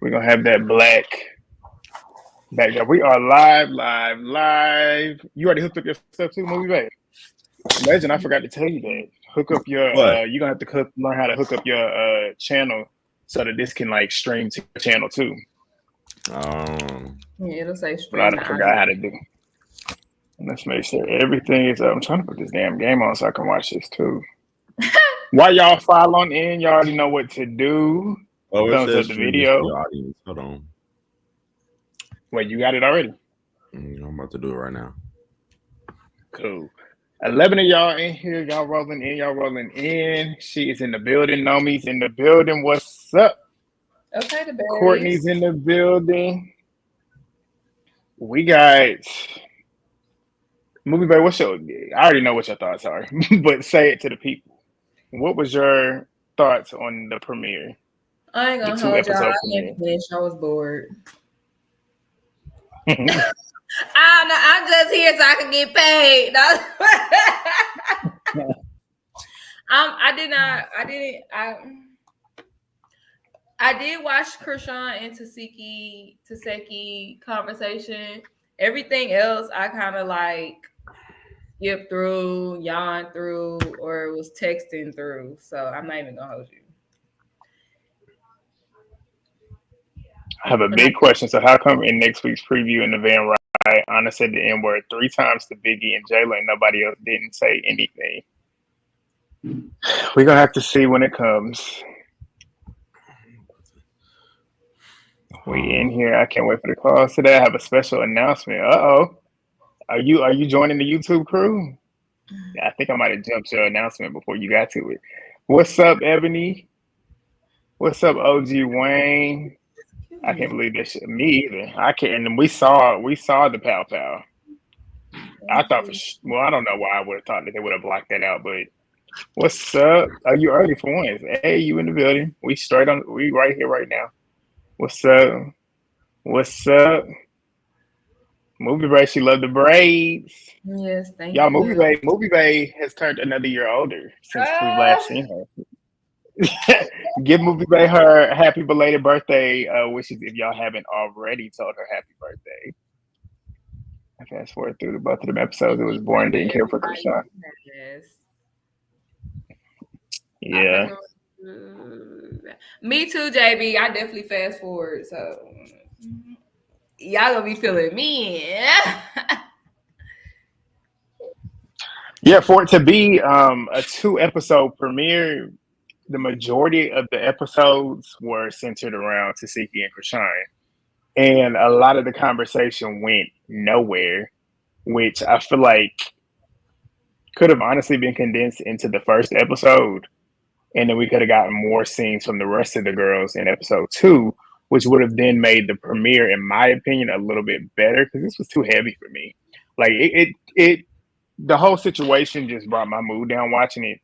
We're gonna have that black backdrop. We are live. You already hooked up your stuff too, movie babe. Legend, I forgot to tell you that. Hook up your What? you're gonna have to learn how to hook up your channel so that this can like stream to your channel too. Yeah, it'll say But stream. I forgot how to do. Let's make sure everything is up. I'm trying to put this damn game on so I can watch this too. While y'all following in, y'all already know what to do. Oh, it Thumbs says up the stream video. to the audience. Hold on. Wait, you got it already? I'm about to do it right now. Cool. 11 of y'all in here. Y'all rolling in. She is in the building. Nomi's in the building. What's up? Okay, the Baddies. Courtney's in the building. We got movie babe. What's your? I already know what your thoughts are, but say it to the people. What was your thoughts on the premiere? I ain't gonna hold y'all. I didn't finish. I was bored. I don't know. I'm just here so I can get paid. I did watch Chrisean and Tesehki conversation. Everything else I kind of like skipped through, yawned through, or was texting through. So I'm not even gonna hold you. I have a big question. So how come in next week's preview in the van ride, Anna said the N word 3 times to Biggie and Jayla, and nobody else didn't say anything? We're gonna have to see when it comes. We in here. I can't wait for the calls today. I have a special announcement. Are you joining the YouTube crew? I think I might have jumped your announcement before you got to it. What's up, Ebony? What's up, OG Wayne? I can't believe this shit. Me either. I can't. And we saw the pow pow. I thought I don't know why I would have thought that they would have blocked that out. But what's up? Are you early for once? Hey, you in the building? We right here right now. What's up? Movie Bae, she loved the braids. Yes, thank y'all. you. Movie Bae has turned another year older since we've last seen her. Give Movie Bae her happy belated birthday wishes if y'all haven't already told her happy birthday. I fast forward through both of them episodes. It was born, didn't care for Chrisean. Yes. Yeah. Me too, JB. I definitely fast forward. So y'all gonna be feeling me. Yeah, for it to be a 2-episode premiere, the majority of the episodes were centered around Tesehki and Chrisean. And a lot of the conversation went nowhere, which I feel like could have honestly been condensed into the first episode. And then we could have gotten more scenes from the rest of the girls in episode 2, which would have then made the premiere, in my opinion, a little bit better because this was too heavy for me. Like the whole situation just brought my mood down watching it.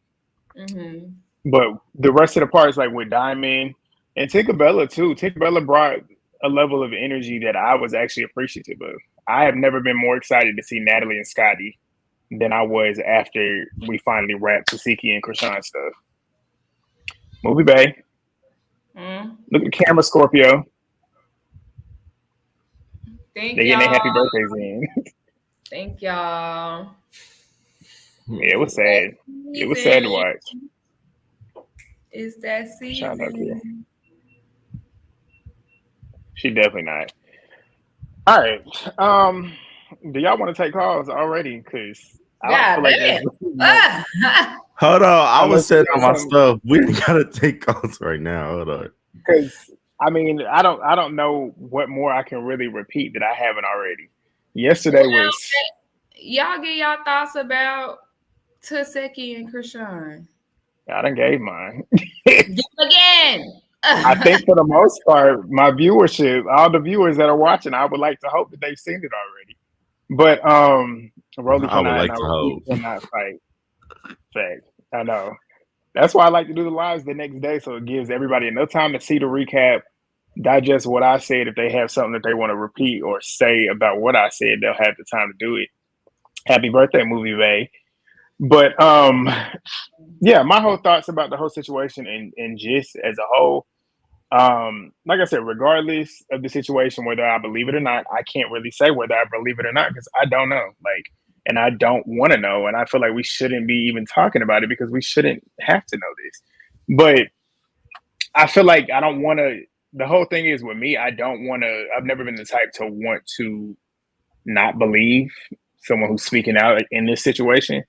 Mm-hmm. But the rest of the parts, like with Diamond and Tinkerbella too, Tinkerbella brought a level of energy that I was actually appreciative of. I have never been more excited to see Natalie and Scotty than I was after we finally wrapped Tesehki and Chrisean stuff. Movie Bae. Look at the camera, Scorpio. Thank They're y'all. getting their happy birthdays in. Thank y'all. Yeah, it was sad. It was sad to watch. It's that season. She definitely not. All right. Do y'all want to take calls already? Because I don't feel like Hold on. I was setting on my stuff. We gotta take calls right now. Hold on. Because I mean, I don't know what more I can really repeat that I haven't already. Yesterday was. Y'all get y'all thoughts about Tesehki and Chrisean. I done gave mine. Again. I think for the most part, my viewership, all the viewers that are watching, I would like to hope that they've seen it already. But Rolly cannot fight. Fact. I know. That's why I like to do the lives the next day, so it gives everybody enough time to see the recap, digest what I said. If they have something that they want to repeat or say about what I said, they'll have the time to do it. Happy birthday, Movie Bae. But yeah, my whole thoughts about the whole situation and just as a whole, Like I said, regardless of the situation, whether I believe it or not, I can't really say whether I believe it or not because I don't know. Like, and I don't want to know, and I feel like we shouldn't be even talking about it because we shouldn't have to know this. But I feel like I don't want to. The whole thing is with me, I don't want to. I've never been the type to want to not believe someone who's speaking out in this situation.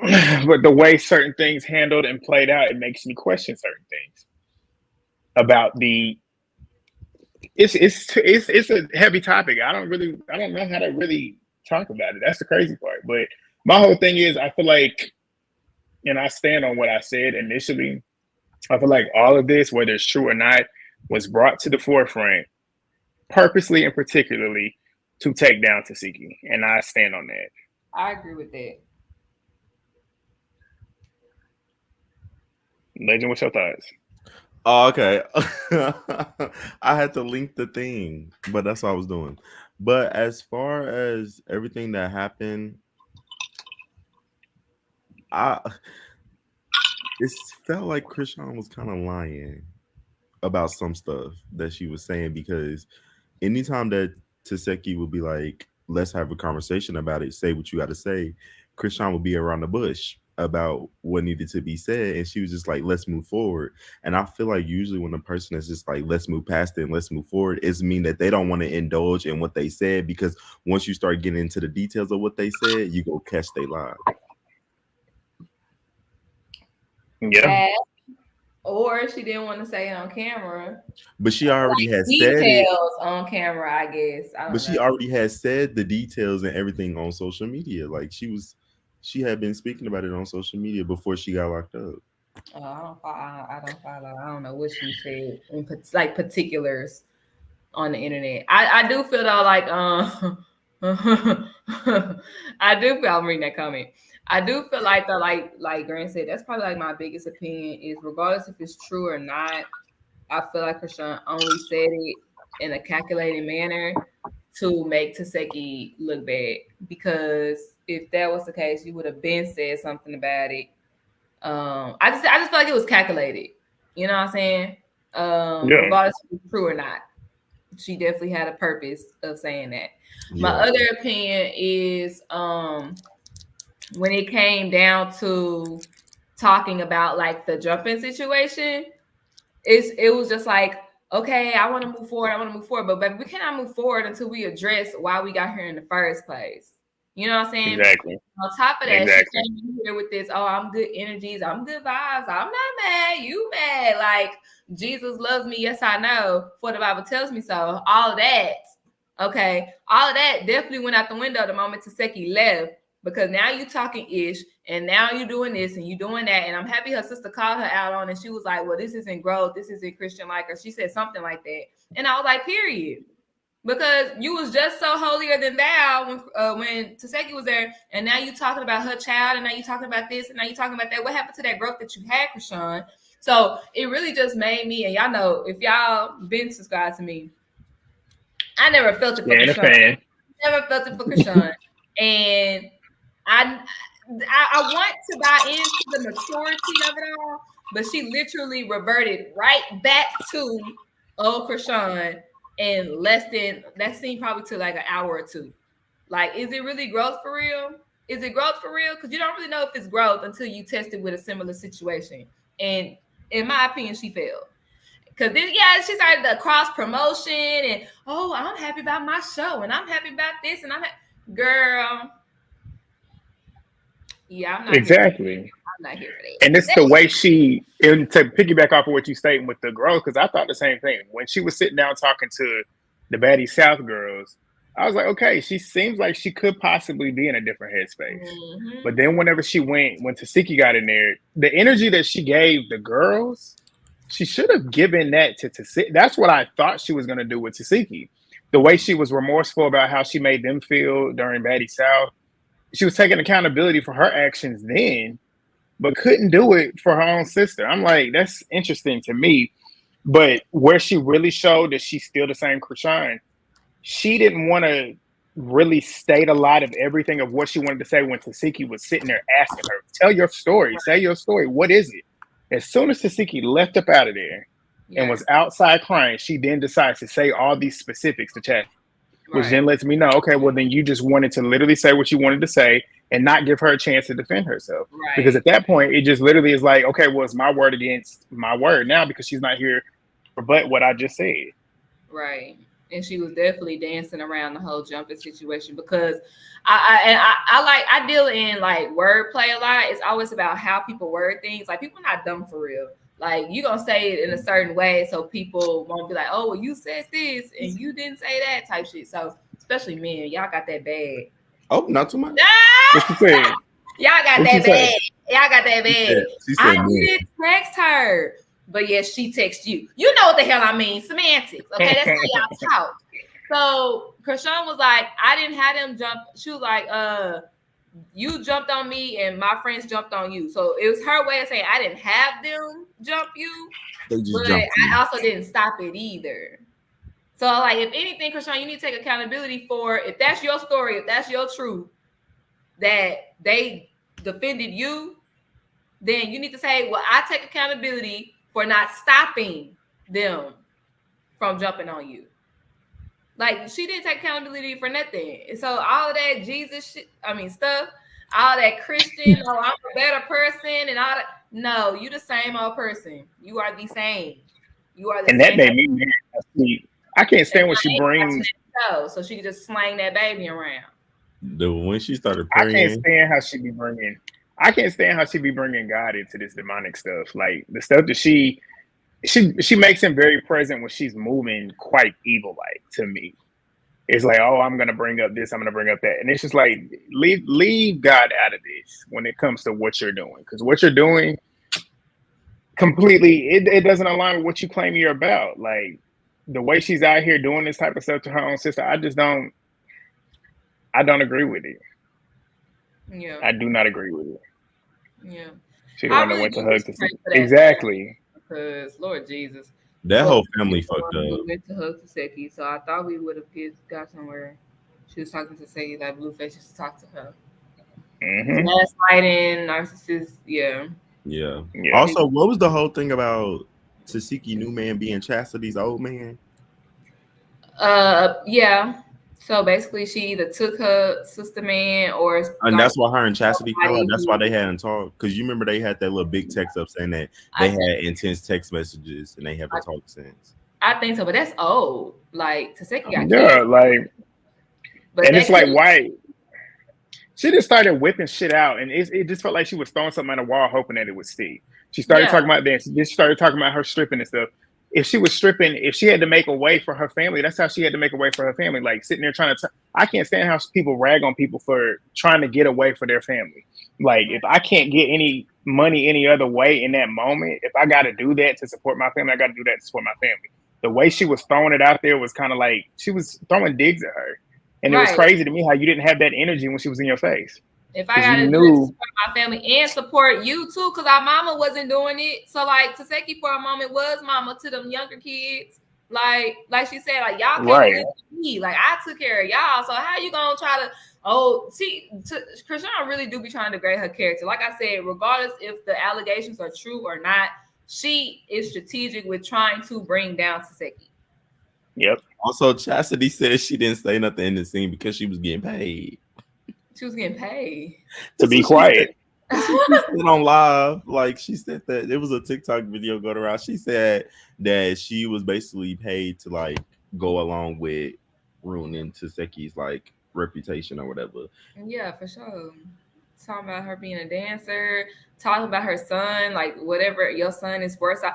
But the way certain things handled and played out, it makes me question certain things about the. It's a heavy topic. I don't know how to really talk about it. That's the crazy part. But my whole thing is, I feel like, and I stand on what I said initially. I feel like all of this, whether it's true or not, was brought to the forefront purposely and particularly to take down Tesehki, and I stand on that. I agree with that. Legend, what's your thoughts? Oh, okay. I had to link the thing, but that's what I was doing. But as far as everything that happened, it felt like Chrisean was kind of lying about some stuff that she was saying because anytime that Tesehki would be like, let's have a conversation about it, say what you got to say, Chrisean would be around the bush about what needed to be said. And she was just like, let's move forward. And I feel like usually when a person is just like, let's move past it and let's move forward, it's mean that they don't want to indulge in what they said because once you start getting into the details of what they said, you go catch they lie. Yeah. Or she didn't want to say it on camera. But she already like had details said it on camera, I guess. She already had said the details and everything on social media. Like she had been speaking about it on social media before she got locked up. Oh, I don't follow. I don't know what she said in like particulars on the internet. I do feel though like I do feel I'm reading that comment. I do feel like though like Grant said, that's probably like my biggest opinion is regardless if it's true or not, I feel like Chrisean only said it in a calculated manner to make Tesehki look bad. Because if that was the case, you would have been said something about it. I just feel like it was calculated. You know what I'm saying? Regardless if it's true or not. She definitely had a purpose of saying that. Yeah. My other opinion is when it came down to talking about like the jumping situation, it was just like, okay, I want to move forward, but baby, we cannot move forward until we address why we got here in the first place. You know what I'm saying? Exactly. On top of that, she came in here with this, oh, I'm good energies, I'm good vibes, I'm not mad, you mad. Like, Jesus loves me, yes, I know, for the Bible tells me so. All of that, okay, all of that definitely went out the window the moment Tesehki left. Because now you talking ish, and now you doing this and you doing that. And I'm happy her sister called her out on it. She was like, well, this isn't growth. This isn't Christian like her. She said something like that. And I was like, period. Because you was just so holier than thou when Tesehki was there. And now you talking about her child. And now you talking about this. And now you talking about that. What happened to that growth that you had, Chrisean? So it really just made me, and y'all know, if y'all been subscribed to me, I never felt it for Chrisean. Never felt it for Chrisean. And I want to buy into the maturity of it all, but she literally reverted right back to old Chrisean in less than, that seemed probably to like an hour or two. Like, is it really growth for real? Is it growth for real? Because you don't really know if it's growth until you test it with a similar situation. And in my opinion, she failed. Because then, yeah, she started the cross promotion and, oh, I'm happy about my show and I'm happy about this and girl. Yeah, I'm not exactly. I'm not here for that. And it's the way and to piggyback off of what you stated with the growth, because I thought the same thing. When she was sitting down talking to the Baddies South girls, I was like, okay, she seems like she could possibly be in a different headspace. Mm-hmm. But then whenever when Tesehki got in there, the energy that she gave the girls, she should have given that to Tesehki. That's what I thought she was going to do with Tesehki. The way she was remorseful about how she made them feel during Baddies South. She was taking accountability for her actions then, but couldn't do it for her own sister. I'm like, that's interesting to me. But where she really showed that she's still the same Chrisean, she didn't want to really state a lot of everything of what she wanted to say when Tesehki was sitting there asking her, tell your story, say your story. What is it? As soon as Tesehki left up out of there, and was outside crying, she then decides to say all these specifics to Chastity, which then lets me know, okay, well, then you just wanted to literally say what you wanted to say and not give her a chance to defend herself. Right. Because at that point, it just literally is like, okay, well, it's my word against my word now because she's not here to rebut what I just said. Right. And she was definitely dancing around the whole jumping situation because I deal in like wordplay a lot. It's always about how people word things. Like people are not dumb for real. Like you gonna say it in a certain way so people won't be like, oh, well, you said this and you didn't say that type shit. So especially men, y'all got that bad. Oh, not too much. What you saying? Y'all got that bad. Y'all got that bad. I didn't text her. But yes, she texted you. You know what the hell I mean. Semantics. Okay, that's how y'all talk. So Chrisean was like, I didn't have them jump. She was like, you jumped on me and my friends jumped on you. So it was her way of saying I didn't have them jump you. But I also didn't stop it either. So like if anything, Chrisean, you need to take accountability for if that's your story, if that's your truth, that they defended you, then you need to say, well, I take accountability for not stopping them from jumping on you. Like she didn't take accountability for nothing. And so all of that Jesus shit, stuff, all that Christian, oh, I'm a better person and all that. No, you the same old person. You are the same. You are the and same. And that made me mad. I can't stand when she brings. So she could just slang that baby around. When she started praying. I can't stand how she be bringing God into this demonic stuff. Like the stuff that she makes him very present when she's moving quite evil-like to me. It's like, oh, I'm gonna bring up this, I'm gonna bring up that, and it's just like leave God out of this when it comes to what you're doing, because what you're doing completely it doesn't align with what you claim you're about. Like the way she's out here doing this type of stuff to her own sister, I don't agree with it. Yeah, I do not agree with it. Yeah, she don't know what to hug to see. Exactly. Because Lord Jesus, that whole family fucked up. We went to hug Tesehki, so I thought we would have got somewhere. She was talking to Tesehki, like Blueface used to talk to her. Mm-hmm. Gaslighting, narcissist, yeah. Also, what was the whole thing about Tesehki new man being Chastity's old man? Yeah. So basically, she either took her sister man and that's why her and Chastity fell out. That's why they hadn't talked. Because you remember they had that little big text up saying that they had intense text messages and they haven't talked since. I think so, but that's old. Like Tesehki got killed. Like, but and it's like why she just started whipping shit out, and it just felt like she was throwing something at a wall, hoping that it would stick. She started talking about this. She started talking about her stripping and stuff. If she was stripping, if she had to make a way for her family, that's how she had to make a way for her family. Like sitting there trying to, I can't stand how people rag on people for trying to get away for their family. Like if I can't get any money any other way in that moment, if I got to do that to support my family, I got to do that to support my family. The way she was throwing it out there was kind of like she was throwing digs at her. And it was crazy to me how you didn't have that energy when she was in your face. If I gotta do it to support my family and support you too, because our mama wasn't doing it. So like Tesehki for a moment was mama to them younger kids. Like she said, like y'all can't live with me. Like I took care of y'all. So how you gonna try to Chrisean really do be trying to degrade her character. Like I said, regardless if the allegations are true or not, she is strategic with trying to bring down Tesehki. Yep. Also, Chastity said she didn't say nothing in the scene because she was getting paid. She was getting paid to be quiet. She on live, like she said that it was a TikTok video going around. She said that she was basically paid to like go along with ruining Tesehki's like reputation or whatever. Yeah, for sure. Talking about her being a dancer, talking about her son, like whatever your son is worth. I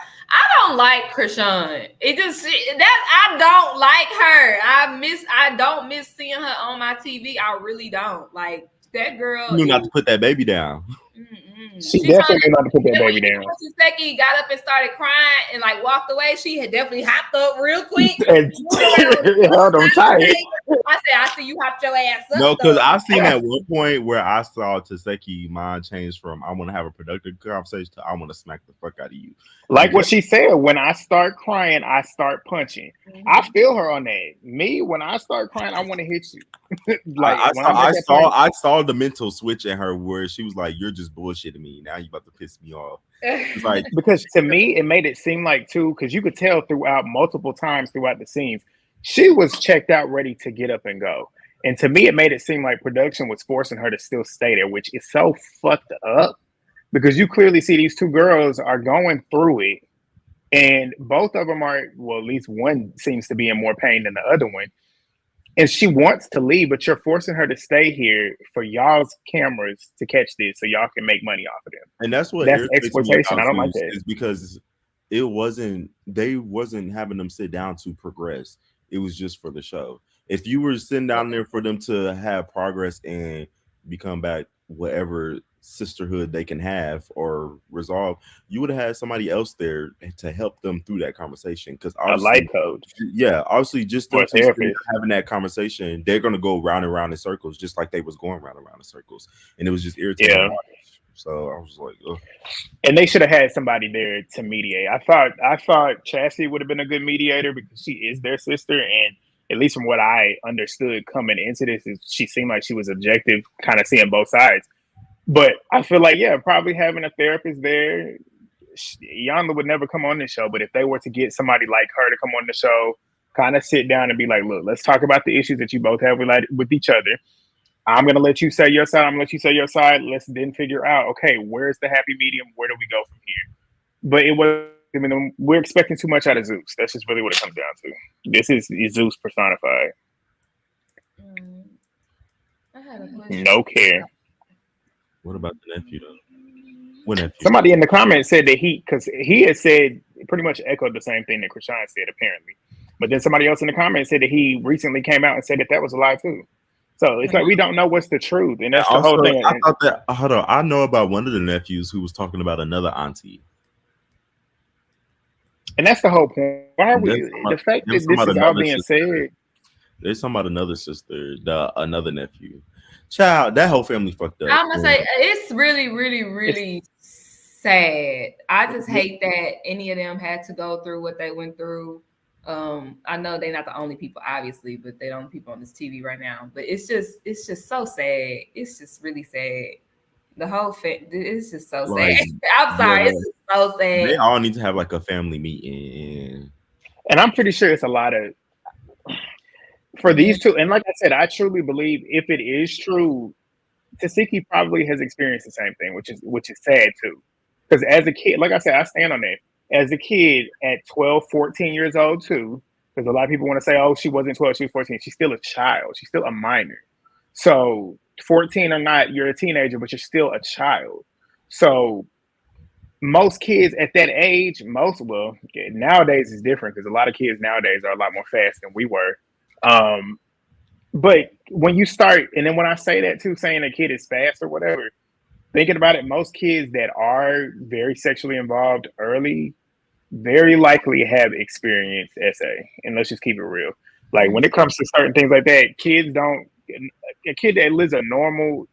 don't like Chrisean. I don't like her. I don't miss seeing her on my TV. I really don't. Like that girl. You knew not to put that baby down. She definitely knew not to put that baby down. Tesehki got up and started crying and like walked away. She had definitely hopped up real quick and held on tight. I see you hopped your ass up. No, because though. I seen at one point where I saw Tesehki mind change from I want to have a productive conversation to I want to smack the fuck out of you. Like what she said, when I start crying, I start punching. I feel her on that. Me, when I start crying, I want to hit you. Like when I'm at that point, I saw the mental switch in her where she was like, "You're just bullshitting me. Now you about to piss me off." It's like because to me, it made it seem like too, because you could tell throughout multiple times throughout the scenes, she was checked out, ready to get up and go. And to me, it made it seem like production was forcing her to still stay there, which is so fucked up because you clearly see these two girls are going through it, and both of them are, well, at least one seems to be in more pain than the other one. And she wants to leave, but you're forcing her to stay here for y'all's cameras to catch this so y'all can make money off of them. and that's what That's irritates me exploitation. about I don't like Zeus that. is because they wasn't having them sit down to progress. It was just for the show. If you were sitting down there for them to have progress and become back whatever sisterhood they can have or resolve, you would have had somebody else there to help them through that conversation. Because A life coach obviously, just or them a two sitting there therapist. having that conversation, they're gonna go round and round in circles, just like they was going round and round in circles, and it was just irritating. Yeah. So I was like, ugh. And they should have had somebody there to mediate. I thought Chassie would have been a good mediator because she is their sister, and at least from what I understood coming into this, is she seemed like she was objective, kind of seeing both sides. But I feel like, yeah, probably having a therapist there, Yonda would never come on the show. But if they were to get somebody like her to come on the show, kind of sit down and be like, look, let's talk about the issues that you both have with each other. I'm going to let you say your side. I'm going to let you say your side. Let's then figure out, okay, where's the happy medium? Where do we go from here? But it was, I mean, we're expecting too much out of Zeus. That's just really what it comes down to. This is Zeus personified. I had a question. No care. What about the nephew though? What nephew? Somebody in the comments said that because he had said pretty much echoed the same thing that Chrisean said, apparently. But then somebody else in the comments said that he recently came out and said that that was a lie too. So it's like we don't know what's the truth, and that's the whole thing. I thought that. Hold on, I know about one of the nephews who was talking about another auntie, and that's the whole point. Why are we? The fact that this is all being said. There's talking about another sister, another nephew. Child, that whole family fucked up. I'm gonna say it's really, really, really sad. I just hate that any of them had to go through what they went through. I know they're not the only people, obviously, but they're the only people on this TV right now. But it's just so sad. It's just really sad. The whole it's just so sad. I'm sorry, it's just so sad. They all need to have like a family meeting, and I'm pretty sure it's a lot of for these two. And like I said, I truly believe if it is true, Tesehki probably has experienced the same thing, which is sad too. Because as a kid, like I said, I stand on that. As a kid at 12, 14 years old too, because a lot of people want to say, oh, she wasn't 12, she was 14. She's still a child. She's still a minor. So 14 or not, you're a teenager, but you're still a child. So most kids at that age, nowadays is different because a lot of kids nowadays are a lot more fast than we were. But when you start, and then when I say that too, saying a kid is fast or whatever, thinking about it, most kids that are very sexually involved early very likely have experienced SA. And let's just keep it real. Like when it comes to certain things like that, a kid that lives a normal,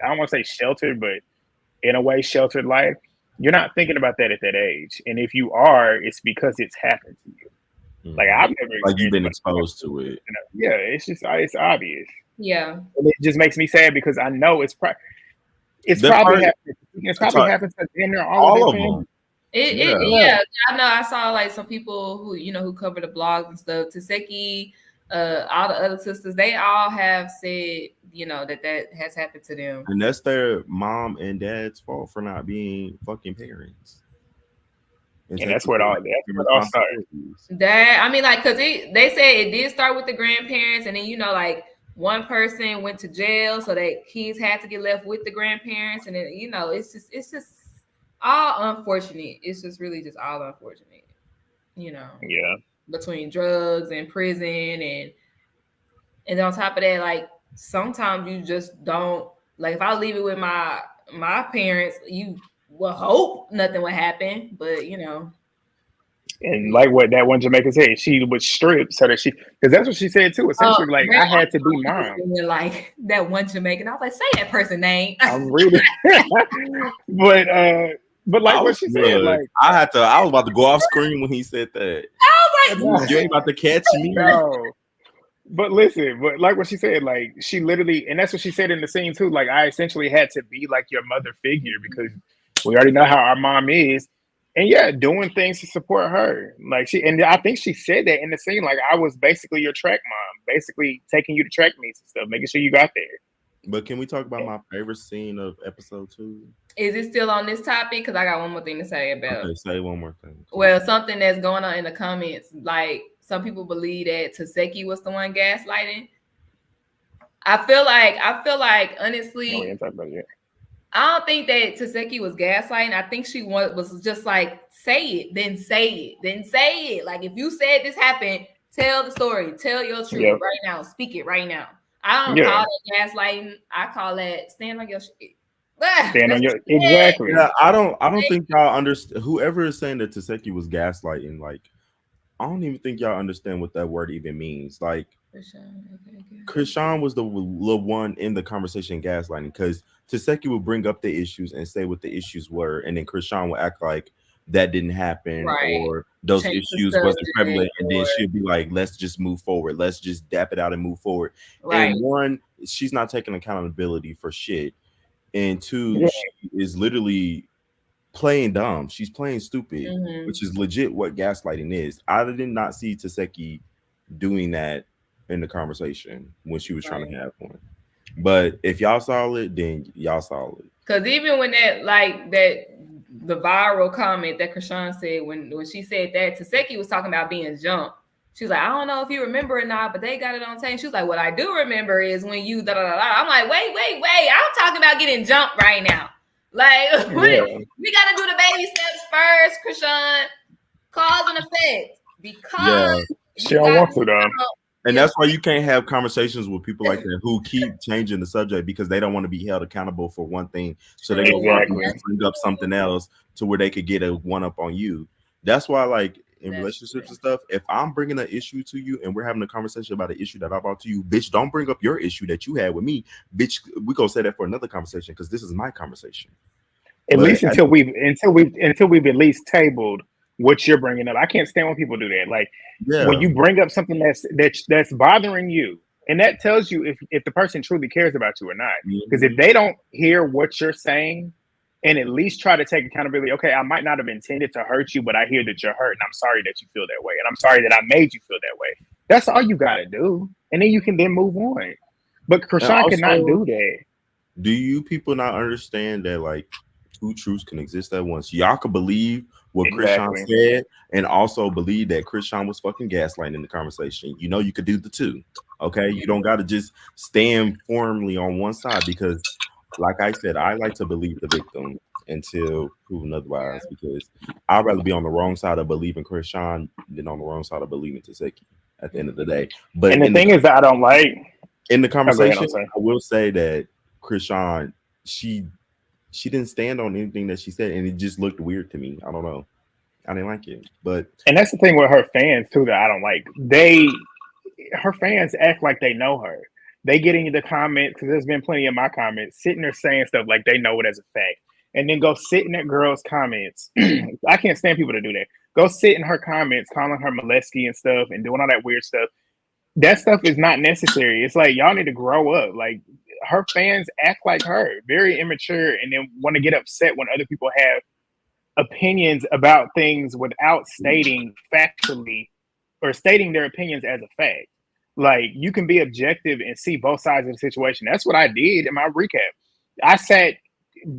I don't want to say sheltered, but in a way sheltered life, you're not thinking about that at that age. And if you are, it's because it's happened to you. Like I've never, like you've been exposed to it. Yeah, it's obvious. Yeah, and it just makes me sad because I know it's probably happened to them or all of them. Yeah, I know. I saw like some people who cover the blogs and stuff. Tesehki, all the other sisters, they all have said that has happened to them, and that's their mom and dad's fault for not being fucking parents. And that's where it all started. That I mean, like, because they said it did start with the grandparents, and then like one person went to jail, so that kids had to get left with the grandparents, and then it's just all unfortunate. It's just really just all unfortunate, Yeah. Between drugs and prison, and on top of that, like sometimes you just don't like. If I leave it with my parents, you will hope nothing will happen, but And like what that one Jamaican said, she would strip so that because that's what she said too. Essentially, like I had to be mom. Like that one Jamaican, I was like, say that person name. I'm reading, but like what she said, like I was about to go off screen when he said that. I was like, You ain't about to catch me. No. But listen, but like what she said, like she literally, and that's what she said in the scene too. Like I essentially had to be like your mother figure because we already know how our mom is. And yeah, doing things to support her. Like and I think she said that in the scene. Like I was basically your track mom, basically taking you to track meets and stuff, making sure you got there. But can we talk about my favorite scene of episode 2? Is it still on this topic? Because I got one more thing to say about. Okay, say one more thing. Well, something that's going on in the comments, like some people believe that Tesehki was the one gaslighting. I feel like honestly, I don't think that Tesehki was gaslighting. I think she was just like, say it, then say it, then say it. Like if you said this happened, tell the story, tell your truth right now, speak it right now. I don't call it gaslighting. I call it stand on your shit. Stand on your exactly. Yeah, I don't think y'all understand. Whoever is saying that Tesehki was gaslighting, like I don't even think y'all understand what that word even means. Like Chrisean was the one in the conversation gaslighting because Tesehki would bring up the issues and say what the issues were, and then Chrisean would act like that didn't happen or those issues wasn't prevalent, and then she'd be like, let's just move forward, let's just dap it out and move forward. And one, she's not taking accountability for shit, and two, she is literally playing dumb. She's playing stupid, which is legit what gaslighting is. I did not see Tesehki doing that in the conversation when she was trying to have one. But if y'all saw it, then y'all saw it. Because even when the viral comment that Chrisean said when she said that, Tesehki was talking about being jumped. She was like, I don't know if you remember or not, but they got it on tape. She was like, what I do remember is when you da da da da. I'm like, wait. I'm talking about getting jumped right now. Like, we got to do the baby steps first, Chrisean. Cause and effect. Because she don't want to, though. And that's why you can't have conversations with people like that who keep changing the subject because they don't want to be held accountable for one thing. So they go bring up something else to where they could get a one-up on you. That's why, like, in relationships and stuff, if I'm bringing an issue to you and we're having a conversation about an issue that I brought to you, bitch, don't bring up your issue that you had with me. Bitch, we gonna say that for another conversation because this is my conversation. At least until we've at least tabled what you're bringing up. I can't stand when people do that. Like when you bring up something that's bothering you, and that tells you if the person truly cares about you or not. Because if they don't hear what you're saying and at least try to take accountability, okay, I might not have intended to hurt you, but I hear that you're hurt, and I'm sorry that you feel that way, and I'm sorry that I made you feel that way. That's all you gotta do, and then you can move on. But Chrisean cannot do that. Do you people not understand that like two truths can exist at once? Y'all could believe what Chrisean said and also believe that Chrisean was fucking gaslighting in the conversation. You know, you could do the two. Okay, you don't got to just stand firmly on one side because, like I said, I like to believe the victim until proven otherwise because I'd rather be on the wrong side of believing Chrisean than on the wrong side of believing Tesehki at the end of the day. But and the thing is that I don't like in the conversation, I will say that Chrisean, she didn't stand on anything that she said, and it just looked weird to me. I don't know. I didn't like it. And that's the thing with her fans too that I don't like. Her fans act like they know her. They get into the comments, because there's been plenty of my comments, sitting there saying stuff like they know it as a fact. And then go sit in that girl's comments. I can't stand people to do that. Go sit in her comments, calling her molesty and stuff and doing all that weird stuff. That stuff is not necessary. It's like, y'all need to grow up. Like, her fans act like her, very immature, and then want to get upset when other people have opinions about things without stating factually or stating their opinions as a fact. Like, you can be objective and see both sides of the situation. That's what I did in my recap. I sat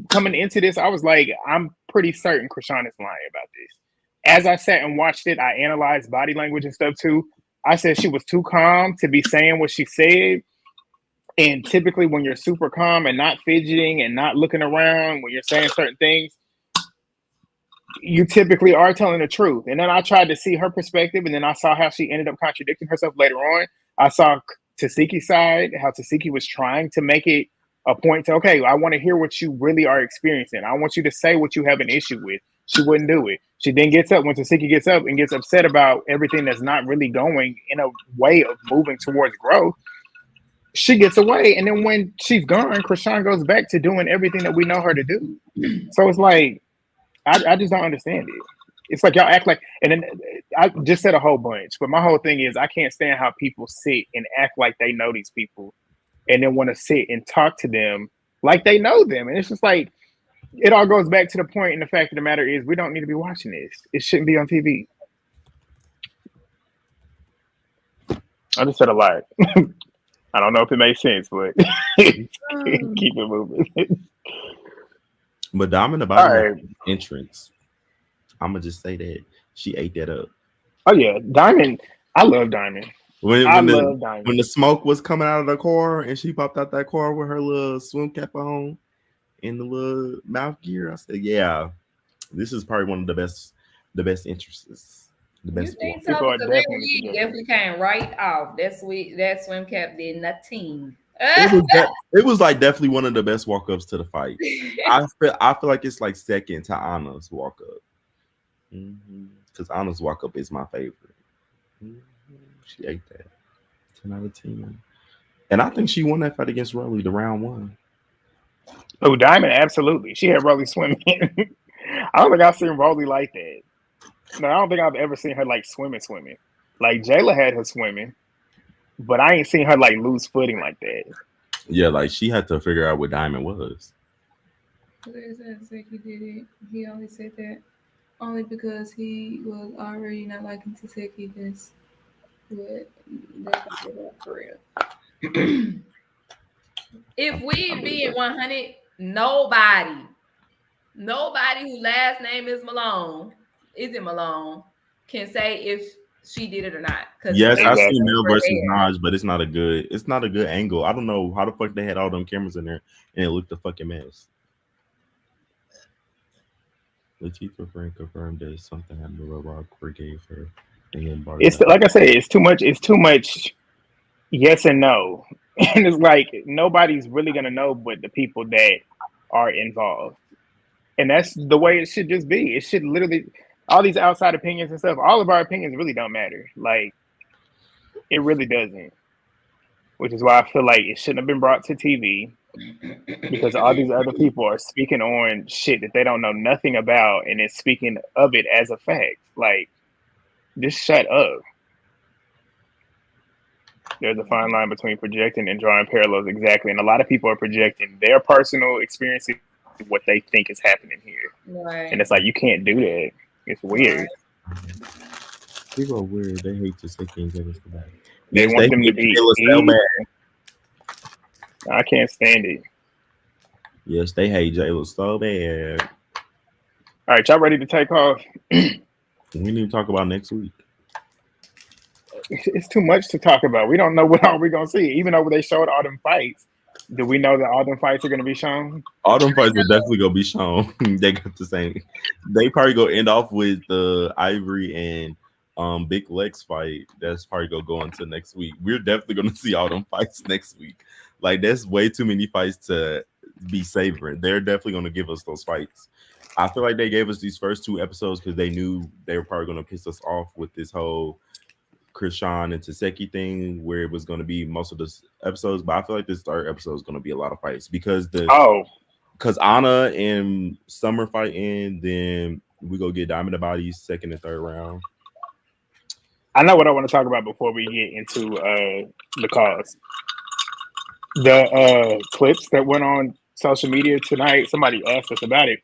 coming into this, I was like, I'm pretty certain Chrisean is lying about this. As I sat and watched it, I analyzed body language and stuff too. I said she was too calm to be saying what she said. And typically when you're super calm and not fidgeting and not looking around, when you're saying certain things, you typically are telling the truth. And then I tried to see her perspective, and then I saw how she ended up contradicting herself later on. I saw Tesehki's side, how Tesehki was trying to make it a point to, okay, I want to hear what you really are experiencing. I want you to say what you have an issue with. She wouldn't do it. She then gets up when Tesehki gets up and gets upset about everything that's not really going in a way of moving towards growth. She gets away, and then when she's gone, Chrisean goes back to doing everything that we know her to do. So it's like I just don't understand it. It's like y'all act like, and then I just said a whole bunch, but my whole thing is I can't stand how people sit and act like they know these people, and then want to sit and talk to them like they know them, and it's just like it all goes back to the point. And the fact of the matter is, we don't need to be watching this. It shouldn't be on TV. I just said a lot. I don't know if it makes sense, but keep it moving. But Diamond about entrance, I'm gonna just say that she ate that up. Oh yeah, Diamond. I love Diamond. When Diamond. When the smoke was coming out of the car and she popped out that car with her little swim cap on and the little mouth gear, I said, "Yeah, this is probably one of the best entrances." The best. You think so? Because definitely came right off. That swim cap did nothing. It was like definitely one of the best walk ups to the fight. I feel like it's like second to Anna's walk up, because Anna's walk up is my favorite. She ate that 10 out of 10, and I think she won that fight against Rolly, the round one. Oh, Diamond, absolutely. She had Rolly swimming. I don't think I've seen Rolly like that. No, I don't think I've ever seen her like swimming. Like Jayla had her swimming, but I ain't seen her like lose footing like that. Yeah, like she had to figure out what Diamond was. He did it. He only said that only because he was already not liking Tesehki. That's for real. If we be in 100, nobody whose last name is Malone, can say if she did it or not. Yes, I seen Mel versus Naj, but it's not a good angle. I don't know how the fuck they had all them cameras in there and it looked a fucking mess. Latifah Frank confirmed that something happened to Robot gave her. It's like I said, it's too much yes and no. And it's like nobody's really gonna know but the people that are involved. And that's the way it should just be. It should literally, all these outside opinions and stuff, all of our opinions really don't matter. Like, it really doesn't. Which is why I feel like it shouldn't have been brought to TV, because all these other people are speaking on shit that they don't know nothing about, and it's speaking of it as a fact. Like, just shut up. There's a fine line between projecting and drawing parallels, exactly. And a lot of people are projecting their personal experiences, what they think is happening here. Right. And it's like, you can't do that. It's weird. People are weird. They hate to say things that is bad. They want them to be so bad. I can't stand it. Yes, they hate Jayla so bad. All right, y'all ready to take off? We need to talk about next week. It's too much to talk about. We don't know what all we're gonna see. Even though they showed all them fights, do we know that all them fights are gonna be shown? All them fights are definitely gonna be shown. They got the same. They probably gonna end off with the Ivory and Big Lex fight. That's probably gonna go into next week. We're definitely gonna see all them fights next week. Like, there's way too many fights to be savoring. They're definitely gonna give us those fights. I feel like they gave us these first two episodes because they knew they were probably gonna piss us off with this whole Chrisean and Tesehki thing, where it was going to be most of the episodes, but I feel like this third episode is going to be a lot of fights because Anna and Summer fighting, then we go get Diamond and Baddies second and third round. I know what I want to talk about before we get into the cause. The clips that went on social media tonight, somebody asked us about it,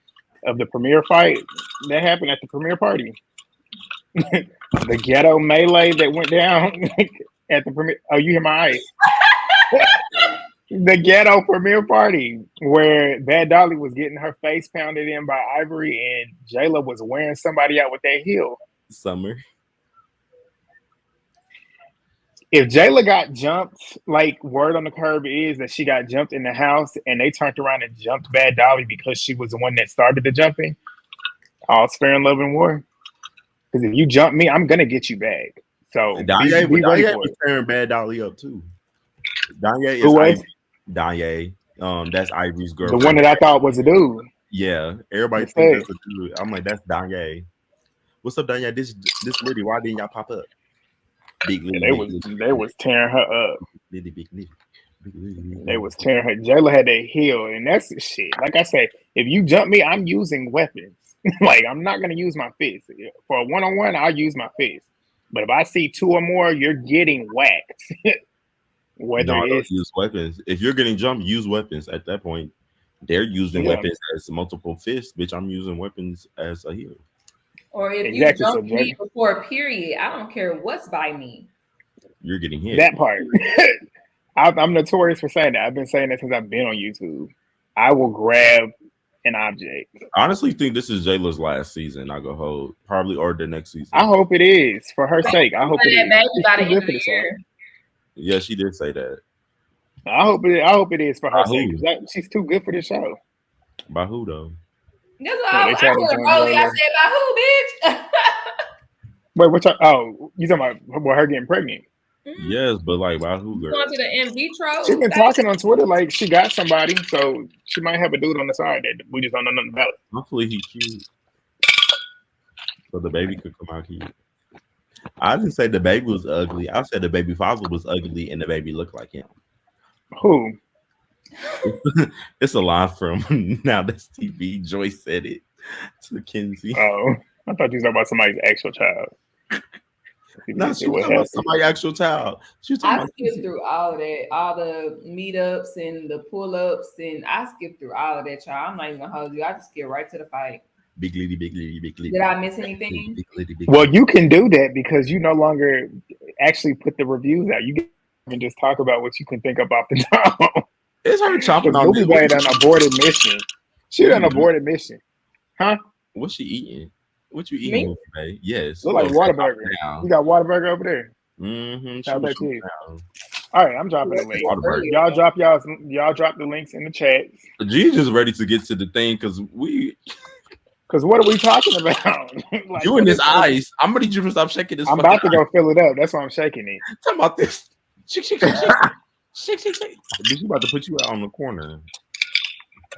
of the premiere fight that happened at the premiere party. The ghetto melee that went down at the premiere. Oh, you hear my eyes? The ghetto premiere party where Bad Dolly was getting her face pounded in by Ivory and Jayla was wearing somebody out with that heel. Summer. If Jayla got jumped, like word on the curb is that she got jumped in the house and they turned around and jumped Bad Dolly because she was the one that started the jumping, all's fair in love and war. Because if you jump me, I'm gonna get you back. So Danye was tearing Bad Dolly up too. Danye is Danye. That's Ivory's girl. The one that I thought was a dude. Yeah, everybody thinks that's a dude. I'm like, that's Danye. What's up, Danya? This lady, why didn't y'all pop up? Big Yeah, lady, big lady, they was tearing her up. big lady. They was tearing her. Jayla had that heel, and that's the shit. Like I say, if you jump me, I'm using weapons. Like I'm not gonna use my fist for a one-on-one. I'll use my fist. But if I see two or more, you're getting whacked. Whether No, don't it's use weapons. If you're getting jumped, use weapons. At that point, they're using yeah, weapons as multiple fists. Bitch, I'm using weapons as a heel. Or if exactly. you So jump me before a period, I don't care what's by me. You're getting hit. that part, I'm notorious for saying that. I've been saying that since I've been on YouTube. I will grab an object. I honestly think this is Jayla's last season. I go hold probably or the next season. I hope it is for her sake. I hope it That is. baby She's by the too end good of for the the show. year. Yeah, she did say that. I hope it is for her By sake who? because she's too good for the show. By who though? That's They all. I tried to heard jump Rolly. I Jayla. said, by who, bitch? Wait, what's her? Oh, you talking about her getting pregnant? Yes, but like by who, girl? Going to the in vitro. She's been talking on Twitter like she got somebody, so she might have a dude on the side that we just don't know nothing about. Hopefully he cute. So the baby could come out cute. I didn't say the baby was ugly. I said the baby father was ugly and the baby looked like him. Who? It's a line from Now That's TV. Joyce said it to Kenzie. Oh, I thought you was talking about somebody's actual child. No, she was talking about somebody's actual child. She was talking I about skipped through all of that, all the meetups and the pull-ups, and I skipped through all of that, y'all. I'm not even gonna hold you. I just get right to the fight. big lady, big lady, big lady. Did I miss anything? Big lady, big Well, lady. you can do that because you no longer actually put the reviews out. You can just talk about what you can think of off the top. It's her chomping The on movie me. made an aborted mission. She done aborted mission. Huh? What's she eating? What you eating, movie, babe? Yes. Look like Whataburger. You got Whataburger over there. Mm-hmm. How about you? All right, I'm dropping the link. Y'all drop the links in the chat. G just ready to get to the thing because what are we talking about? Like, you and this ice. I'm gonna need you to stop shaking this. I'm about to go fill it up. That's why I'm shaking it. Talking about this. Shake. Bitch, you about to put you out on the corner.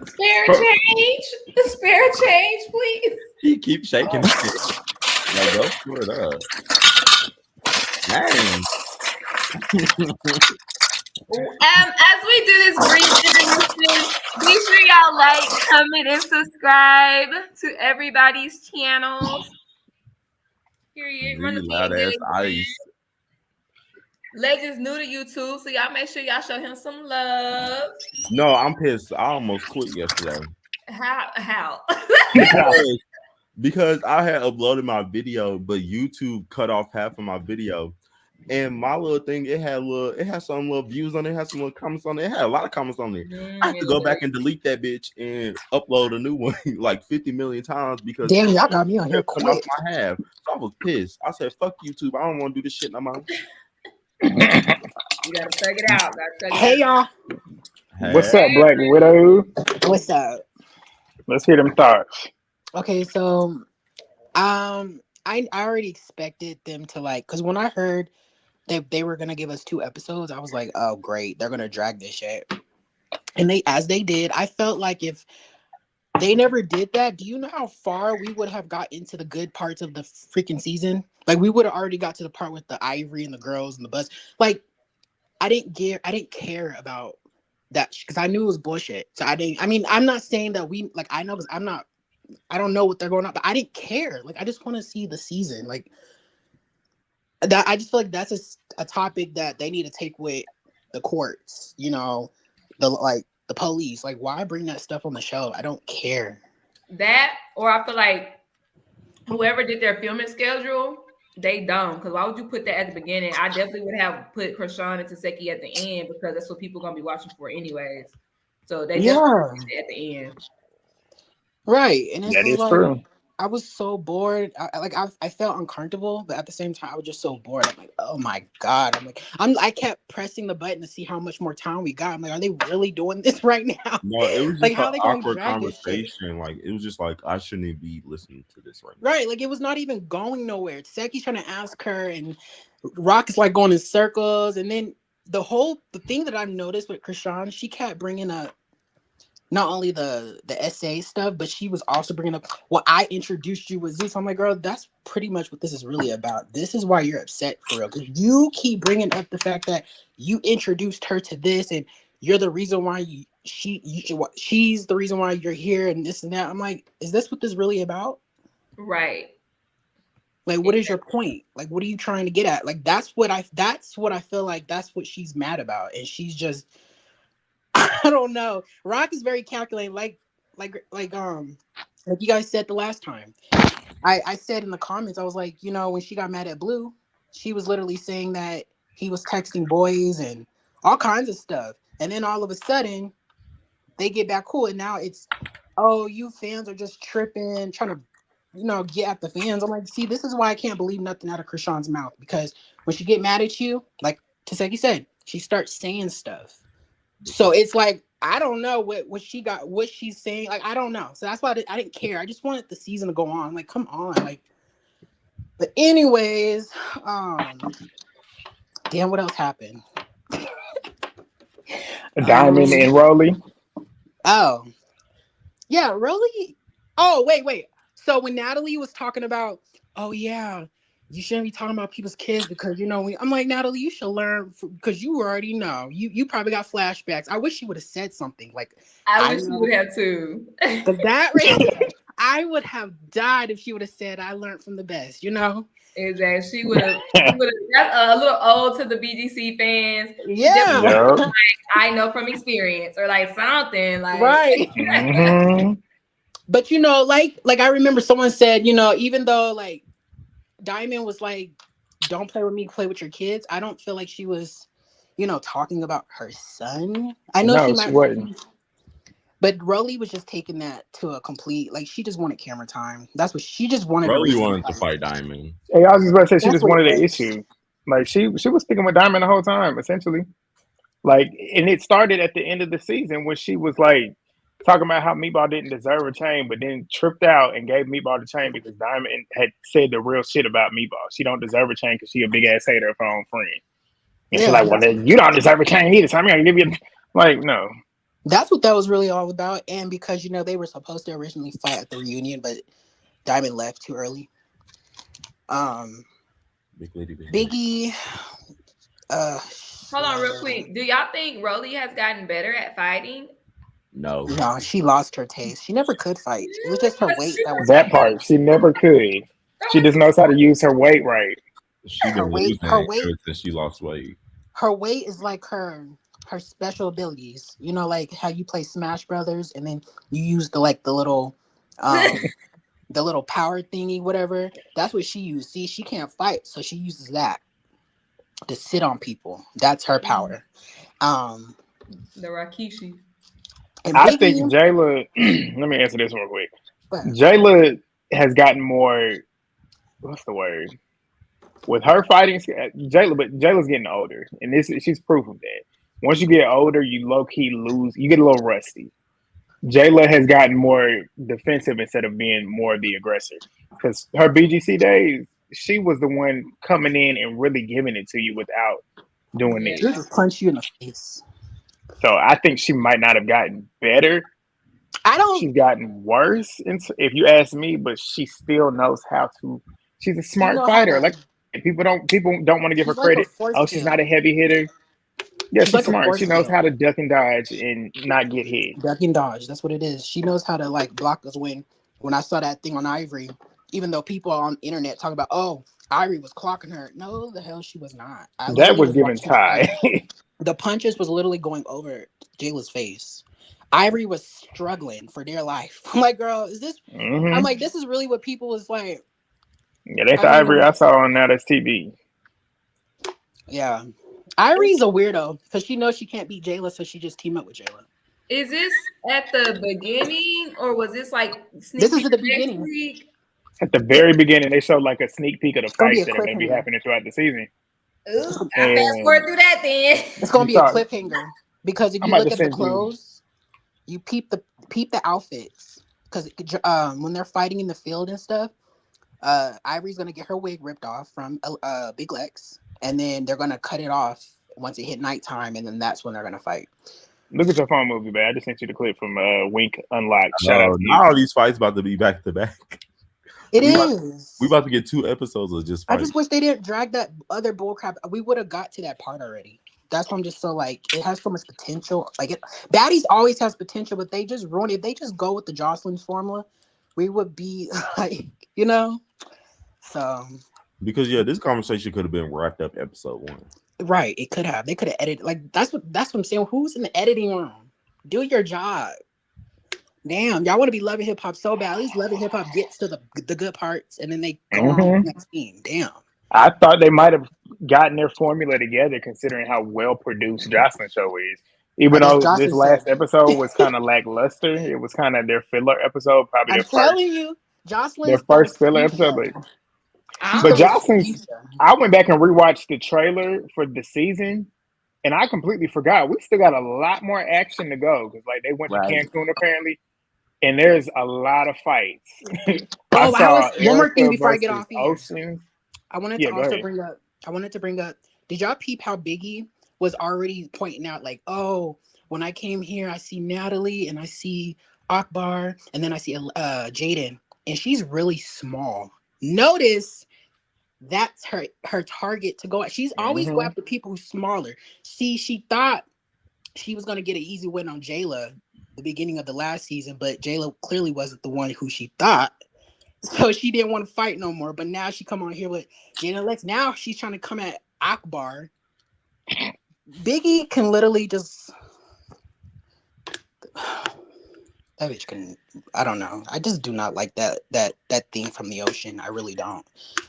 Spare change, please. He keeps shaking it. Like, go screw it up. Dang. As we do this brief introduction, be sure y'all like, comment, and subscribe to everybody's channels. Period. Run the Loud ass ice. Legends new to YouTube, so y'all make sure y'all show him some love. No, I'm pissed. I almost quit yesterday. How? Because I had uploaded my video, but YouTube cut off half of my video. And my little thing, it had some little views on it, had some little comments on it. It had a lot of comments on it. I had to go back and delete that bitch and upload a new one like 50 million times because damn, y'all got me on here cut quick. off my half. So I was pissed. I said, "Fuck YouTube! I don't want to do this shit no more." You gotta check it out. Hey y'all, What's up, Black Widow? what's up? Let's hear them thoughts. Okay, so I already expected them to because when I heard they were gonna give us 2 episodes, I was like, oh great, they're gonna drag this shit. And they did. I felt like if they never did that, do you know how far we would have got into the good parts of the freaking season? Like we would have already got to the part with the Ivory and the girls and the bus. Like I didn't care about that because I knew it was bullshit. So I'm not saying that I know because I don't know what they're going on, but I didn't care. Like I just want to see the season. Like that, I just feel like that's a topic that they need to take with the courts. You know, the police. Like why bring that stuff on the show? I don't care. That, or I feel like whoever did their filming schedule, they dumb. Because why would you put that at the beginning? I definitely would have put Chrisean and Tesehki at the end because that's what people are gonna be watching for anyways. So they definitely put it at the end. Right, and that is true. I was so bored. I felt uncomfortable, but at the same time, I was just so bored. I'm like, oh my god! I kept pressing the button to see how much more time we got. I'm like, are they really doing this right now? No, it was just how an they gonna awkward drag this shit? conversation. Like it was just like I shouldn't be listening to this right now. Right, like it was not even going nowhere. Teseki's trying to ask her, and Rock is like going in circles. And then the thing that I've noticed with Chrisean, she kept bringing up not only the essay stuff, but she was also bringing up, well, I introduced you with Zeus. I'm like, girl, that's pretty much what this is really about. This is why you're upset for real, because you keep bringing up the fact that you introduced her to this, and you're the reason why she's the reason why you're here, and this and that. I'm like, is this what this really about? Right. Like, what is your point? Like, what are you trying to get at? Like, that's what I feel like that's what she's mad about, and she's just I don't know. Rock is very calculating, like you guys said the last time. I said in the comments, I was like, when she got mad at Blue, she was literally saying that he was texting boys and all kinds of stuff. And then all of a sudden, they get back cool, and now it's, oh, you fans are just tripping, trying to, get at the fans. I'm like, see, this is why I can't believe nothing out of Krishan's mouth, because when she get mad at you, like Tesehki said, she starts saying stuff. So it's like, I don't know what she got, what she's saying. Like, I don't know. So that's why I didn't care. I just wanted the season to go on. Like, come on. Like, but anyways, damn, what else happened? Diamond and Rolly. Oh, yeah, really? Oh, wait. So when Natalie was talking about, oh yeah, you shouldn't be talking about people's kids because I'm like, Natalie, you should learn because you already know. You probably got flashbacks. I wish she would have said something like, I wish you would have too. But that right, I would have died if she would have said, I learned from the best, Exactly. She would have. That's a little old to the BGC fans. Yeah. Yep. I know from experience, or like something like Right. Mhm. But like I remember someone said, even though like Diamond was like, don't play with me, play with your kids. I don't feel like she was, talking about her son. I know No, she she might, wasn't. but Rolly was just taking that to a complete, like, she just wanted camera time. That's what she just wanted. A Rolly reason wanted to fight Diamond. Hey, I was just about to say she That's just what it wanted an was. issue. Like she was sticking with Diamond the whole time, essentially. Like, and it started at the end of the season when she was like talking about how Meatball didn't deserve a chain, but then tripped out and gave Meatball the chain because Diamond had said the real shit about Meatball. She don't deserve a chain because she a big ass hater of her own friend. And she's Yeah, like, well, then you don't deserve a chain either. So I'm gonna give you like, no. that's what that was really all about. And because they were supposed to originally fight at the reunion, but Diamond left too early. Big lady. Biggie. hold on real quick. Do y'all think Rolly has gotten better at fighting? No. No, she lost her taste. She never could fight. It was just her weight that was That part, she never could. She just knows how to use her weight right. She her been weight. losing Her ever weight. since she lost weight. Her weight is like her special abilities. Like how you play Smash Brothers and then you use the little the little power thingy, whatever. That's what she used. See, she can't fight, so she uses that to sit on people. That's her power. The Rakishi. And I think Biggie, Jayla. Let me answer this real quick. but Jayla has gotten more. What's the word? With her fighting, but Jayla's getting older, and she's proof of that. Once you get older, you low key lose. You get a little rusty. Jayla has gotten more defensive instead of being more the aggressor. Because her BGC days, she was the one coming in and really giving it to you without doing Yeah. she'll this. just punch you in the face. So I think she might not have gotten better. I don't. She's gotten worse, if you ask me. But she still knows how to. She's a She smart know how fighter. to. Like people don't want to give her She's like a credit. force Oh, she's not field. a heavy hitter. Yeah, She's she's like a smart. force She knows field. how to duck and dodge and not get hit. Duck and dodge. That's what it is. She knows how to like block us. When I saw that thing on Ivory, even though people on the internet talk about, oh, Ivory was clocking her. No, the hell she was not. I That literally was was given watching her fight. Ty. The punches was literally going over Jayla's face. Ivory was struggling for dear life. I'm like, girl, is this? I'm hmm like, this is really what people is like. Yeah, that's I the mean, Ivory I saw on Now That's TV. yeah. Ivory's a weirdo because she knows she can't beat Jayla, so she just team up with Jayla. Is this at the beginning, or was this like This sneak is peek at the next beginning. week? At the very beginning, they showed like a sneak peek of the It's gonna be fights a that are going to be cliffhanger. happening throughout the season. Ooh, I fast forward And through that then. It's gonna you be a saw, cliffhanger because if I'm you about look to at the send you. clothes, you peep the outfits because when they're fighting in the field and stuff, Ivory's gonna get her wig ripped off from Big Lex, and then they're gonna cut it off once it hit nighttime, and then that's when they're gonna fight. Look at your phone, movie, man. I just sent you the clip from Wink Unlocked. Shout out No, to you. now all these fights about to be back to back. It We is. about to get 2 episodes of just I fights. just wish they didn't drag that other bullcrap. We would have got to that part already. That's why I'm just so like, it has so much potential. Like Baddies always has potential, but they just ruin it. If they just go with the Jocelyn's formula, we would be like, So Because this conversation could have been wrapped up episode 1. right, it could have. They could have edited. Like that's what I'm saying. Who's in the editing room? Do your job. Damn, y'all want to be loving hip hop so bad. At least loving hip hop gets to the good parts, and then they go on to the next scene. Damn. I thought they might have gotten their formula together, considering how well produced Jocelyn show is. Even I guess though this Jocelyn said, last episode was kind of lackluster, it was kind of their filler episode, probably I'm telling you, Jocelyn their stole first filler episode. Fuchsia. But Jocelyn's, I went back and rewatched the trailer for the season, and I completely forgot. We still got a lot more action to go because, like, they went to Cancun apparently, and there's a lot of fights. Oh, one more thing Erica before I get versus off here. Ocean. I wanted to bring up. Did y'all peep how Biggie was already pointing out, like, oh, when I came here, I see Natalie and I see Akbar, and then I see Jaden, and she's really small. Notice that's her target to go at. She's always go after people who's smaller. See, she thought she was gonna get an easy win on Jayla the beginning of the last season, but Jayla clearly wasn't the one who she thought. So she didn't want to fight no more. But now she come on here with Jada Lex. Now she's trying to come at Akbar. Biggie can literally just that bitch can. I don't know. I just do not like that thing from the ocean. I really don't.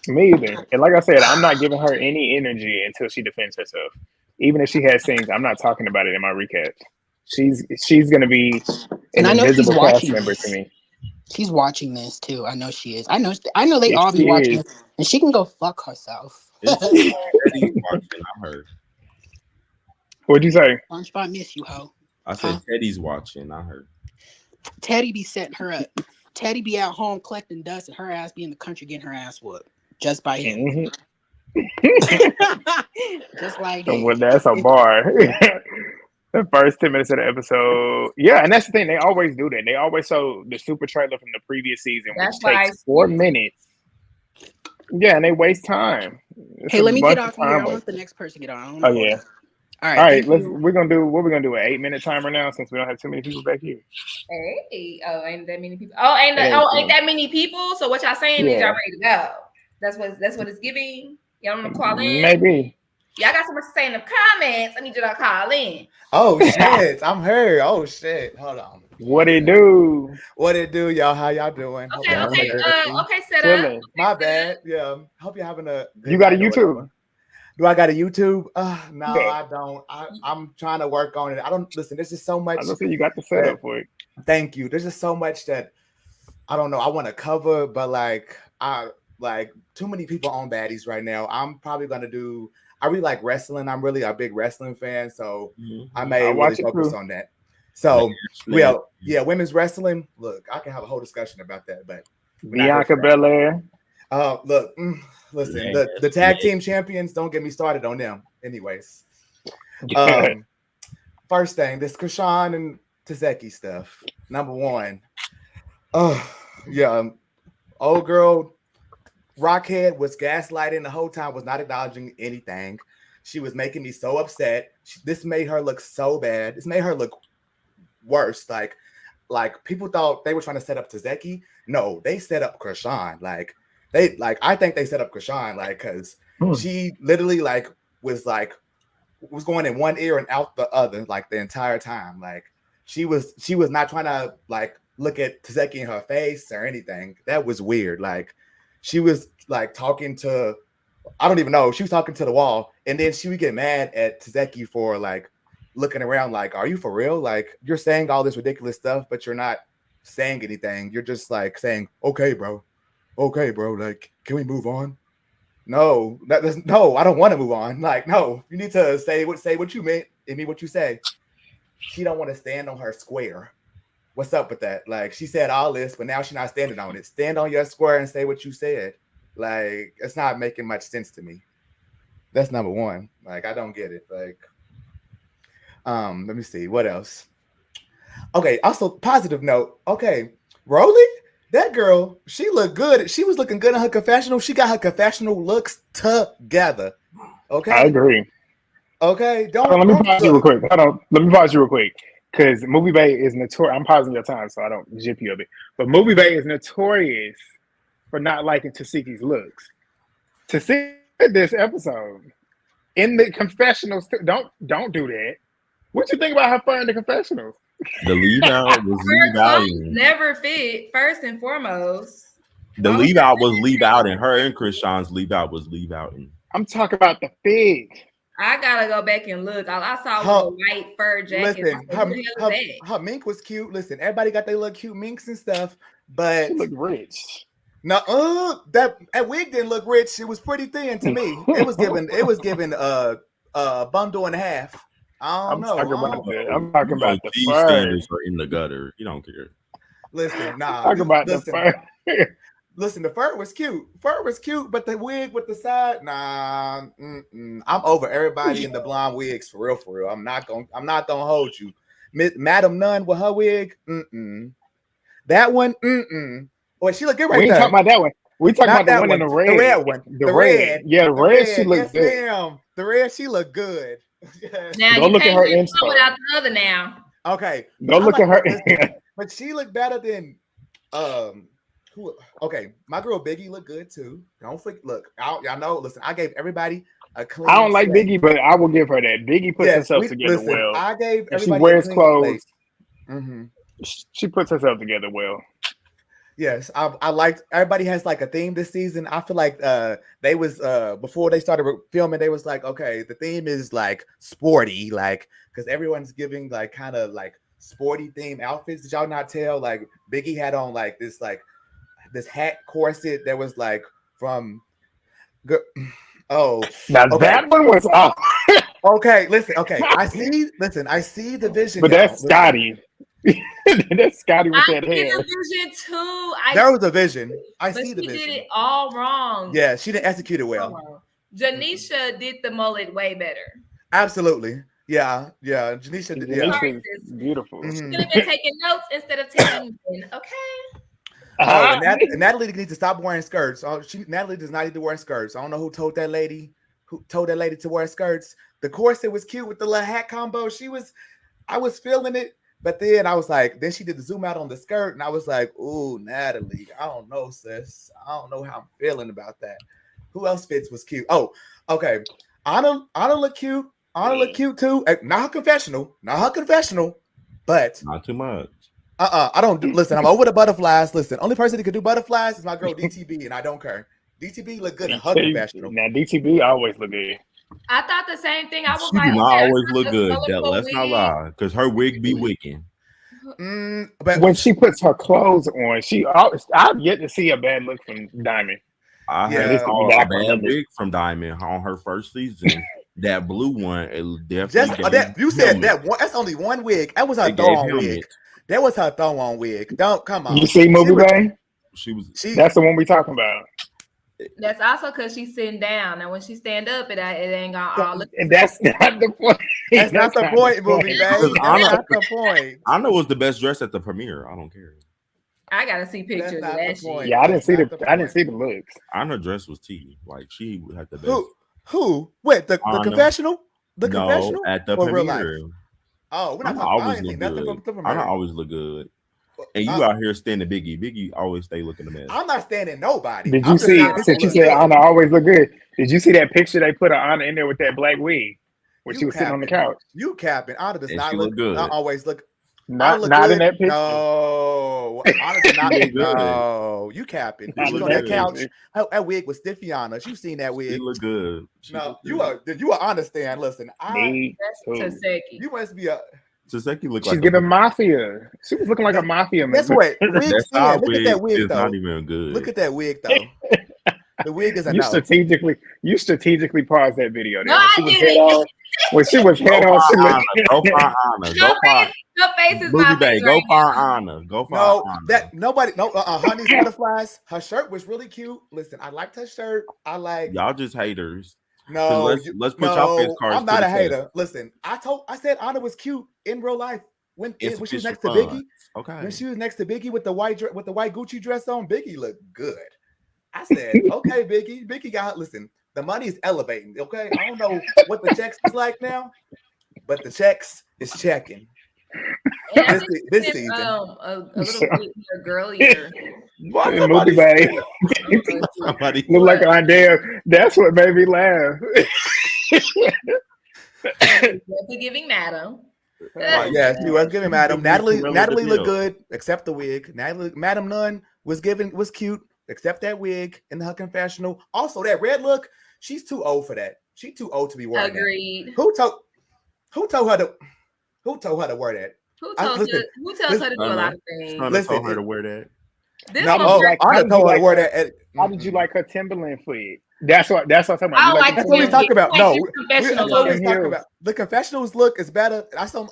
Me either. And like I said, I'm not giving her any energy until she defends herself. Even if she has things, I'm not talking about it in my recap. She's gonna be an invisible cast member to me. She's watching this too. I know she is. I know they all be watching it, and she can go fuck herself. Teddy's watching. I heard. What'd you say? SpongeBob miss you, ho. I said Teddy's watching. I heard. Teddy be setting her up. Teddy be at home collecting dust, and her ass be in the country getting her ass whooped just by him. Just like that. Well, that's a bar. The first 10 minutes of the episode. Yeah, and that's the thing. They always do that. They always show the super trailer from the previous season, which takes 4 minutes. Yeah, and they waste time. Hey, let me get off here. I want the next person to get on. Oh, yeah. All right. All right. We're gonna do an 8-minute timer now since we don't have too many people back here. Hey, ain't that many people? Ain't that many people? So what y'all saying is y'all ready to go? That's what it's giving. Y'all want to call in? Maybe. Y'all got so much to say in the comments. I need you to call in. Oh shit, I'm here. Oh shit, hold on. What it do? What it do, y'all? How y'all doing? Okay, set up. My bad. Yeah, hope you're having a. You got a YouTube? Do I got a YouTube? No, I don't. I'm trying to work on it. I don't listen. There's just so much. I don't think you got the setup for it. Thank you. There's just so much that I don't know. I want to cover, but too many people on Baddies right now. I'm probably gonna do. I really like wrestling. I'm really a big wrestling fan, so I may really focus on that. So, women's wrestling. Look, I can have a whole discussion about that, but Bianca Belair. Listen, the tag team champions, don't get me started on them. Anyways, first thing, this Chrisean and Tesehki stuff. Number one, old girl Rockhead was gaslighting the whole time, was not acknowledging anything. She was making me so upset. This made her look so bad. This made her look worse. Like people thought they were trying to set up Tesehki. No, they set up Chrisean. I think they set up Chrisean because she literally was going in one ear and out the other the entire time. She was not trying to look at Tesehki in her face or anything. That was weird. She was talking to, I don't even know. She was talking to the wall, and then she would get mad at Tesehki for looking around are you for real? You're saying all this ridiculous stuff, but you're not saying anything. You're just saying, okay, bro. Can we move on? No, no, I don't want to move on. No, you need to say what you meant and mean what you say. She don't want to stand on her square. What's up with that? She said all this, but now she's not standing on it. Stand on your square and say what you said. It's not making much sense to me. That's number one. I don't get it. Let me see what else. Okay, also positive note. Okay, Rolly, that girl, she looked good. She was looking good in her confessional. She got her confessional looks together. Okay, I agree. okay. Hold on, let me pause you real quick. Hold on, let me pause you real quick. Because MovieBae is notorious. I'm pausing your time so I don't jip you a bit. But MovieBae is notorious for not liking Teseki's looks. Teseki this episode in the confessionals. Don't do that. What you think about her fur in the confessionals? The leave out was leave out. Never fit. First and foremost. The leave out was leave out, and her and Chrisean's leave out was leave out. I'm talking about the fig. I gotta go back and look. All I saw was a white fur jacket. Listen, her mink was cute. Listen, everybody got their little cute minks and stuff, but she looked rich. No, that wig didn't look rich. It was pretty thin to me. It was given a bundle and a half. I don't know. I'm talking about the fur. Standards are in the gutter. You don't care. Listen, nah. Talk about the fur. Listen, the fur was cute. Fur was cute, but the wig with the side, nah. I'm over everybody in the blonde wigs for real. I'm not gonna hold you, Madam Nunn with her wig. That one. Boy, she look good right there. We ain't talking about that one. We talking about the one in the red. The red one. The red. Yeah, the red. She looks good. Damn. The red. She looked good. Now go look at her Insta without the other now. Okay. Go look at her. But she looked better than who? Okay, my girl Biggie looked good too. Don't forget. Look, y'all know. Listen, I gave everybody a clean. I don't like Biggie, but I will give her that. Biggie puts herself together well. I gave everybody. She wears clothes. Mm-hmm. She puts herself together well. Yes, I liked. Everybody has like a theme this season. I feel like they was before they started filming, they was like, okay, the theme is like sporty, like because everyone's giving like kind of like sporty theme outfits. Did y'all not tell? Like Biggie had on like this hat corset that was like from. Oh, now okay. That one was off. Okay, listen. Okay, I see the vision. But that's Scotty. That's Scotty with that hair. I see the vision too. There was a vision. I see the vision. She vision. did it all wrong. Yeah, she didn't execute it well. Janisha did the mullet way better. Absolutely. Yeah. Janisha did. Yeah. Janisha's beautiful. She could have been taking notes instead of taking. Okay. And Natalie needs to stop wearing skirts. Natalie does not need to wear skirts. I don't know who told that lady to wear skirts. The corset was cute with the little hat combo. I was feeling it, but then I was like, then she did the zoom out on the skirt, and I was like, ooh, Natalie, I don't know, sis. I don't know how I'm feeling about that. Who else fits was cute? Oh, okay. Anna looked cute. Anna looked cute too. Not her confessional, but not too much. I don't listen. I'm over the butterflies. Listen, only person that can do butterflies is my girl DTB, and I don't care. DTB look good in her confessional. Now DTB always look good. I thought the same thing. I was she like, do not always look good. Let's not lie, because her wig be wigging. But when she puts her clothes on, I've yet to see a bad look from Diamond. I had a bad wig from Diamond on her first season. That blue one, it definitely. You said that one. That's only one wig. That was her throw-on wig. That was her throw-on wig. Don't come on. You see MovieBae? That's the one we talking about. That's also because she's sitting down, and when she stand up, it ain't gonna all look. And that's not the point. That's not the point, MovieBae. That's not the point. Anna was the best dressed at the premiere. I don't care. I gotta see pictures of that shit. Yeah, I didn't see the looks. Anna's dress was tea. Like she had the best. Who? Wait, the confessional? The confessional? At the premiere. Oh, we're not talking about nothing. Anna always look good. And you out here standing Biggie. Biggie always stay looking a mess. I'm not standing nobody. Did you see, since you said Anna always look good, did you see that picture they put of Anna in there with that black wig when she was sitting on the couch? You capping. Anna does not look good. Not always look. Not in that picture. No. Anna does not look good. No. You capping. She was on that couch. That wig was stiffy Anna. You seen that wig. She look good. No, you are understand. Listen, that's Tesehki. You must be a Tesehki look She's like giving mafia. She was looking like a mafia member. That's what. Look at that wig is though. not even good. Look at that wig though. The wig is a you strategically paused that video. No, I didn't. When she was head on, she looked. Go find Anna. Go find. Her face is my face. Go find Anna. Go find Anna. That nobody. No, Honey's butterflies. Her shirt was really cute. Listen, I liked her shirt. Y'all just haters. No, let's put y'all face cards. I'm not to a the hater. test. Listen, I said Anna was cute in real life when she was Insufficient next to funds. Biggie. Okay. When she was next to Biggie with the white Gucci dress on, Biggie looked good. I said, okay, Biggie got listen. The money is elevating. Okay, I don't know what the checks is like now, but the checks is checking. This season, a little bit more girlier. What Movie bae. somebody Look like an idea. That's what made me laugh. Definitely giving Madam. yeah, she was giving Madam. Natalie Natalie looked good, except the wig. Madam Nunn was cute, except that wig in her confessional. Also, that red look, she's too old for that. She's too old to be wearing Agreed. that. Who told her to wear that? Who tells her to do a lot of things? Listen, told her to wear that. Anna told her to wear that. How did you like her Timberland fleet? That's what I'm talking about. That's what we're talking about. No, that's what we're on. talking about. The confessionals look is better.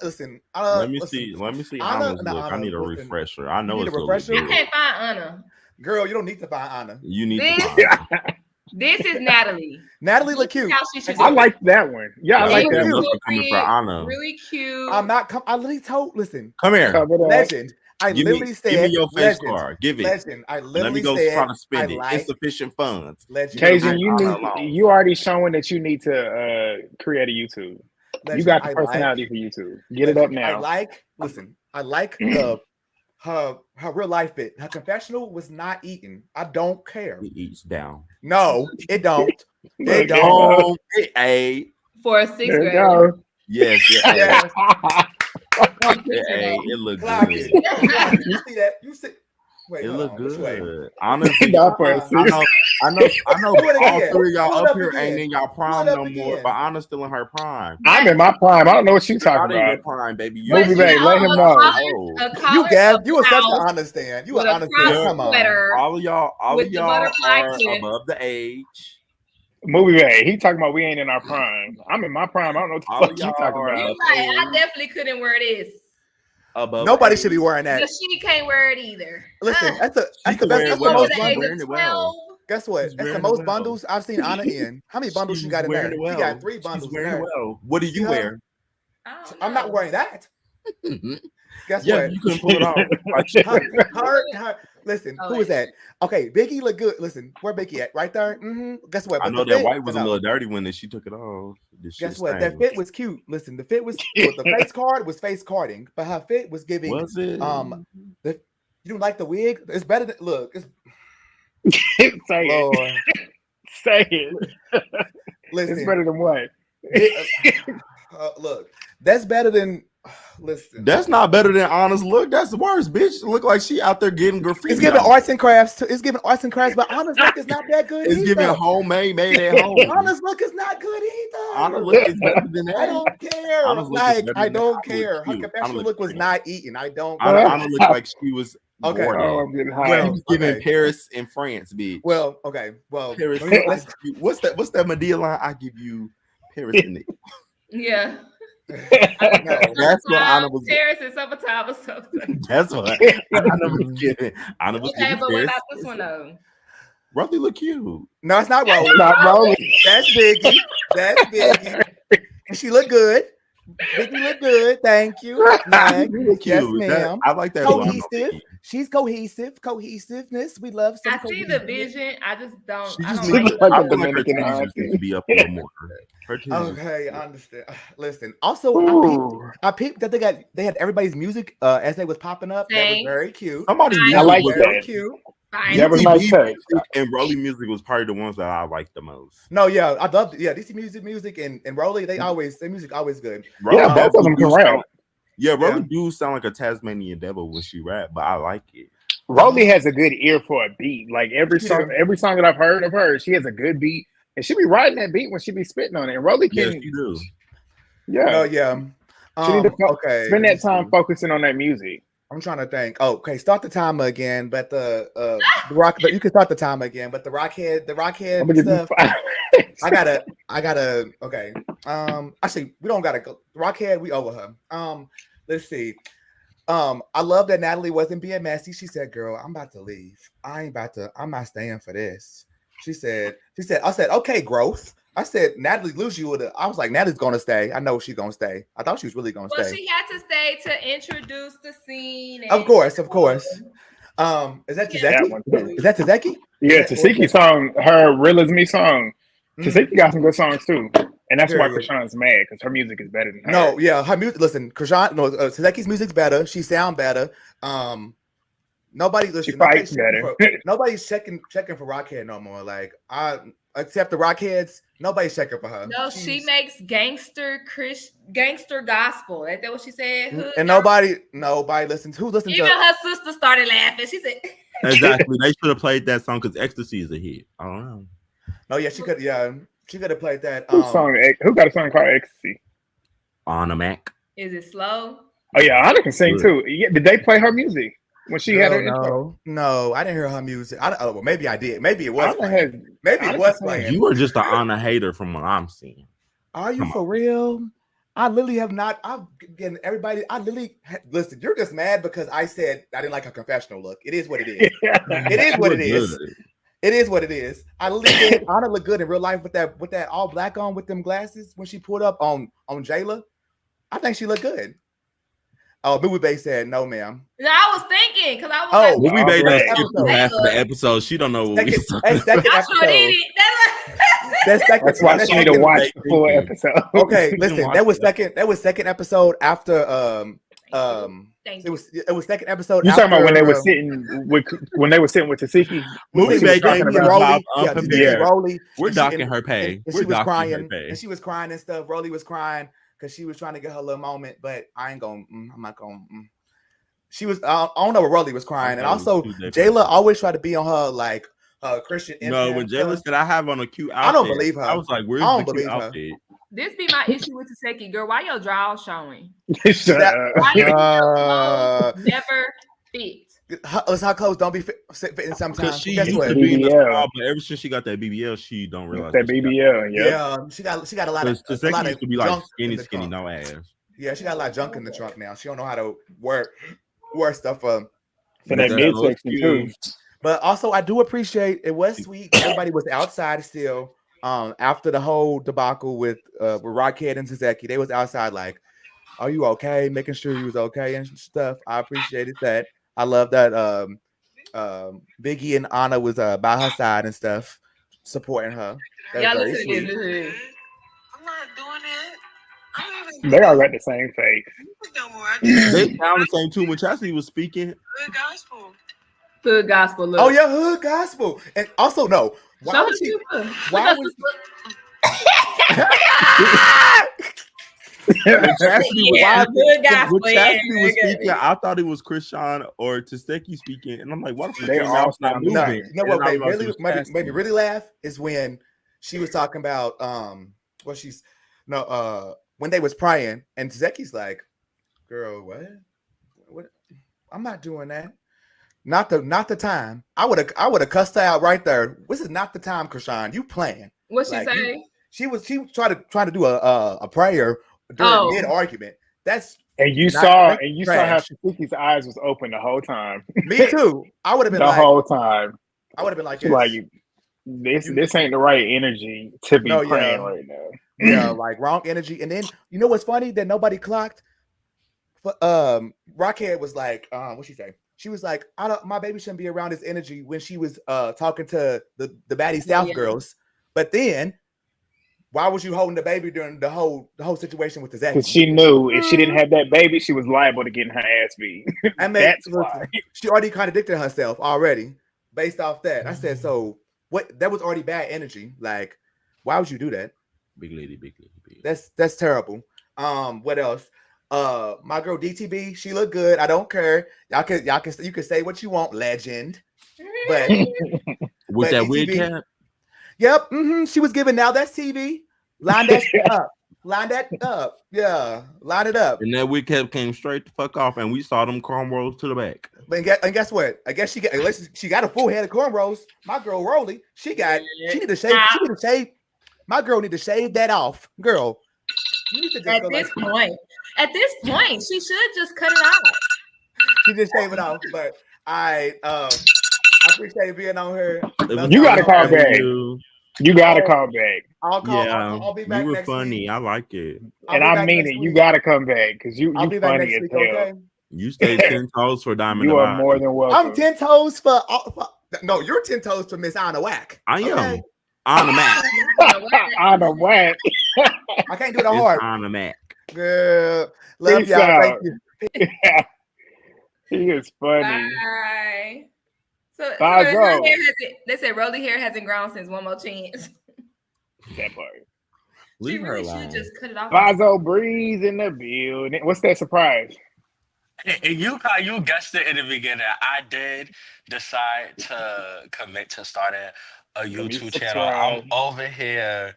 Listen. Let me see Anna's look. I need a refresher. I know it's a refresher. I can't find Anna. Girl, you don't need to find Anna. You need to find Anna. This is Natalie. Natalie look cute. I like that one. Yeah, I like that one. Coming for Anna. Really cute. I'm not. I literally told. Listen. Come here. Legend. Give me your face card. Give it. Legend. I literally let me go said, try to spend it. Insufficient funds. Legend. Cajun, you already showing that you need to create a YouTube. Legend. You got the personality for YouTube. Get it up now. I like the her real life bit. Her confessional was not eating. I don't care. It eats down. No, it don't. It don't. It ate. For a 6th grader. Yes. It looked good. You see that? You see. Wait, it looked good. Wait. Honestly, I know all three of y'all up here ain't in y'all prime no more, but Anna's still in her prime. I'm in my prime. I don't know what you talking about. Prime, baby. Movie bae, let him know. You were such an honest stand. You were honest stand. Come on. All of y'all are above the age. Movie bae, he talking about we ain't in our prime. I'm in my prime. I don't know what the fuck you talking about. You're right. I definitely couldn't wear this. Nobody should be wearing that. She can't wear it either. Listen, that's the best. Guess what? That's the most bundles I've seen Anna in. How many bundles you got in there? You got 3 bundles. What do you wear? I'm not wearing that. Guess what? You couldn't pull it off. Listen, who is that? Okay, Biggie look good. Listen, where Biggie at? Right there. Guess what? I know that white was a little dirty when she took it off. Guess what? That fit was cute. Listen, the fit was the face card was face carding, but her fit was giving. Was it? You don't like the wig? It's better than look. It's say it. Say it. Listen, it's better than what? Look, that's better than. Listen, that's not better than Anna's look. That's worse, bitch. Look like she out there getting graffiti. It's giving arts and crafts. It's giving arts and crafts, but Anna's look is not that good. It's giving homemade, made at home. Anna's look is not good either. Anna's look is better than that. I don't care. I don't care. Her confessional look was not eating. I don't. Anna looked like she was. Okay. I'm getting high. Well, giving Paris and France, bitch. Well, okay. Well, Paris. What's that Medea line? I give you Paris in it. Yeah. That's what Anna was. Paris and summertime or something. That's what Anna was giving. Anna was giving. But what about this one though? Rolly look cute. No, it's not Rolly. Not Rolly. That's Biggie. That's Biggie. And she look good. Biggie look good. Thank you. Yes, ma'am. I like that. Cohesive. She's cohesive. Cohesiveness. We love some. I see the vision. I just don't. She just looks like a Dominican needs to be up a little more. Okay, I understand. Listen. Also, I peeped that they had everybody's music as they was popping up. That was very cute. Somebody I like was that. Cute. That was nice. And Rolly music was probably the ones that I liked the most. No, yeah, I loved it. Yeah, DC music and Rolly, their music always good. Yeah, both of them can rap. Yeah, Rolly do sound like a Tasmanian devil when she rap, but I like it. Rolly has a good ear for a beat. Like every song that I've heard of her, she has a good beat, and she be riding that beat when she be spitting on it. And Rolly can, she do. Yeah, no, yeah. She need to spend that time focusing on that music. I'm trying to think. Oh, okay, start the timer again. But the rock, you can start the timer again. But the rockhead stuff. I gotta. Okay. Actually, we don't gotta go. Rockhead, we over her. Let's see. I love that Natalie wasn't being messy. She said, "Girl, I'm about to leave. I'm not staying for this." She said. I said, "Okay, growth. I said Natalie lose you. I was like, Natalie's gonna stay. I know she's gonna stay. I thought she was really gonna Well, stay. she had to stay to introduce the scene. Of course. Is that Yeah. Tesehki? That one too. Is that Tesehki? Yeah, Tesehki song, her "Real As Me" song. Mm. Tesehki got some good songs too, and that's why Period. Krishan's mad because her music is better than her. No, yeah, her music. Listen, Teseki's music's better. She sound better. Nobody listen. She fights better. Nobody's checking for Rockhead no more. Like except the Rockheads, nobody's checking for her. No, she makes gangster gospel. Ain't that what she said? And nobody listens. Who listens Even to her sister started laughing. She said, Exactly. They should have played that song because Ecstasy is a hit. I don't know. No, yeah, she could have played that. Who got a song called Ecstasy? On a Mac. is it slow? Oh yeah, Anna can sing too. Yeah, did they play her music when she had her intro? No, I didn't hear her music. Well, maybe I did. Maybe it was. Anna Maybe it was playing. You are just an Anna hater from what I'm seeing. Are you for real? I literally have not. I'm getting everybody. Listen. You're just mad because I said I didn't like her confessional look. It is what it is. It is what it is. It is what it is. I literally said Anna looked good in real life with that all black on with them glasses when she pulled up on Jayla. I think she looked good. Oh, themoviebae said no, ma'am. No, I was thinking because I was like, themoviebae right. done skipped through half of the episode. She don't know what we talking second I sure episode. did it. That's why she need to watch the full episode. Okay, listen. That was second episode after Thank it you. was second episode. You talking about when they were after, sitting with Tesehki? Moviebae gave me a Rolly, vibe unprepared. Rolly. We're and docking her pay. And We're she was docking crying. her pay. And she was crying and stuff. Rolly was crying because she was trying to get her little moment. But I ain't gonna. I'm not gonna. She was. I don't know what Rolly was crying. And also, Jayla always tried to be on her like Christian. No, when Jayla said I have on a cute outfit, I don't believe her. I was like, "Where's I don't the cute believe her. outfit?" This be my issue with Tesehki, girl. Why your draws showing? Shut up. Why your clothes never fit? Her clothes don't be fitting sometimes. Because she Guess used what? to be in the BBL. style, but ever since she got that BBL, she don't realize That BBL, yeah. Yeah, she got a lot of Tesehki used to be like junk in skinny, the trunk. no ass. Yeah, she got a lot of junk in the trunk now. She don't know how to wear stuff. For that midsection too. But also, I do appreciate it was sweet. Everybody was outside still. After the whole debacle with Rockhead and Tesehki, they was outside like, "Are you okay?" Making sure you was okay and stuff. I appreciated that. I love that. Biggie and Anna was by her side and stuff, supporting her. Y'all listen to this. I'm not doing that. They all got the same face. No more. I did They sound the same too. When Chastity was speaking, good gospel. Hood gospel look. Oh yeah, hood gospel. And also no. Why was she? Why was? when Chastity gospel, was speaking, I thought it was Chrisean or Tesehki speaking, and I'm like, "What?" They all not sound moving? No, you know what And I made realized it really was made me Chastity. really laugh is when she was talking about when they was praying and Teseki's like, "Girl, what? I'm not doing that. Not the time. I would have cussed her out right there. This is not the time, Chrisean. You playing." What she Like, say? She tried to do a prayer during mid argument. That's And you saw how Tesehki's eyes was open the whole time. me too. I would have been The like, whole time. I would have been like, She's like, this ain't the right energy to be praying right now. Yeah, like wrong energy. And then you know what's funny that nobody clocked? Rockhead was like, what'd she say? She was like, my baby shouldn't be around this energy when she was talking to the Baddies South girls. But then why was you holding the baby during the whole situation with the Zach? Because she knew if she didn't have that baby, she was liable to getting her ass beat. I mean, That's why. She already contradicted herself already based off that. I said, what? That was already bad energy. Like, why would you do that? Big lady, big lady, big. That's terrible. What else? My girl DTB, she looked good. I don't care. You can say what you want, legend. But with that DTB, wig cap. Yep. She was giving now that's TV. Line that up. Line that up. Yeah. Line it up. And that wig cap came straight the fuck off, and we saw them cornrows to the back. And guess what? I guess she got a full head of cornrows. My girl Rolly, she need to shave. She need to shave. My girl need to shave that off. Girl, you need to just At this point, she should just cut it out. She just shave it off. But I appreciate being on her. You gotta call back. You gotta Oh, come back, I'll call. Yeah, I'll be you back were next week. funny. I like it. I'll and be I back mean next it. You week. gotta come back because you I'll you be back funny next as week. hell. Okay. You stay 10 toes for Diamond You are Divine. more than I'm welcome. 10 toes for. No, you're 10 toes to Miss Anna Whack. I Okay. am on the Mac. On the whack. I can't do the It's hard. on the Mac. Girl, love Peace y'all. Thank out. you. He is funny. Bye. So her Fazo. hair hasn't. They said Rolly hair hasn't grown since One More Chance. That part. She Leave her really alone. should just cut it off. Fazo Breeze in the building. What's that surprise? You guessed it in the beginning. I did decide to commit to starting a Let me YouTube channel. I'm subscribe. over here.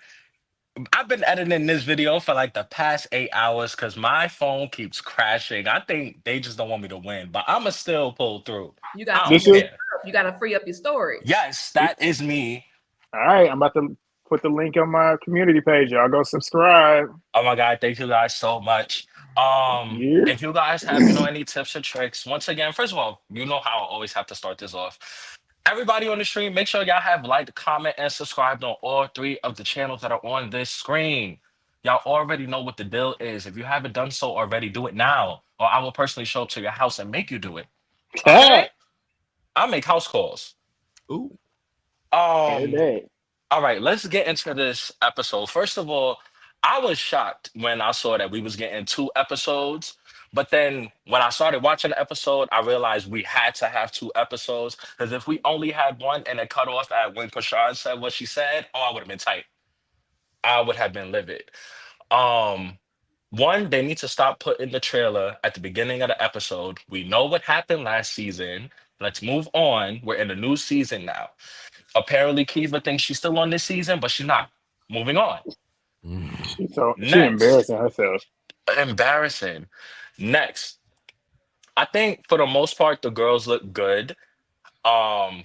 I've been editing this video for like the past 8 hours because my phone keeps crashing. I think they just don't want me to win, but I'ma still pull through. You got I too don't This much you? care. stuff. You got to free up your storage. Yes, that is me. All right, I'm about to put the link on my community page. Y'all go subscribe. Oh my God, thank you guys so much. Yeah. If you guys have, any tips or tricks, once again, first of all, you know how I always have to start this off. Everybody on the stream, make sure y'all have liked, comment, and subscribed on all three of the channels that are on this screen. Y'all already know what the deal is. If you haven't done so already, do it now, or I will personally show up to your house and make you do it. Okay? I'll make house calls. Ooh. Heard Um, that. all right, let's get into this episode. First of all, I was shocked when I saw that we was getting 2 episodes. But then when I started watching the episode, I realized we had to have 2 episodes. Because if we only had one and it cut off at when Krishan said what she said, oh, I would have been tight. I would have been livid. Um, One, they need to stop putting the trailer at the beginning of the episode. We know what happened last season. Let's move on. We're in a new season now. Apparently, Kiva thinks she's still on this season, but she's not. Moving on. She Next, embarrassing herself. embarrassing. Next, I think for the most part, the girls look good. Um,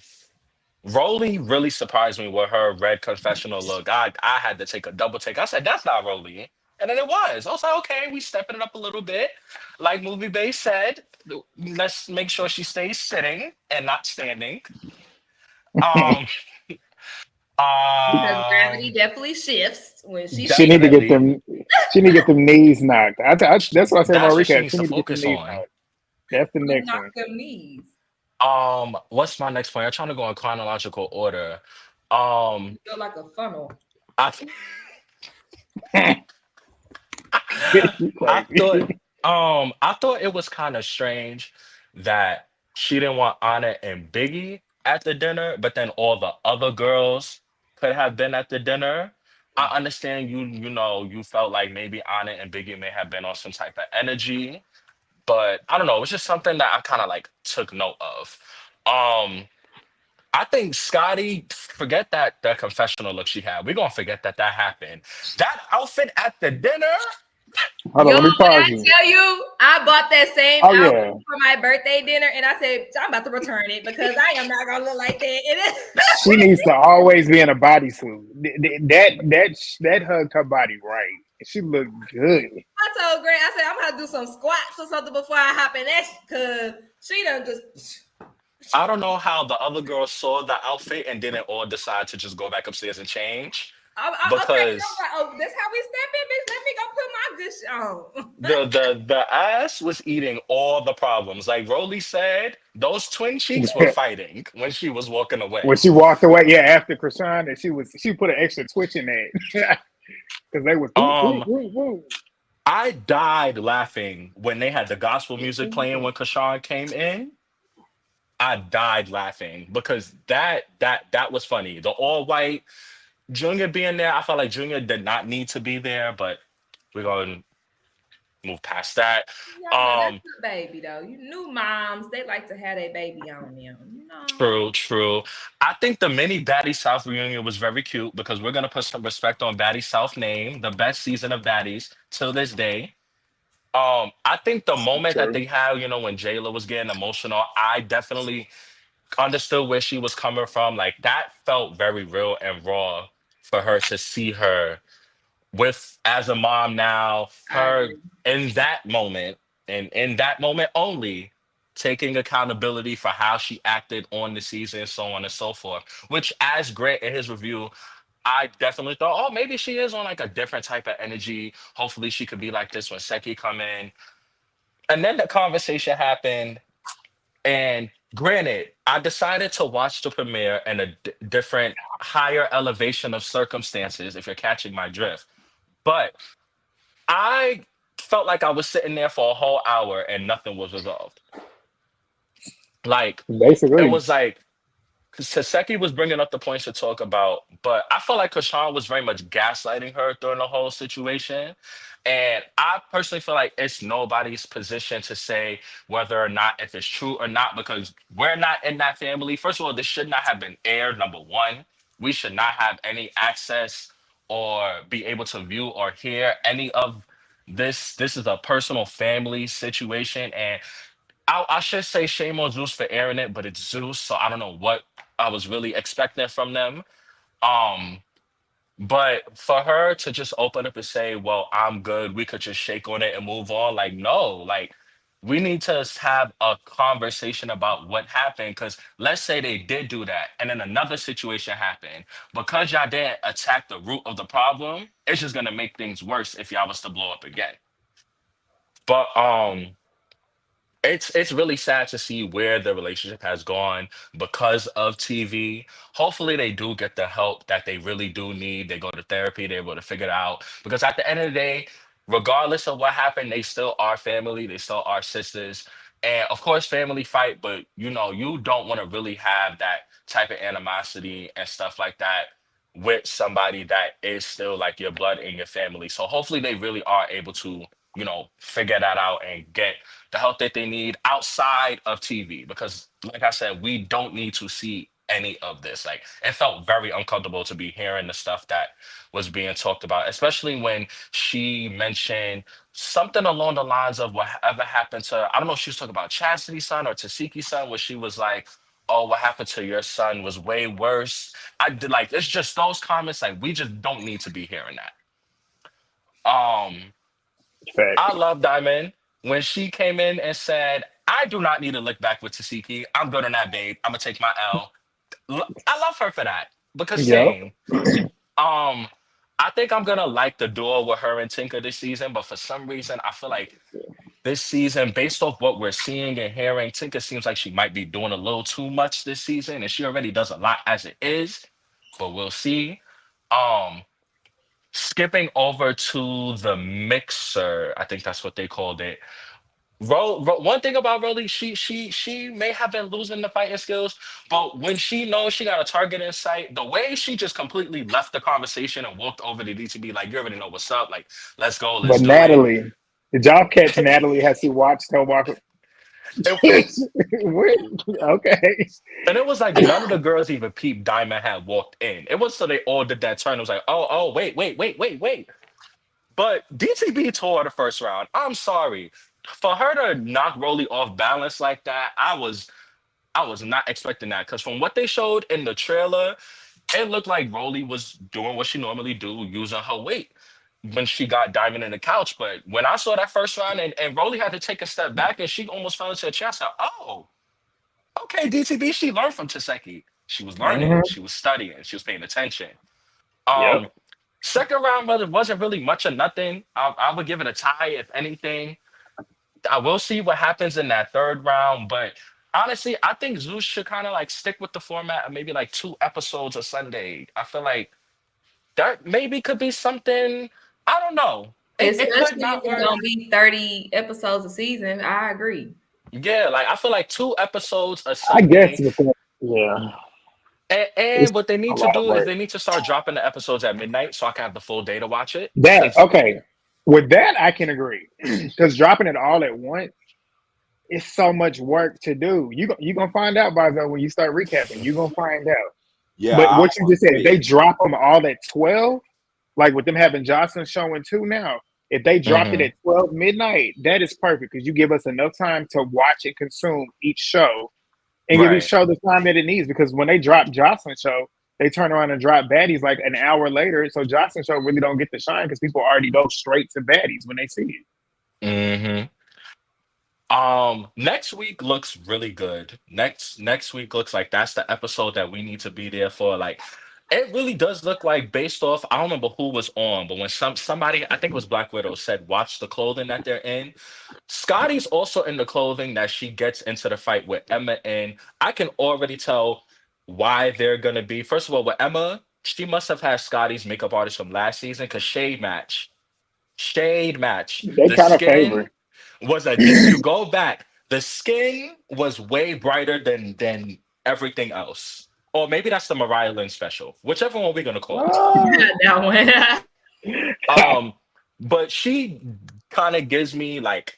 Rolly really surprised me with her red confessional look. I had to take a double take. I said, that's not Rolly. And then it was. I was like, okay, we stepping it up a little bit. Like Movie Bay said, let's make sure she stays sitting and not standing. Um, Because gravity um, definitely shifts when she She sits. need to get definitely. them. She need to get them knees knocked. That's what I said in my That's what she recap. needs She to need to get them focus knees on. knocked. That's the Who next knock one. them knees? What's my next point? I'm trying to go in chronological order. Um, Feel like a funnel. I You I crazy. thought I thought it was kind of strange that she didn't want Anna and Biggie at the dinner, but then all the other girls could have been at the dinner. I understand you felt like maybe Anna and Biggie may have been on some type of energy, but I don't know, it was just something that I kind of like took note of. Um I think Scotty, forget that confessional look she had. We're gonna forget that happened. That outfit at the dinner. Hold on, Yo, let me when pause I you. tell you, I bought that same Oh outfit yeah, for my birthday dinner, and I said I'm about to return it because I am not gonna look like that. And she needs to always be in a bodysuit. That hugged her body right. She looked good. I told Grant, I said I'm gonna do some squats or something before I hop in that because she done just. I don't know how the other girls saw the outfit and didn't all decide to just go back upstairs and change Okay, so I'm because like, oh, that's how we step in, bitch. Let me go put my good shit on. the ass was eating all the problems. Like Rolly said, those twin cheeks were fighting when she was walking When away. she walked away, yeah, after Krishan, and she put an extra twitch in that because they was Um, I died laughing when they had the gospel music playing when Kashawn came in. I died laughing because that was funny. The all white Junior being there, I felt like Junior did not need to be there, but we're gonna move past that. Y'all know that's Um, the baby though. You new moms, they like to have their baby on them. True, true. I think the mini Baddie South reunion was very cute because we're gonna put some respect on Baddie South name, the best season of Baddies till this day. I think the moment that true. they had, when Jayla was getting emotional, I definitely understood where she was coming from. Like that felt very real and raw for her to see her with as a mom now, I her agree. in that moment and in that moment only taking accountability for how she acted on the season, so on and so forth. Which, as Grant in his review I definitely thought, oh, maybe she is on like a different type of energy. Hopefully, she could be like this when Seki come in. And then the conversation happened. And granted, I decided to watch the premiere in a different, higher elevation of circumstances. If you're catching my drift, but I felt like I was sitting there for a whole hour and nothing was resolved. Like it Basically. was like because Taseki was bringing up the points to talk about, but I felt like Krishan was very much gaslighting her during the whole situation. And I personally feel like it's nobody's position to say whether or not if it's true or not, because we're not in that family. First of all, this should not have been aired, number one. We should not have any access or be able to view or hear any of this. This is a personal family situation. And I should say shame on Zeus for airing it, but it's Zeus, so I don't know what I was really expecting from them. Um, but for her to just open up and say, "Well, I'm good," we could just shake on it and move on. Like, no, like we need to have a conversation about what happened. Because let's say they did do that, and then another situation happened. Because y'all didn't attack the root of the problem, it's just gonna make things worse if y'all was to blow up again. But it's really sad to see where the relationship has gone because of TV. Hopefully, they do get the help that they really do need. They go to therapy, they're able to figure it out. Because at the end of the day, regardless of what happened, they still are family. They still are sisters. And of course, family fight, but you don't want to really have that type of animosity and stuff like that with somebody that is still like your blood and your family. So hopefully, they really are able to, figure that out and get the help that they need outside of TV. Because, like I said, we don't need to see any of this. Like, it felt very uncomfortable to be hearing the stuff that was being talked about, especially when she mentioned something along the lines of whatever happened to, I don't know if she was talking about Chastity's son or Taseki's son, where she was like, oh, what happened to your son was way worse. I did like, it's just those comments, like, we just don't need to be hearing that. Um, Fact. I love Diamond when she came in and said, I do not need to look back with Tasiki. I'm good on that, babe. I'm gonna take my L. I love her for that. Because Yep. same. Um, I think I'm gonna like the duo with her and Tinker this season, but for some reason I feel like this season, based off what we're seeing and hearing, Tinker seems like she might be doing a little too much this season, and she already does a lot as it is, but we'll see. Um, Skipping over to the mixer, I think that's what they called it. One thing about Rolly, she may have been losing the fighting skills, but when she knows she got a target in sight, the way she just completely left the conversation and walked over to DTB, like, you already know what's up, like, let's go, let's But do it. Natalie, did y'all catch Natalie? Has she watched her walk? it Okay. and it was like none of the girls even peeped Diamond had walked in. It was so they all did that turn. It was like, oh, wait, wait, wait, wait, wait. But DTB tore the first round. I'm sorry. For her to knock Rolly off balance like that, I was not expecting that. Because from what they showed in the trailer, it looked like Rolly was doing what she normally do, using her weight when she got Diamond in the couch. But when I saw that first round and Rolly had to take a step back and she almost fell into a chest, I said, oh, okay, DTB, she learned from Taseki. She was learning, Hmm. she was studying, she was paying attention. Yep. Um, Second round wasn't really much of nothing. I would give it a tie, if anything. I will see what happens in that third round, but honestly, I think Zeus should kind of like stick with the format of maybe like 2 episodes a Sunday. I feel like that maybe could be something. I don't know. It could Especially if not it's work. gonna be 30 episodes a season. I agree. Yeah, like I feel like 2 episodes a I guess Sunday. because yeah, And it's what they a need to lot of do is work. they need to start dropping the episodes at midnight so I can have the full day to watch it. That Because okay. With that, I can agree because dropping it all at once, it's so much work to do. You gonna find out, Bazo, when you start recapping. You gonna find out. Yeah, But I what you just said, if they agree. drop them all at 12, like with them having Jocelyn showing two now, if they dropped it Mhm. at 12 midnight, that is perfect because you give us enough time to watch and consume each show and give each Right. show the time that it needs. Because when they drop Jocelyn show, they turn around and drop Baddies like an hour later. So Jocelyn show really don't get the shine because people already go straight to Baddies when they see it. Hmm. Next week looks really good. Next week looks like that's the episode that we need to be there for. Like, It really does look like based off. I don't remember who was on, but when somebody, I think it was Black Widow, said watch the clothing that they're in. Scotty's also in the clothing that she gets into the fight with Emma in. I can already tell why they're gonna be. First of all, with Emma, she must have had Scotty's makeup artist from last season because shade match. They The kind of favor. skin was a. If you go back, the skin was way brighter than everything else. Or maybe that's the Mariah Lynn special, whichever one we're gonna call it. That one. But she kind of gives me like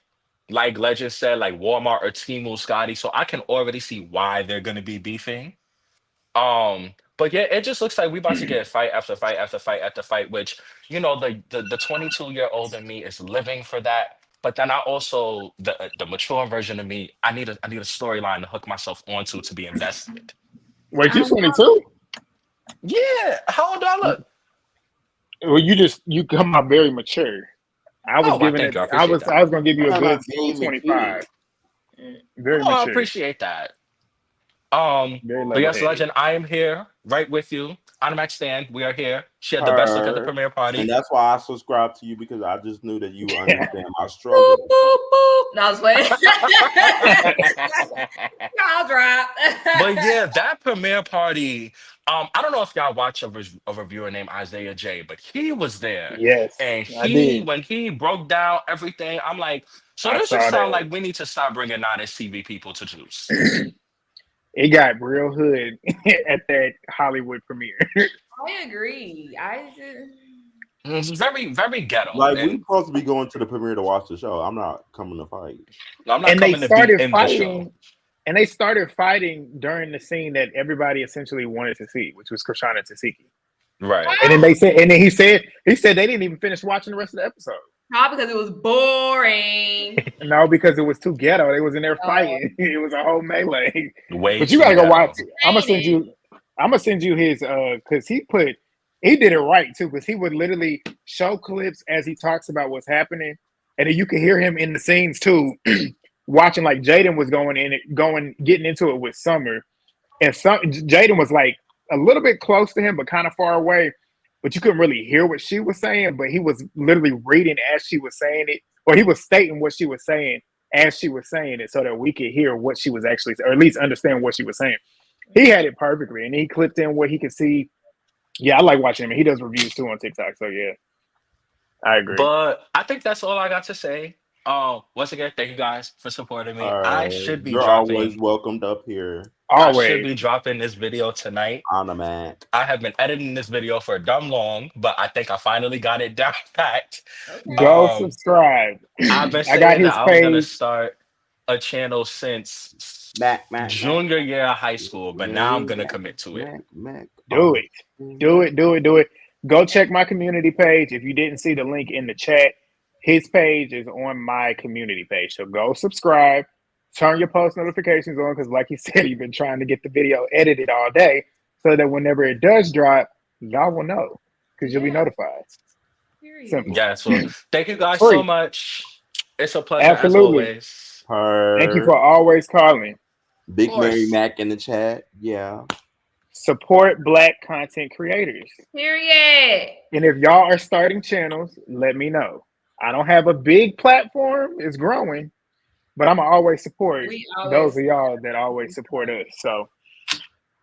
Legend said, like Walmart or Temu Scotty. So I can already see why they're gonna be beefing. But yeah, it just looks like we about to get fight after fight after fight after fight, which the 22-year-old in me is living for that. But then I also the mature version of me, I need a storyline to hook myself onto to be invested. Wait, you I know. 22? Yeah, how old do I look? Well, you come out very mature. I was Oh, giving thank it. you. I I appreciate was that. I was gonna give you a I'm good not being 25. Very Oh, I mature, appreciate that. very But level yes, headed. Legend, I am here right with you. Animax Stand, we are here. She had the best look at the Her. premiere And party. that's why I subscribed to you because I just knew that you understand my Boop, struggle. boop, boop. No, I was playing. Y'all drop. But yeah, that premiere party. I don't know if y'all watch a reviewer named Isaiah J, but he was there, Yes, and I did. when he broke down everything, I'm like, so I this just saw sound that. like we need to stop bringing out CV people to juice. It got real hood at that Hollywood premiere. I agree. I just. It's very very ghetto, Like we and supposed to be going to the premiere to watch the show. I'm not coming to fight. I'm not and they coming to be started in the show. fighting. And they started fighting during the scene that everybody essentially wanted to see, which was Krishan and Tesehki. Right. And then they said, and then he said they didn't even finish watching the rest of the episode. Probably because it was boring. No, because it was too ghetto. They was in there Oh. fighting. It was a whole melee. Way But you too gotta go watch ghetto. it. I'm gonna send you his because he did it right too, because he would literally show clips as he talks about what's happening, and then you could hear him in the scenes too, watching like Jaden was getting into it with Summer, and Jaden was like a little bit close to him, but kind of far away. But you couldn't really hear what she was saying, but he was literally reading as she was saying it, or he was stating what she was saying as she was saying it, so that we could hear what she was actually, or at least understand what she was saying. He had it perfectly, and he clipped in what he could see. Yeah, I like watching him. He does reviews too on TikTok, so yeah, I agree. But I think that's all I got to say. Once again, thank you guys for supporting me. All I right. should be You're always dropping. welcomed up here. I should Always be dropping this video tonight. On the mat. I have been editing this video for dumb long, but I think I finally got it down packed. Okay. go Um, subscribe. I've been I got saying that his I was gonna page. start a channel since Mac. junior year of high school, but now I'm gonna Mac, commit to it. Mac. Do it. Go check my community page. If you didn't see the link in the chat, his page is on my community page. So go subscribe, turn your post notifications on, because like he said, he's been trying to get the video edited all day, so that whenever it does drop, y'all will know, because you'll be notified. Period. Simple. Yeah, so thank you guys Free. so much. It's a pleasure as Absolutely. always. Thank you for always calling. Big Of course. Mary Mac in the chat. Yeah. Support Black content creators. Period. And if y'all are starting channels, let me know. I don't have a big platform, it's growing, but I'm always support We those of y'all that always support us. So,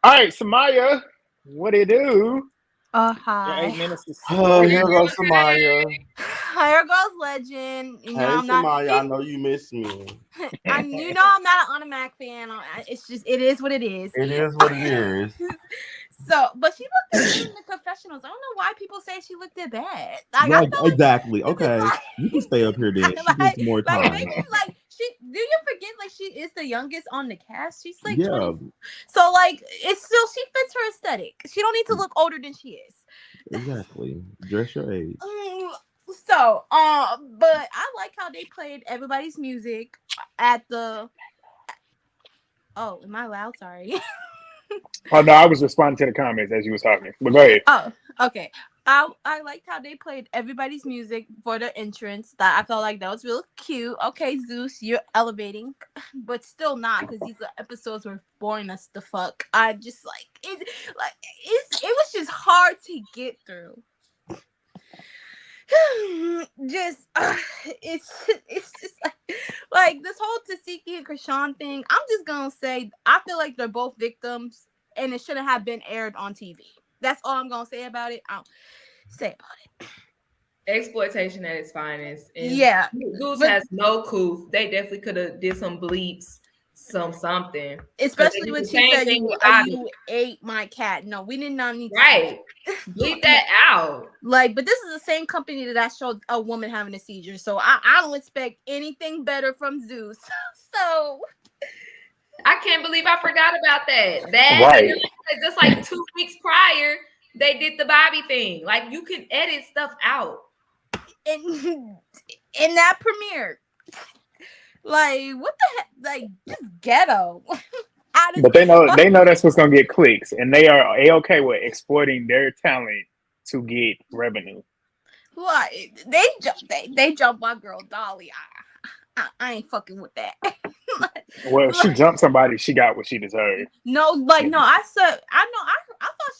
all right, Samaya, what it do? Your 8 Hi. minutes to Oh, here split. goes Samaya. Here goes Legend. You know, Hey, I'm not. Samaya, I know you miss me. I'm not an Automac fan. It's just, it is what it is. It is what it is. So, but she looked good in the confessionals. I don't know why people say she looked it bad. Like, Yeah, I feel like, exactly. Okay. You can stay up here then. She gets more time. maybe like do you forget like she is the youngest on the cast? She's like Yeah. 20. So like it's still, she fits her aesthetic. She don't need to look older than she is. Exactly. Dress your age. So, but I like how they played everybody's music at the. Oh, am I loud? Sorry. Oh no, I was responding to the comments as you was talking. But go ahead. Oh, okay. I liked how they played everybody's music for the entrance. That I felt like that was real cute. Okay, Zeus, you're elevating, but still not because these episodes were boring as the fuck. I just it was just hard to get through. Just it's just like this whole Tesehki and Chrisean thing. I'm just gonna say I feel like they're both victims, and it shouldn't have been aired on TV. That's all I'm gonna say about it. I'll say about it. Exploitation at its finest. And Yeah, Zeus but has no coup. They definitely could have did some bleeps, something. 'Cause they especially did when the she same said thing with you Bobby. ate my cat. No, we did not need to. Right. Bleep that out. Like, but this is the same company that showed a woman having a seizure, so I don't expect anything better from Zeus. So I can't believe I forgot about that. Right. And just like 2 weeks prior, they did the Bobby thing. Like you can edit stuff out. in that premiere, like what the heck, like just ghetto. But they know that's what's gonna get clicks, and they are okay with exploiting their talent to get revenue. Like they jump my girl Dolly. I ain't fucking with that. Well, she jumped somebody, she got what she deserved. No, like no, I thought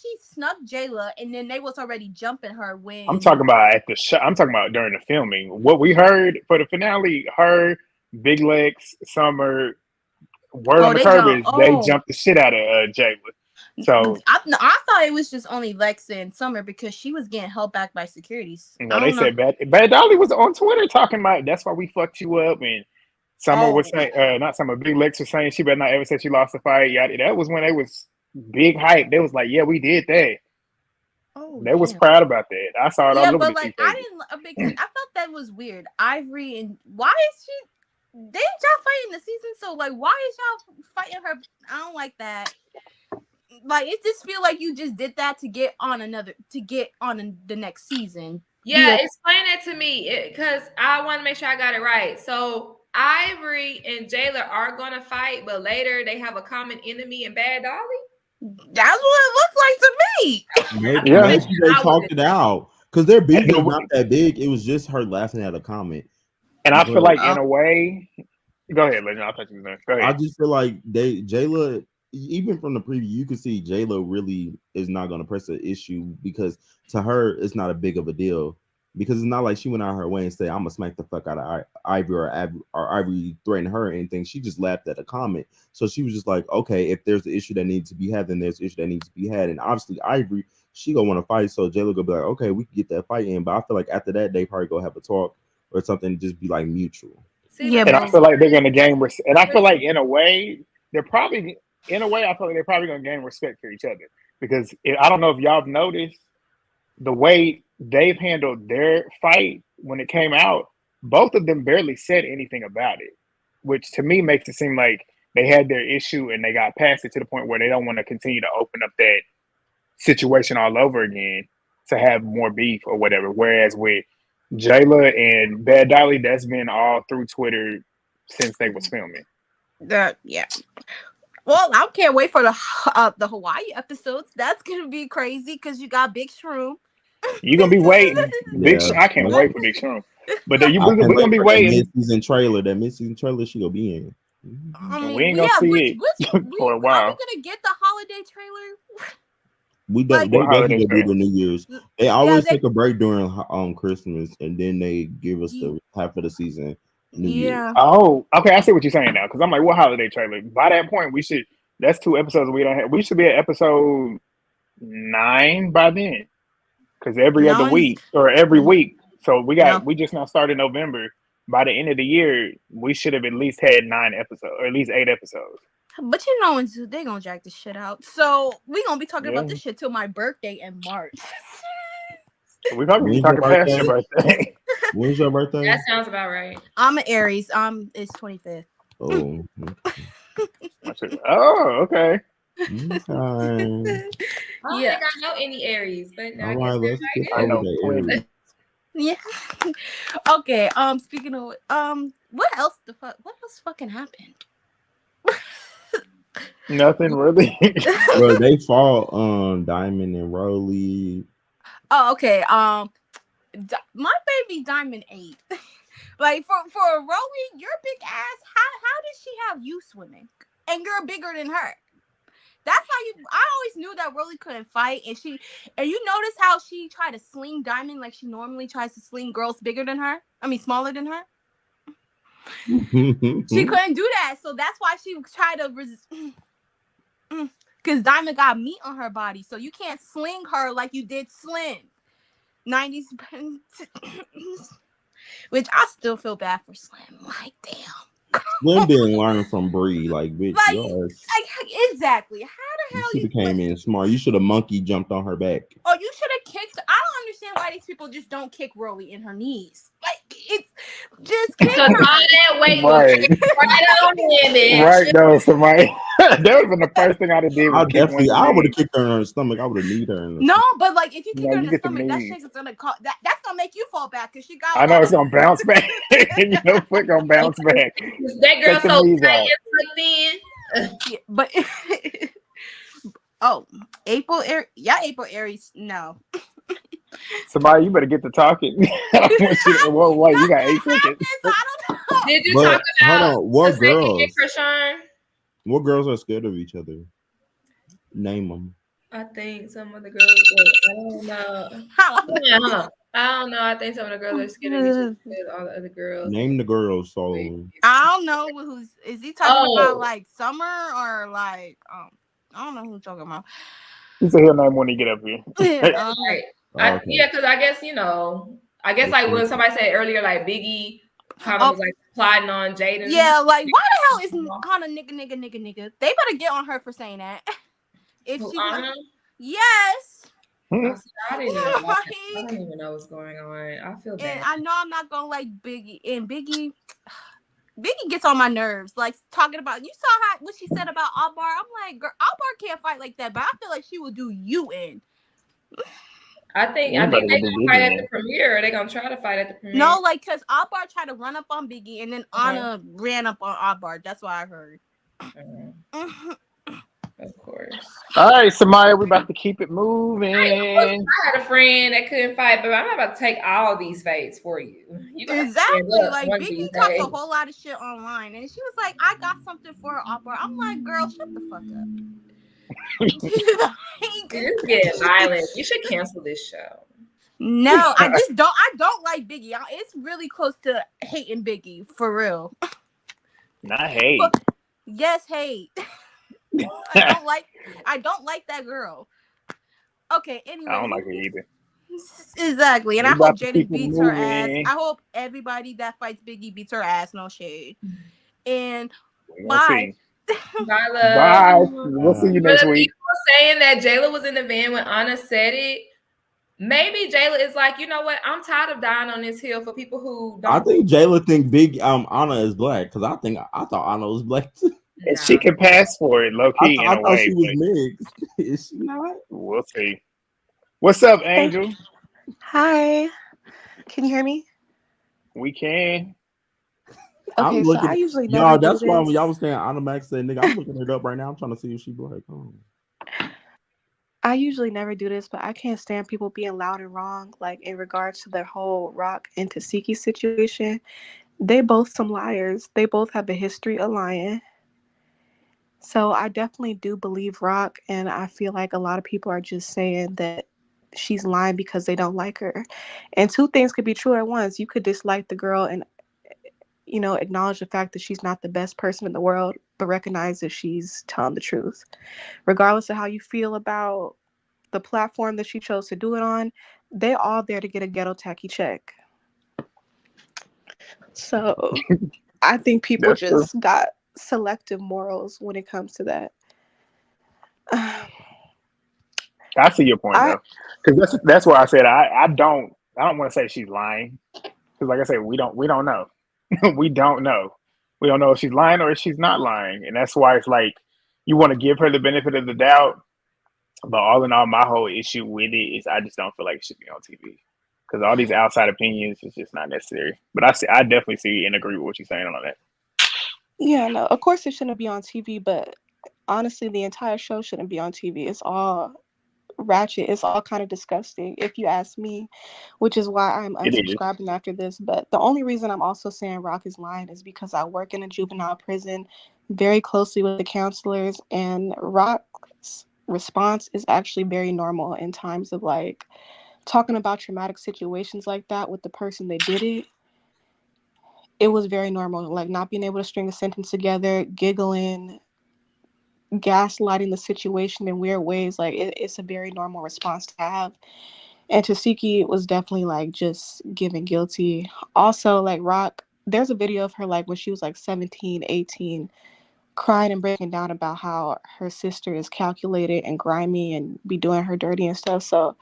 she snuck Jayla, and then they was already jumping her when I'm talking about at the show. I'm talking about during the filming. What we heard for the finale, her, Big Legs, Summer, word on the curb is they jumped the shit out of Jayla. So I thought it was just only Lex and Summer because she was getting held back by securities. you know, they said Bad Dolly was on Twitter talking about that's why we fucked you up, and Summer was saying, not Summer, Big Lex was saying she better not ever say she lost the fight. Yeah, that was when they was big hype. They was like, yeah, we did that. They was proud about that. I saw it all over but the like TV. I felt that was weird. Ivory and why is she? Didn't y'all fight in the season? So like, why is y'all fighting her? I don't like that. Like it just feel like you just did that to get on the next season. Yeah, explain it to me because I want to make sure I got it right. So Ivory and Jayla are gonna fight, but later they have a common enemy in Bad Dolly. That's what it looks like to me. Maybe they talked it out because their beef was not that big. It was just her laughing at a comment. And I feel like in a way, go ahead, Legend. I'll touch you there. Go ahead. I just feel like Jayla, even from the preview, you can see Jayla really is not going to press the issue because to her it's not a big of a deal because it's not like she went out her way and said I'm gonna smack the fuck out of Ivory or Ivory threatened her or anything. She just laughed at a comment, so she was just like, okay, if there's an issue that needs to be had, then there's an issue that needs to be had, and obviously Ivory she gonna want to fight, so Jayla gonna be like, okay, we can get that fight in, but I feel like after that they probably go have a talk or something, just be like mutual. And I feel like they're gonna gain and I feel like in a way they're probably I feel like they're probably gonna gain respect for each other because I don't know if y'all have noticed the way they've handled their fight when it came out. Both of them barely said anything about it, which to me makes it seem like they had their issue and they got past it to the point where they don't want to continue to open up that situation all over again to have more beef or whatever. Whereas with Jayla and Bad Dolly, that's been all through Twitter since they was filming. Yeah. Well, I can't wait for the Hawaii episodes. That's gonna be crazy because you got Big Shroom. You're gonna be waiting. I can't wait for Big Shroom. But we're gonna be waiting. That mid-season trailer she gonna be in. We ain't gonna see it for a while. Are we gonna get the holiday trailer? They definitely do the New Year's. They always take a break during Christmas, and then they give us the half of the season. New Year's. Oh, okay. I see what you're saying now. Because I'm like, what holiday trailer? By that point, that's 2 episodes we don't have. We should be at episode 9 by then. Because every other week or every week. So we just now started November. By the end of the year, we should have at least had 9 episodes or at least 8 episodes. But you know, they're gonna drag this shit out. So we're gonna be talking about this shit till my birthday in March. We're gonna be talking past your birthday. When's your birthday? That sounds about right. I'm an Aries. It's 25th. Oh. Oh, okay. I don't think I know any Aries, but I know Aries. Yeah. Okay. Speaking of what else fucking happened? Nothing really. Well, they fought Diamond and Rolly. Oh, okay. My baby Diamond 8. Like for Rowie, your big ass. How did she have you swimming? And you're bigger than her. That's how you. I always knew that Rowie couldn't fight, and you notice how she tried to sling Diamond like she normally tries to sling girls bigger than her. I mean, smaller than her. She couldn't do that, so that's why she tried to resist. Because Diamond got meat on her body, so you can't sling her like you did Slim. 90s, which I still feel bad for Slim. Like, damn. Slim didn't learn from Bree. Like, bitch, Like, yours. exactly. How the hell You should have came in smart. You should have monkey jumped on her back. Oh, you should have kicked. I don't understand why these people just don't kick Rowie in her knees. Like, it's just kick her. All that weight was Right. right on in, bitch. Right, though, somebody. That would have been the first thing I'd have did. I would have kicked her in her stomach. I would have kneed her in the No, stomach. but like if you kick No, her in you the get the stomach, that knees. shit is gonna that's gonna make you fall back because she got. I know it's gonna bounce back. Your foot gonna bounce back. That girl Take the so knees tight out. and tucked in. Yeah, but oh, April Aries, no. Somebody, you better get to talking. I don't want you to, well, wait, you got 8 seconds. I don't know. Did you But talk about hold on, what Tesehki girls? and Chrisean? What girls are scared of each other? Name them. I think some of the girls. Wait, I don't know. Yeah, I don't know. I think some of the girls are scared of each other with all the other girls. Name the girls. So I don't know is he talking Oh. about like Summer or like I don't know who he's talking about. He said he'll name when he get up here. Right. okay. Yeah, because I guess like when somebody said earlier, like Biggie kind of was like plotting on Jaden. Yeah, like why the hell is Hana nigga? They better get on her for saying that. If Who, she Anna? yes. I don't even know what's going on. I feel bad. And I know I'm not gonna like Biggie. And Biggie gets on my nerves. Like talking about, you saw what she said about Albar. I'm like, girl, Albar can't fight like that, but I feel like she will do you in. I think they're gonna fight at the premiere. They're gonna try to fight at the premiere. No, like because Albar tried to run up on Biggie, and then Anna ran up on Albar. That's what I heard. Of course. All right, Samaya, we're about to keep it moving. I had a friend that couldn't fight, but I'm not about to take all these fights for you. Exactly. Like Biggie talks a whole lot of shit online, and she was like, "I got something for her, Albar." I'm like, "Girl, shut the fuck up." You're getting violent. You should cancel this show. No, I don't like Biggie. It's really close to hating Biggie for real. Not hate. Yes, hate. I don't like that girl. Okay, anyway. I don't like her either. Exactly. And I hope Jaden beats her ass. moving. I hope everybody that fights Biggie beats her ass. No shade. And We'll bye. see. Bye, love. Bye. We'll see you next For the week. people saying that Jayla was in the van when Anna said it, maybe Jayla is like, you know what? I'm tired of dying on this hill for people who don't. I think Jayla think Anna is black because I thought Anna was black too. And she can pass for it, low key. I in a thought way, she was but mixed. Is she not? we'll see. What's up, Angel? Hi. Can you hear me? We can. Okay, so I usually never y'all. do That's why when this. y'all was saying Anna Max said, "Nigga, I'm looking it up right now. I'm trying to see if she black." Oh. I usually never do this, but I can't stand people being loud and wrong. Like in regards to their whole Rock and Tesehki situation, they both some liars. They both have a history of lying. So I definitely do believe Rock, and I feel like a lot of people are just saying that she's lying because they don't like her. And two things could be true at once. You could dislike the girl and acknowledge the fact that she's not the best person in the world, but recognize that she's telling the truth. Regardless of how you feel about the platform that she chose to do it on, they're all there to get a ghetto tacky check. So I think people just got selective morals when it comes to that. I see your point though, because that's why I said I don't want to say she's lying, because like I said, we don't know. We don't know. We don't know if she's lying or if she's not lying, and that's why it's like you want to give her the benefit of the doubt. But all in all, my whole issue with it is I just don't feel like it should be on TV, because all these outside opinions is just not necessary. But I definitely see and agree with what you're saying on that. Yeah, no, of course it shouldn't be on TV, but honestly, the entire show shouldn't be on TV. It's all ratchet. It's all kind of disgusting, if you ask me, which is why I'm It is. unsubscribing after this. But the only reason I'm also saying Rock is lying is because I work in a juvenile prison very closely with the counselors, and Rock's response is actually very normal in times of like talking about traumatic situations like that with the person that did it. It was very normal, like not being able to string a sentence together, giggling, gaslighting the situation in weird ways. Like it's a very normal response to have. And Tasiki was definitely like just giving guilty. Also, like Rock, there's a video of her like when she was like 17, 18, crying and breaking down about how her sister is calculated and grimy and be doing her dirty and stuff. So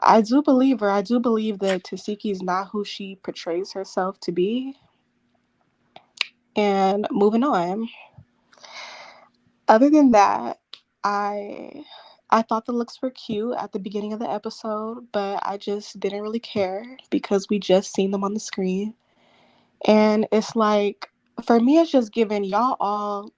I do believe her. I do believe that Tasiki is not who she portrays herself to be. And moving on. Other than that, I I thought the looks were cute at the beginning of the episode, but I just didn't really care because we just seen them on the screen. And it's like, for me, it's just giving y'all all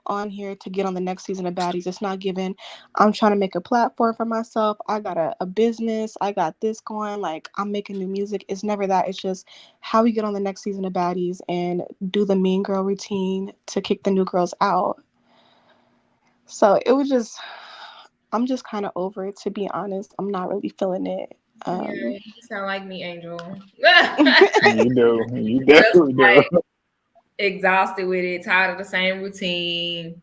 on here to get on the next season of Baddies. It's not giving, I'm trying to make a platform for myself. I got a business. I got this going. Like, I'm making new music. It's never that. It's just how we get on the next season of Baddies and do the mean girl routine to kick the new girls out. So it was just, I'm just kind of over it, to be honest. I'm not really feeling it. Yeah, you sound like me, Angel. You do. You Just definitely do. like exhausted with it, tired of the same routine.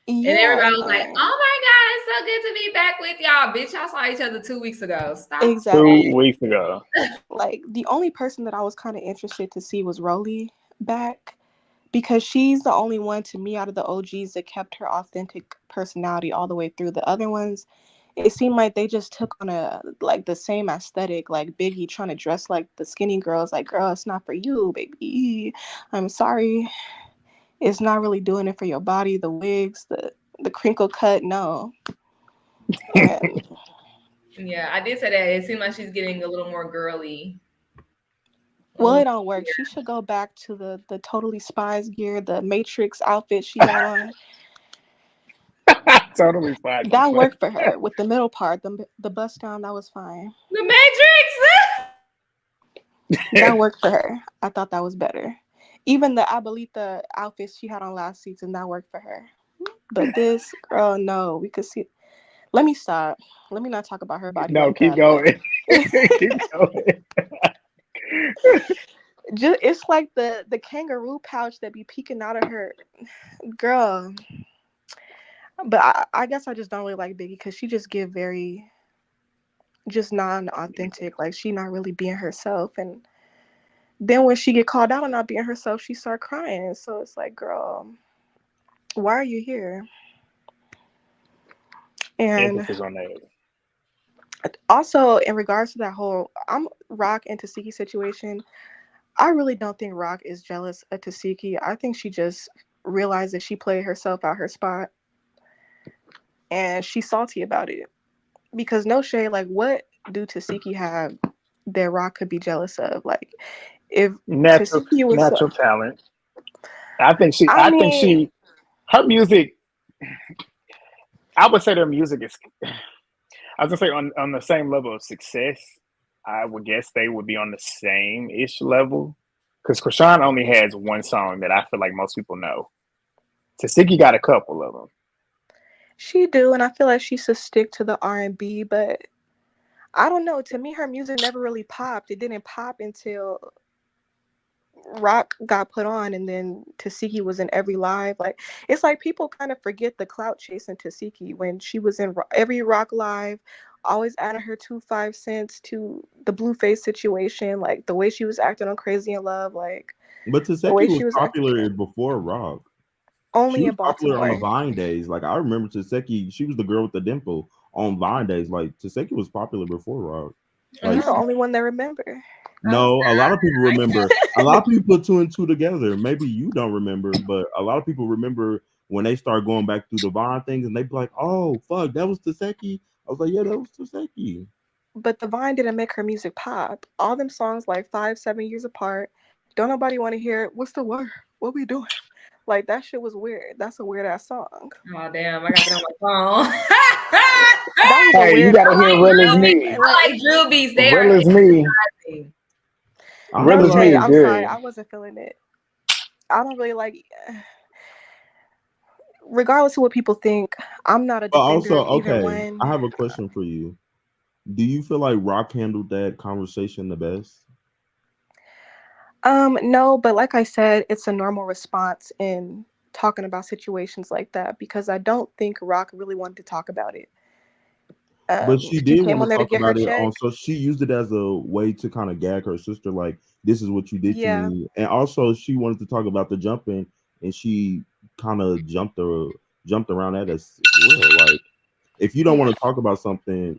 Yeah. And everybody was like, oh my God, it's so good to be back with y'all. Bitch, y'all saw each other 2 weeks ago. Stop. Exactly. 2 weeks ago. Like, the only person that I was kind of interested to see was Rolly back, because she's the only one to me out of the OGs that kept her authentic personality all the way through. The other ones, it seemed like they just took on a like the same aesthetic, like Biggie trying to dress like the skinny girls. Like, girl, it's not for you, baby. I'm sorry, it's not really doing it for your body. The wigs, the crinkle cut, no. And Yeah, I did say that. It seemed like she's getting a little more girly. well, it don't work. She should go back to the totally spies gear, the Matrix outfit she had on. Totally fine. That worked for her with the middle part, the bust down. That was fine. The Matrix. That worked for her. I thought that was better. Even the Abuelita outfit she had on last season, that worked for her. But this girl, no, we could see. Let me stop. Let me not talk about her body. No, like keep that, going. Keep going. just, it's like the kangaroo pouch that be peeking out of her, girl. But I guess I just don't really like Biggie because she just give very just non-authentic. Like, she not really being herself, and then when she get called out on not being herself, she start crying. So it's like, girl, why are you here? And Emphasis on that. also, in regards to that whole Rock and Tasiki situation, I really don't think Rock is jealous of Tasiki. I think she just realized that she played herself out her spot, and she's salty about it. Because no shade, like, what do Tasiki have that Rock could be jealous of? Like, if Tasiki was Natural talent. I think she. I I think mean, she. Her music. I would say their music is. I was gonna say on the same level of success. I would guess they would be on the same ish level, because Chrisean only has one song that I feel like most people know. Tasiki got a couple of them. she do, and I feel like she should stick to the R&B, but I don't know. To me, her music never really popped. It didn't pop until Rock got put on, and then Tasiki was in every live. Like, it's like people kind of forget the clout chasing Tasiki when she was in every Rock live, always adding her 2 5 cents to the Blueface situation, like the way she was acting on Crazy in Love, like But the Tesehki way was she was popular acting. before Rock. She Only was in popular on the Baltimore. Vine days. Like, I remember Tesehki, she was the girl with the dimple on Vine days. Like, Tesehki was popular before Rock. Like, You're the only one that remember. no, a lot of people remember. A lot of people put two and two together. Maybe you don't remember, but a lot of people remember when they start going back through the Vine things, and they be like, "Oh, fuck, that was Tesehki." I was like, "Yeah, that was Tesehki." But the Vine didn't make her music pop. All them songs like 5, 7 years apart. Don't nobody want to hear it. What's the word? What we doing? Like, that shit was weird. That's a weird ass song. Oh damn! I got that on my phone. was a Hey, you weird. gotta hear real as me. I like drill beats. They are Real as me. energizing. I Real feel as like me Okay, is I'm sorry. good. I wasn't feeling it. I don't really like. Regardless of what people think, I'm not a but defender also of either okay. one. I have a question for you. Do you feel like Rock handled that conversation the best? No, but like I said, it's a normal response in talking about situations like that because I don't think Rock really wanted to talk about it. But she She did came want on to there to talk get her about it check. on, so she used it as a way to kind of gag her sister, like this is what you did to Yeah. me, and also she wanted to talk about the jumping, and she kind of jumped around that as well. Like, if you don't Yeah. want to talk about something,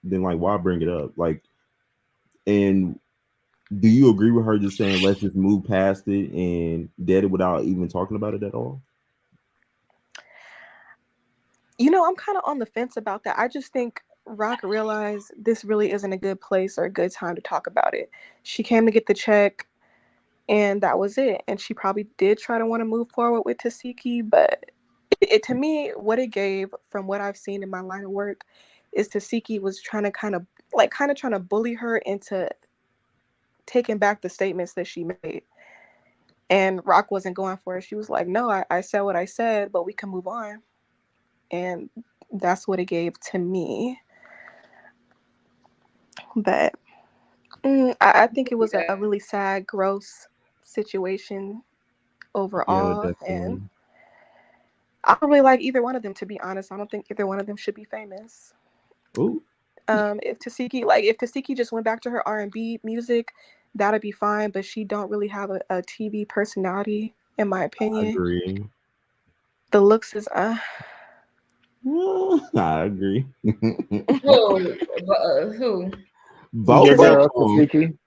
then like why bring it up? Like, and do you agree with her just saying let's just move past it and dead it without even talking about it at all? I'm kind of on the fence about that. I just think Rock realized this really isn't a good place or a good time to talk about it. She came to get the check, and that was it. And she probably did try to want to move forward with Tesehki, but to me, what it gave from what I've seen in my line of work is Tesehki was trying to kind of bully her into taking back the statements that she made. And Rock wasn't going for it. She was like, no, I said what I said, but we can move on. And that's what it gave to me. But I think it was a really sad, gross situation Yeah, overall. definitely. And I don't really like either one of them, to be honest. I don't think either one of them should be famous. Ooh, If Tesehki just went back to her R&B music, that'd be fine. But she don't really have a TV personality, in my I opinion. agree. The looks is I agree. Who? Both Your of girl, them. Tasiki.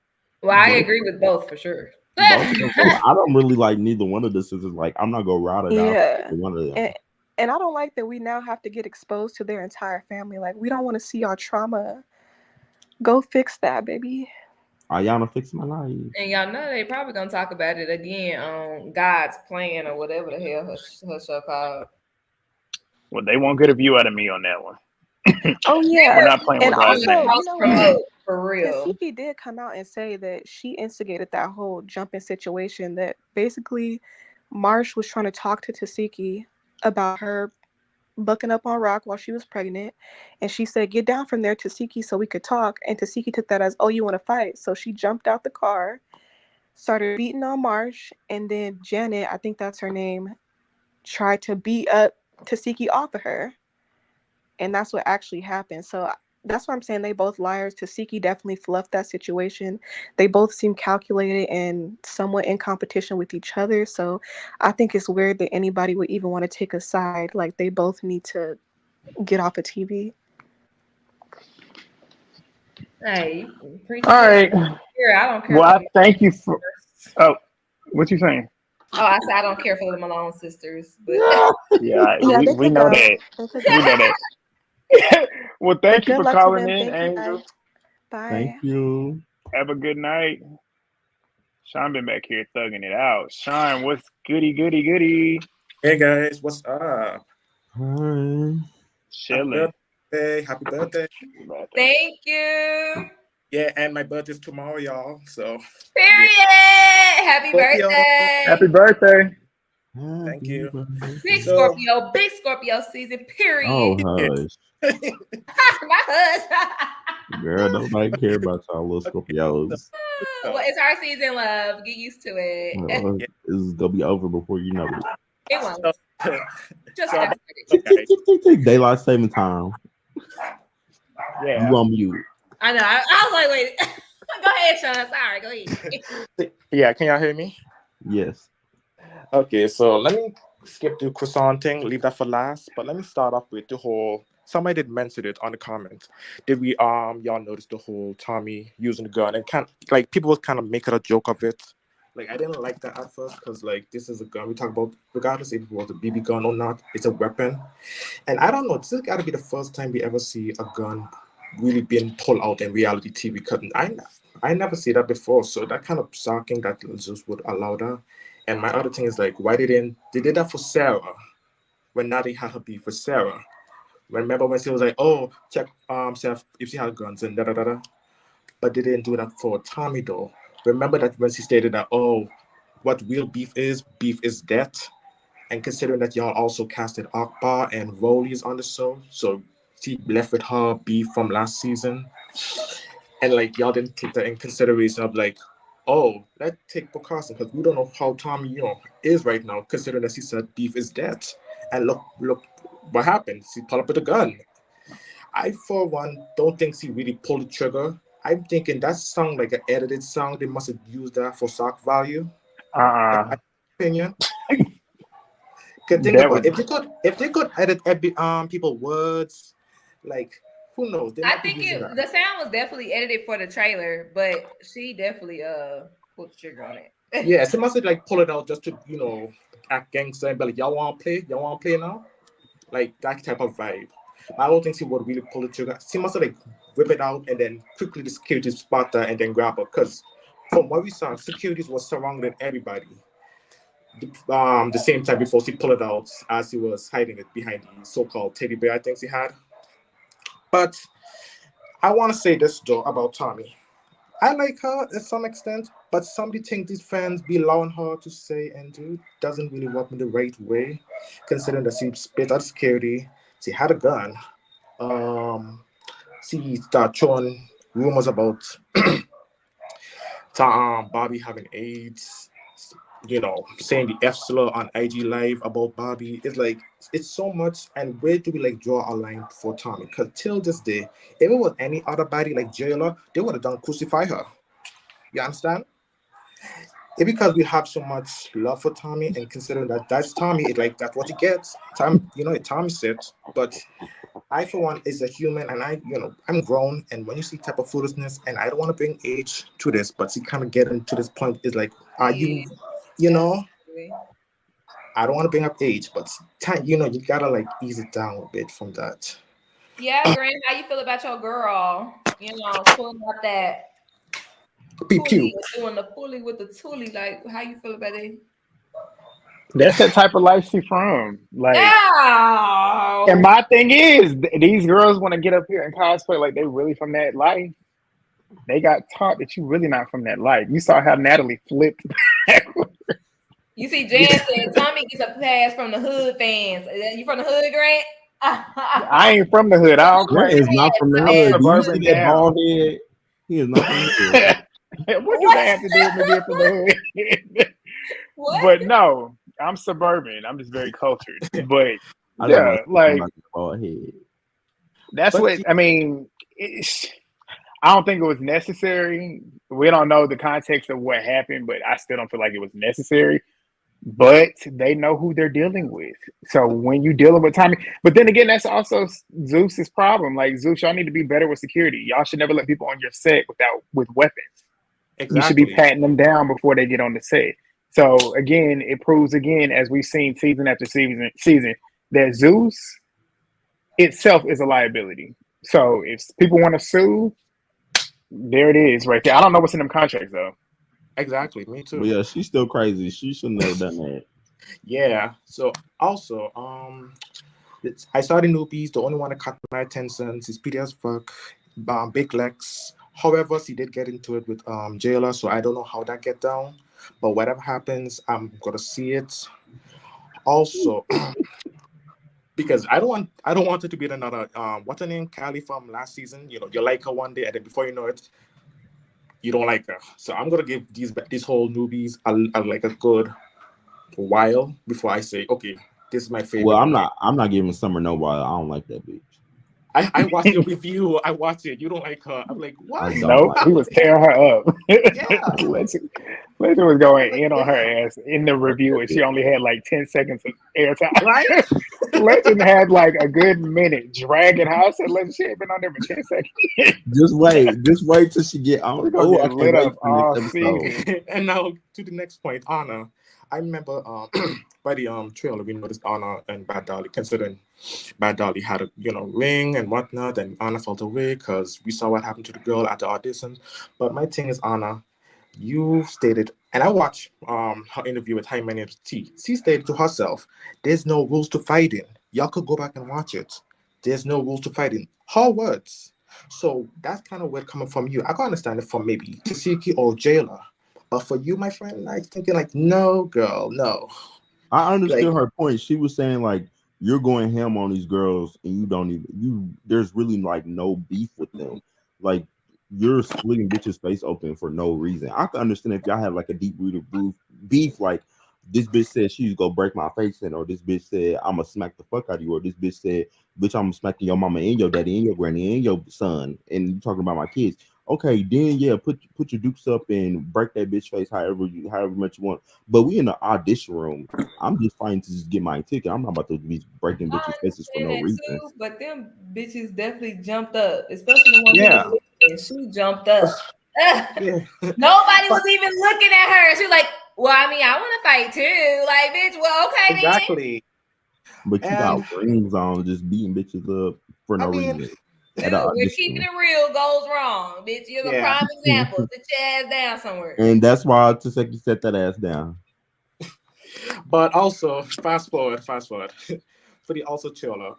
Well, I Both, agree with both for sure. both of them. I don't really like neither one of the sisters. Like, I'm not gonna ride or die yeah. for one of them. And I don't like that we now have to get exposed to their entire family. Like, we don't want to see our trauma. Go fix that, baby. Ayana fixed my life. And y'all know they probably gonna talk about it again on God's Plan or whatever the hell her show called. Well, they won't get a view out of me on that one. Oh yeah. We're not playing And with God's also, name. you know what? For real. Tesehki did come out and say that she instigated that whole jumping situation. That basically Marsh was trying to talk to Tesehki about her bucking up on Rock while she was pregnant, and she said, "Get down from there, Tesehki, so we could talk." And Tesehki took that as, "Oh, you want to fight?" So she jumped out the car, started beating on Marsh, and then Janet, I think that's her name, tried to beat up Tesehki off of her, and that's what actually happened. So that's why I'm saying they both liars. Tesehki definitely fluffed that situation. They both seem calculated and somewhat in competition with each other. So I think it's weird that anybody would even want to take a side. Like, they both need to get off of TV. Hey, preach All right. here. I don't care. Well, For I the thank you for. Oh, what you saying? Oh, I said I don't care for the Malone sisters, but Yeah, Yeah, they we could know go. that. They could We go. know that. Well, But thank you good for luck to calling them. in, Thank you, Angel. guys. Bye. Thank you. Have a good night. Sean been back here thugging it out. Sean, what's goody? Hey guys, what's up? Hi. Chilling. Happy birthday. thank you. Yeah, and my birthday's tomorrow, y'all. So Period. Happy Scorpio. birthday. Happy birthday. Thank you. Big So- Scorpio season, period. Oh, hush. My husband. Girl, nobody care about y'all little Scorpios. Well, it's our season, love. Get used to it. It's gonna be over before you know it. It won't. Just So- after Tick, tick, tick, tick, tick. Daylight saving time. Yeah. You on mute. I know. I was like, wait. Go ahead, Sean. Sorry. Go ahead. Yeah, can y'all hear me? Yes. Okay, so let me skip the croissant thing, leave that for last. But let me start off with the whole. Somebody did mention it on the comments. Did we y'all notice the whole Tommy using the gun and people was kind of making a joke of it? Like, I didn't like that at first because this is a gun we talk about, regardless if it was a BB gun or not, it's a weapon. And I don't know, this has got to be the first time we ever see a gun really being pulled out in reality TV. Because I never see that before, so that kind of shocking that Zeus would allow that. And my other thing is why they did that for Sarah when Natty had her beef with Sarah. Remember when she was like, "Oh, check Seth if she had guns and da da da da," but they didn't do that for Tommy though. Remember that when she stated that, "Oh, what real beef is death," and considering that y'all also casted Akbar and Rollies on the show, so she left with her beef from last season, and like y'all didn't take that in consideration of like, oh, let's take precaution because we don't know how Tommy is right now, considering that she said beef is dead, and look what happened. She pulled up with a gun. I for one don't think she really pulled the trigger. I'm thinking that sound like an edited song. They must have used that for shock value. In my opinion. Can think That about was it. If they could edit every people words, like who knows? They I might be think using that. the sound was definitely edited for the trailer, but she definitely pulled the trigger on it. Yeah, she must have like pull it out just to act gangster and be like, y'all want to play? Y'all want to play now? Like that type of vibe. I don't think she would really pull the trigger. She must have like whip it out and then quickly the security spot her and then grab her. Because from what we saw, securities was surrounding everybody. The same time before she pulled it out as she was hiding it behind the so-called teddy bear I think she had. But I want to say this though about Tommy. I like her to some extent, but somebody think these fans be allowing her to say and do doesn't really work in the right way, considering that she spit out security, she had a gun, she started throwing rumors about Bobby having AIDS, saying the F slur on IG Live about Bobby. It's like, it's so much. And where do we like draw a line for Tommy? Because till this day, if it was any other body like Jailer, they would have done crucify her. You understand? It's because we have so much love for Tommy and considering that that's Tommy, it like that's what he gets. Time, Tommy said. But I for one is a human and I'm grown and when you see type of foolishness and I don't want to bring age to this, but you kind of get into this point is like, are you I don't want to bring up age, but time, you gotta like ease it down a bit from that. Yeah, Graham, how you feel about your girl? Pulling out that Pew. doing the fully with the tully. Like, how you feel about it? That's the type of life she from. Like, No. and my thing is, these girls want to get up here and cosplay like they really from that life. They got taught that you really not from that life. You saw how Natalie flipped. You see, Jan said Tommy gets a pass from the hood fans. You from the hood, Grant? I ain't from the hood. I don't Grant claim. is not from the I'm hood. Do you see suburban that down. bald head? He is not from the hood. What does that have to do with me being from the hood? But no, I'm suburban. I'm just very cultured. But I don't yeah, know like about the bald head. that's But what I mean. I don't think it was necessary. We don't know the context of what happened, but I still don't feel like it was necessary. But they know who they're dealing with. So when you dealing with Tommy, but then again, that's also Zeus's problem. Like Zeus, y'all need to be better with security. Y'all should never let people on your set with weapons. You should be exactly. patting them down before they get on the set. So again, it proves again, as we've seen season after season, that Zeus itself is a liability. So if people want to sue, there it is right there. I don't know what's in them contracts though. Exactly, me But too. yeah, she's still crazy. She should never done that. Yeah. So also, I saw the newbies. The only one that caught my attention is Peter as fuck, Big Lex. However, she did get into it with Jailer, so I don't know how that get down. But whatever happens, I'm gonna see it. Also, because I don't want it to be another what's her name, Callie from last season. You like her one day, and then before you know it, you don't like her. So I'm gonna give these whole newbies like a good while before I say, okay, this is my favorite. Well, I'm not giving Summer no while. I don't like that bitch. I watched your review. I watched it. You don't like her. I'm like, what? I don't Nope, like he was tearing her up. Yeah. Legend was going Like, in on her yeah. ass in the review, and she only had like 10 seconds of airtime. Right? Legend had like a good minute dragging her. I said, Legend, she ain't been on there for 10 seconds. Just wait till she get on. We're gonna Oh, I get can't lit wait up for the all next episode. season. And now to the next point, Anna. I remember by the trailer we noticed Anna and Bad Dolly, considering Bad Dolly had a ring and whatnot, and Anna felt away because we saw what happened to the girl at the audition. But my thing is, Anna, you stated, and I watched her interview with Hi My Name's T. She stated to herself, "There's no rules to fighting. Y'all could go back and watch it. There's no rules to fighting. Her words. So that's kind of weird coming from you. I can understand it from maybe Tesehki or Jailer. But for you, my friend, I'm thinking like, no, girl, no. I Like, understood her point. She was saying like you're going ham on these girls and you don't even there's really like no beef with them. Like you're splitting bitches face open for no reason. I can understand if y'all have like a deep rooted beef, like this bitch said she's gonna break my face in, or this bitch said I'm gonna smack the fuck out of you, or this bitch said, bitch, I'm smacking your mama and your daddy and your granny and your son, and you talking about my kids. Okay, then yeah, put your dukes up and break that bitch face however much you want. But we in the audition room. I'm just trying to just get my ticket. I'm not about to be breaking I bitches' faces for no understand that reason. too, but them bitches definitely jumped up, especially the one who yeah. was listening. She jumped up. Yeah. Nobody But was even looking at her. She was like, "Well, I mean, I want to fight too." Like, bitch, well, okay then. exactly. But you got And rings on, just beating bitches up for I no mean, reason at Dude, an we're audition keeping room. it real. Goes wrong, bitch. You're the yeah. prime example. Sit your ass down somewhere. And that's why Tesehki set that ass down. But also, fast forward. For the also chiller,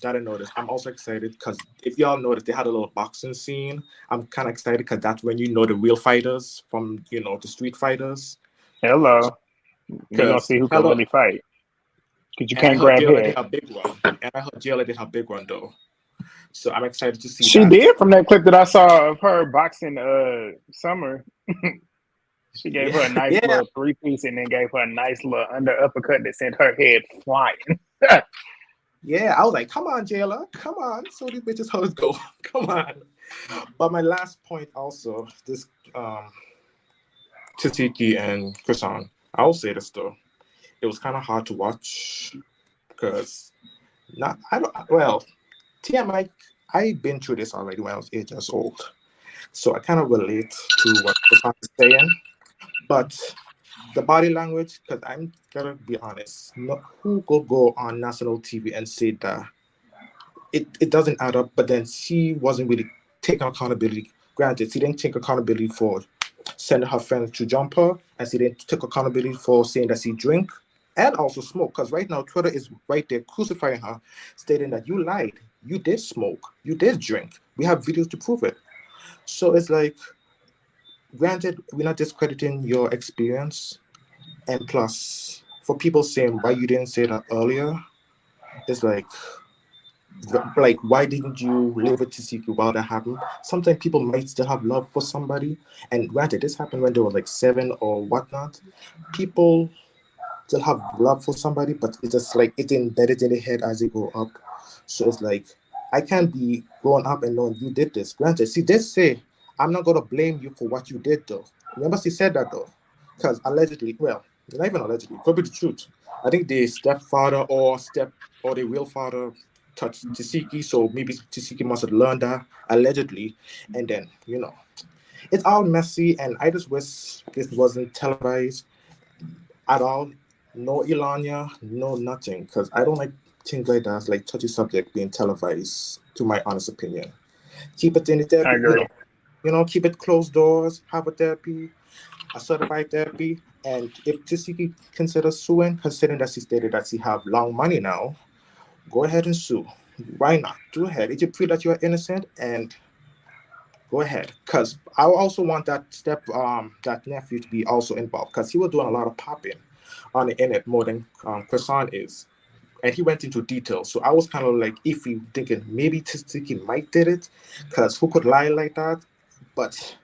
that I noticed, I'm also excited because if y'all noticed, they had a little boxing scene. I'm kind of excited because that's when you know the real fighters from the street fighters. Hello. We're gonna Because see who can hello, really fight. Because you and I can't heard grab Jayla did head. her big one, and I heard Jayla did her big one though. So I'm excited to see She that. did from that clip that I saw of her boxing Summer. She gave her a Yeah, nice yeah, little 3-piece and then gave her a nice little under uppercut that sent her head flying. yeah. I was like, come on, Jayla, come on. So these bitches how it go. Come on. But my last point also, this Tesehki and Chrisean. I'll say this though. It was kind of hard to watch because not I don't well TMI. I've been through this already when I was 8 years old, so I kind of relate to what Chrisean is saying. But the body language, because I'm gonna be honest, who could go on national TV and say that it doesn't add up? But then she wasn't really taking accountability. Granted, she didn't take accountability for sending her friend to jump her, and she didn't take accountability for saying that she drink and also smoke. Because right now, Twitter is right there crucifying her, stating that you lied, you did smoke, you did drink. We have videos to prove it. So it's like, granted, we're not discrediting your experience, and plus, for people saying why you didn't say that earlier, it's like why didn't you live it to seek while that happened? Sometimes people might still have love for somebody, and granted, this happened when they were like 7 or whatnot. People still have love for somebody, but it's just like it's embedded in their head as they grow up. So it's like I can't be growing up and knowing you did this. Granted, she did say, "I'm not gonna blame you for what you did," though. Remember, she said that though, because allegedly, well, not even allegedly, could be the truth. I think the stepfather or the real father touched Tesehki, so maybe Tesehki must have learned that allegedly, and then it's all messy, and I just wish this wasn't televised at all. No Ilanya, no nothing, because I don't like things like that, like touchy subject being televised. To my honest opinion, keep it in the I therapy. agree. Keep it closed doors. Have a therapy, a certified therapy, and if Tisiki considers suing, considering that she stated that she have long money now, go ahead and sue. Why not? Go ahead. If you feel that you are innocent, and go ahead, because I also want that nephew to be also involved, because he was doing a lot of popping on the internet more than Chrisean is, and he went into detail. So I was kind of like iffy, thinking maybe Tistiki might did it, because who could lie like that? But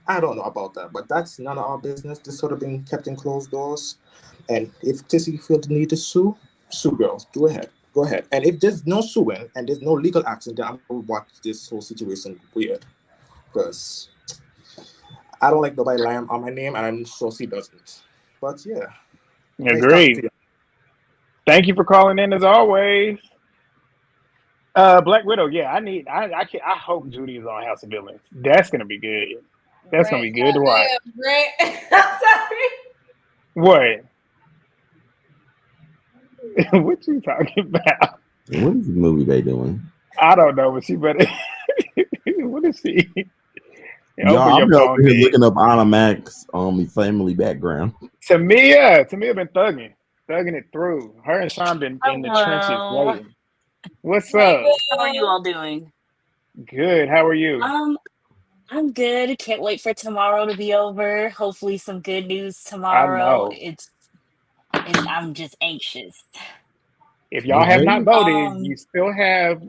I don't know about that. But that's none of our business. This sort of being kept in closed doors. And if Tistiki feel the need to sue, sue girls. Go ahead. Go ahead. And if there's no suing and there's no legal action, then I'm gonna watch this whole situation weird. Because I don't like nobody lying on my name, and I'm sure she doesn't. But yeah, nice talking to Agreed. you. Thank you for calling in as always. Black Widow, yeah, I hope Judy is on House of Villains. That's gonna be good. That's gonna Grant, be good to watch. goddamn, Grant. I'm sorry. What? What you talking about? What is the movie they doing? I don't know, but she better. What is she? Open Y'all, I've your been over phone, here bitch. looking up Anna Max on the family background. Tamia been thugging it through. Her and Sean been Oh, in the trenches wow. waiting. What's Hey, up? How are you girl. all doing? Good. How are you? Um, I'm good. Can't wait for tomorrow to be over. Hopefully some good news I tomorrow. know. And I'm just anxious. If y'all have not Okay. voted, you Um, still have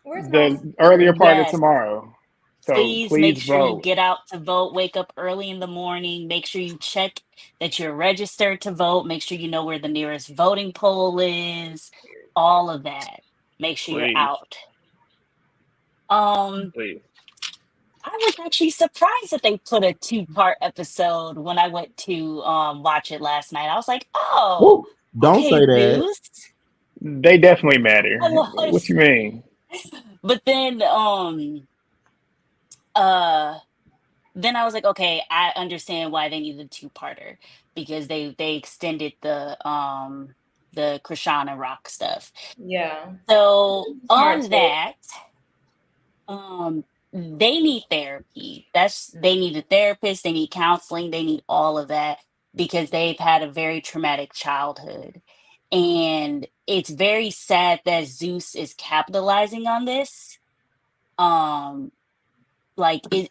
Where's my the earlier sister? part of yes, tomorrow. So please make please sure you vote. get out to vote. Wake up early in the morning. Make sure you check that you're registered to vote. Make sure you know where the nearest voting poll is. All of that. Make sure you're Please. out. Um, Please. I was actually surprised that they put a two-part episode when I went to watch it last night. I was like, oh, Woo. Don't okay, say that. Zeus. They definitely matter. I What was, you mean? but uh then I was like, okay, I understand why they needed a two-parter because they extended the Krishan and Rock stuff. Yeah. So Smart on choice. that, um they need therapy. They need a therapist, they need counseling, they need all of that because they've had a very traumatic childhood. And it's very sad that Zeus is capitalizing on this. Um like it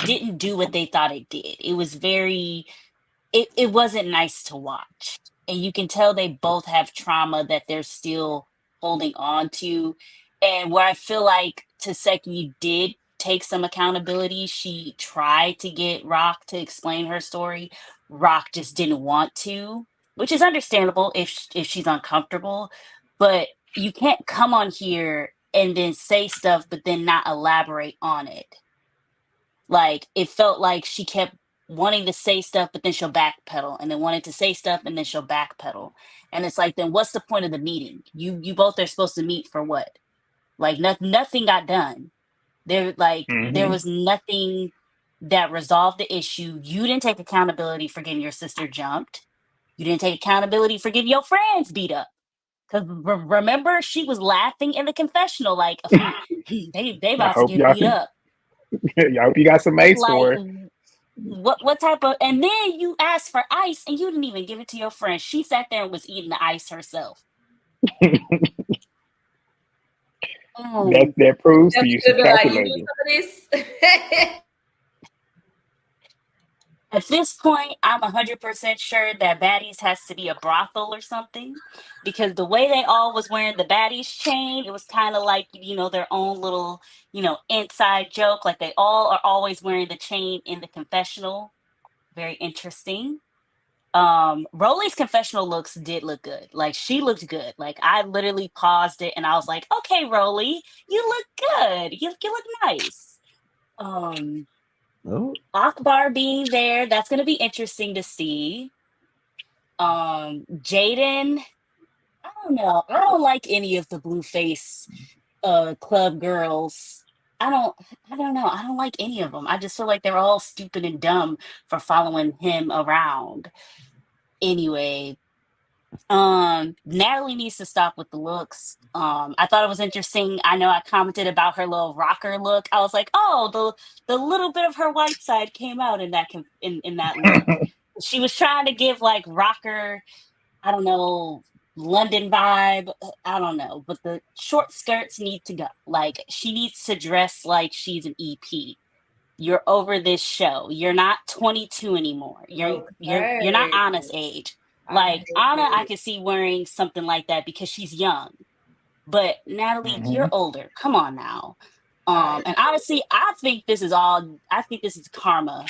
didn't do what they thought it did. It was very it wasn't nice to watch. And you can tell they both have trauma that they're still holding on to. And where I feel like Taseki did take some accountability, she tried to get Rock to explain her story. Rock just didn't want to, which is understandable if she's uncomfortable. But you can't come on here and then say stuff, but then not elaborate on it. Like it felt like she kept wanting to say stuff, but then she'll backpedal, and then wanted to say stuff, and then she'll backpedal. And it's like, then what's the point of the meeting? You both are supposed to meet for what? Like nothing got done. There Hmm. was nothing that resolved the issue. You didn't take accountability for getting your sister jumped. You didn't take accountability for getting your friends beat up. Because remember, she was laughing in the confessional, like they I about to hope get y'all beat up. I hope you got some mace Like for her. what type of, and then you asked for ice and you didn't even give it to your friend. She sat there and was eating the ice herself. That Um, that proves That to you should she's have been like, you do calculated. some of this. at this point, I'm 100% sure that Baddies has to be a brothel or something, because the way they all was wearing the Baddies chain, it was kind of like, their own little, inside joke. Like they all are always wearing the chain in the confessional. Very interesting. Rolly's confessional looks did look good. Like she looked good. Like I literally paused it and I was like, okay, Rolly, you look good. You look nice. Um, Oh, Akbar being there, that's gonna be interesting to see. Jaden, I don't know. I don't like any of the Blueface club girls. I don't I don't know. I don't like any of them. I just feel like they're all stupid and dumb for following him around. Anyway, Natalie needs to stop with the looks. I thought it was interesting. I know I commented about her little rocker look. I was like, oh, the little bit of her white side came out in in that look. She was trying to give like rocker, I don't know, London vibe. I don't know, but the short skirts need to go. Like she needs to dress like she's an EP. You're over this show. You're not 22 anymore. You're not Okay. Anna's age. I Like hate Anna, I it. could see wearing something like that because she's young. But Natalie, you're Hmm. older. Come on now. I And honestly, I think this is karma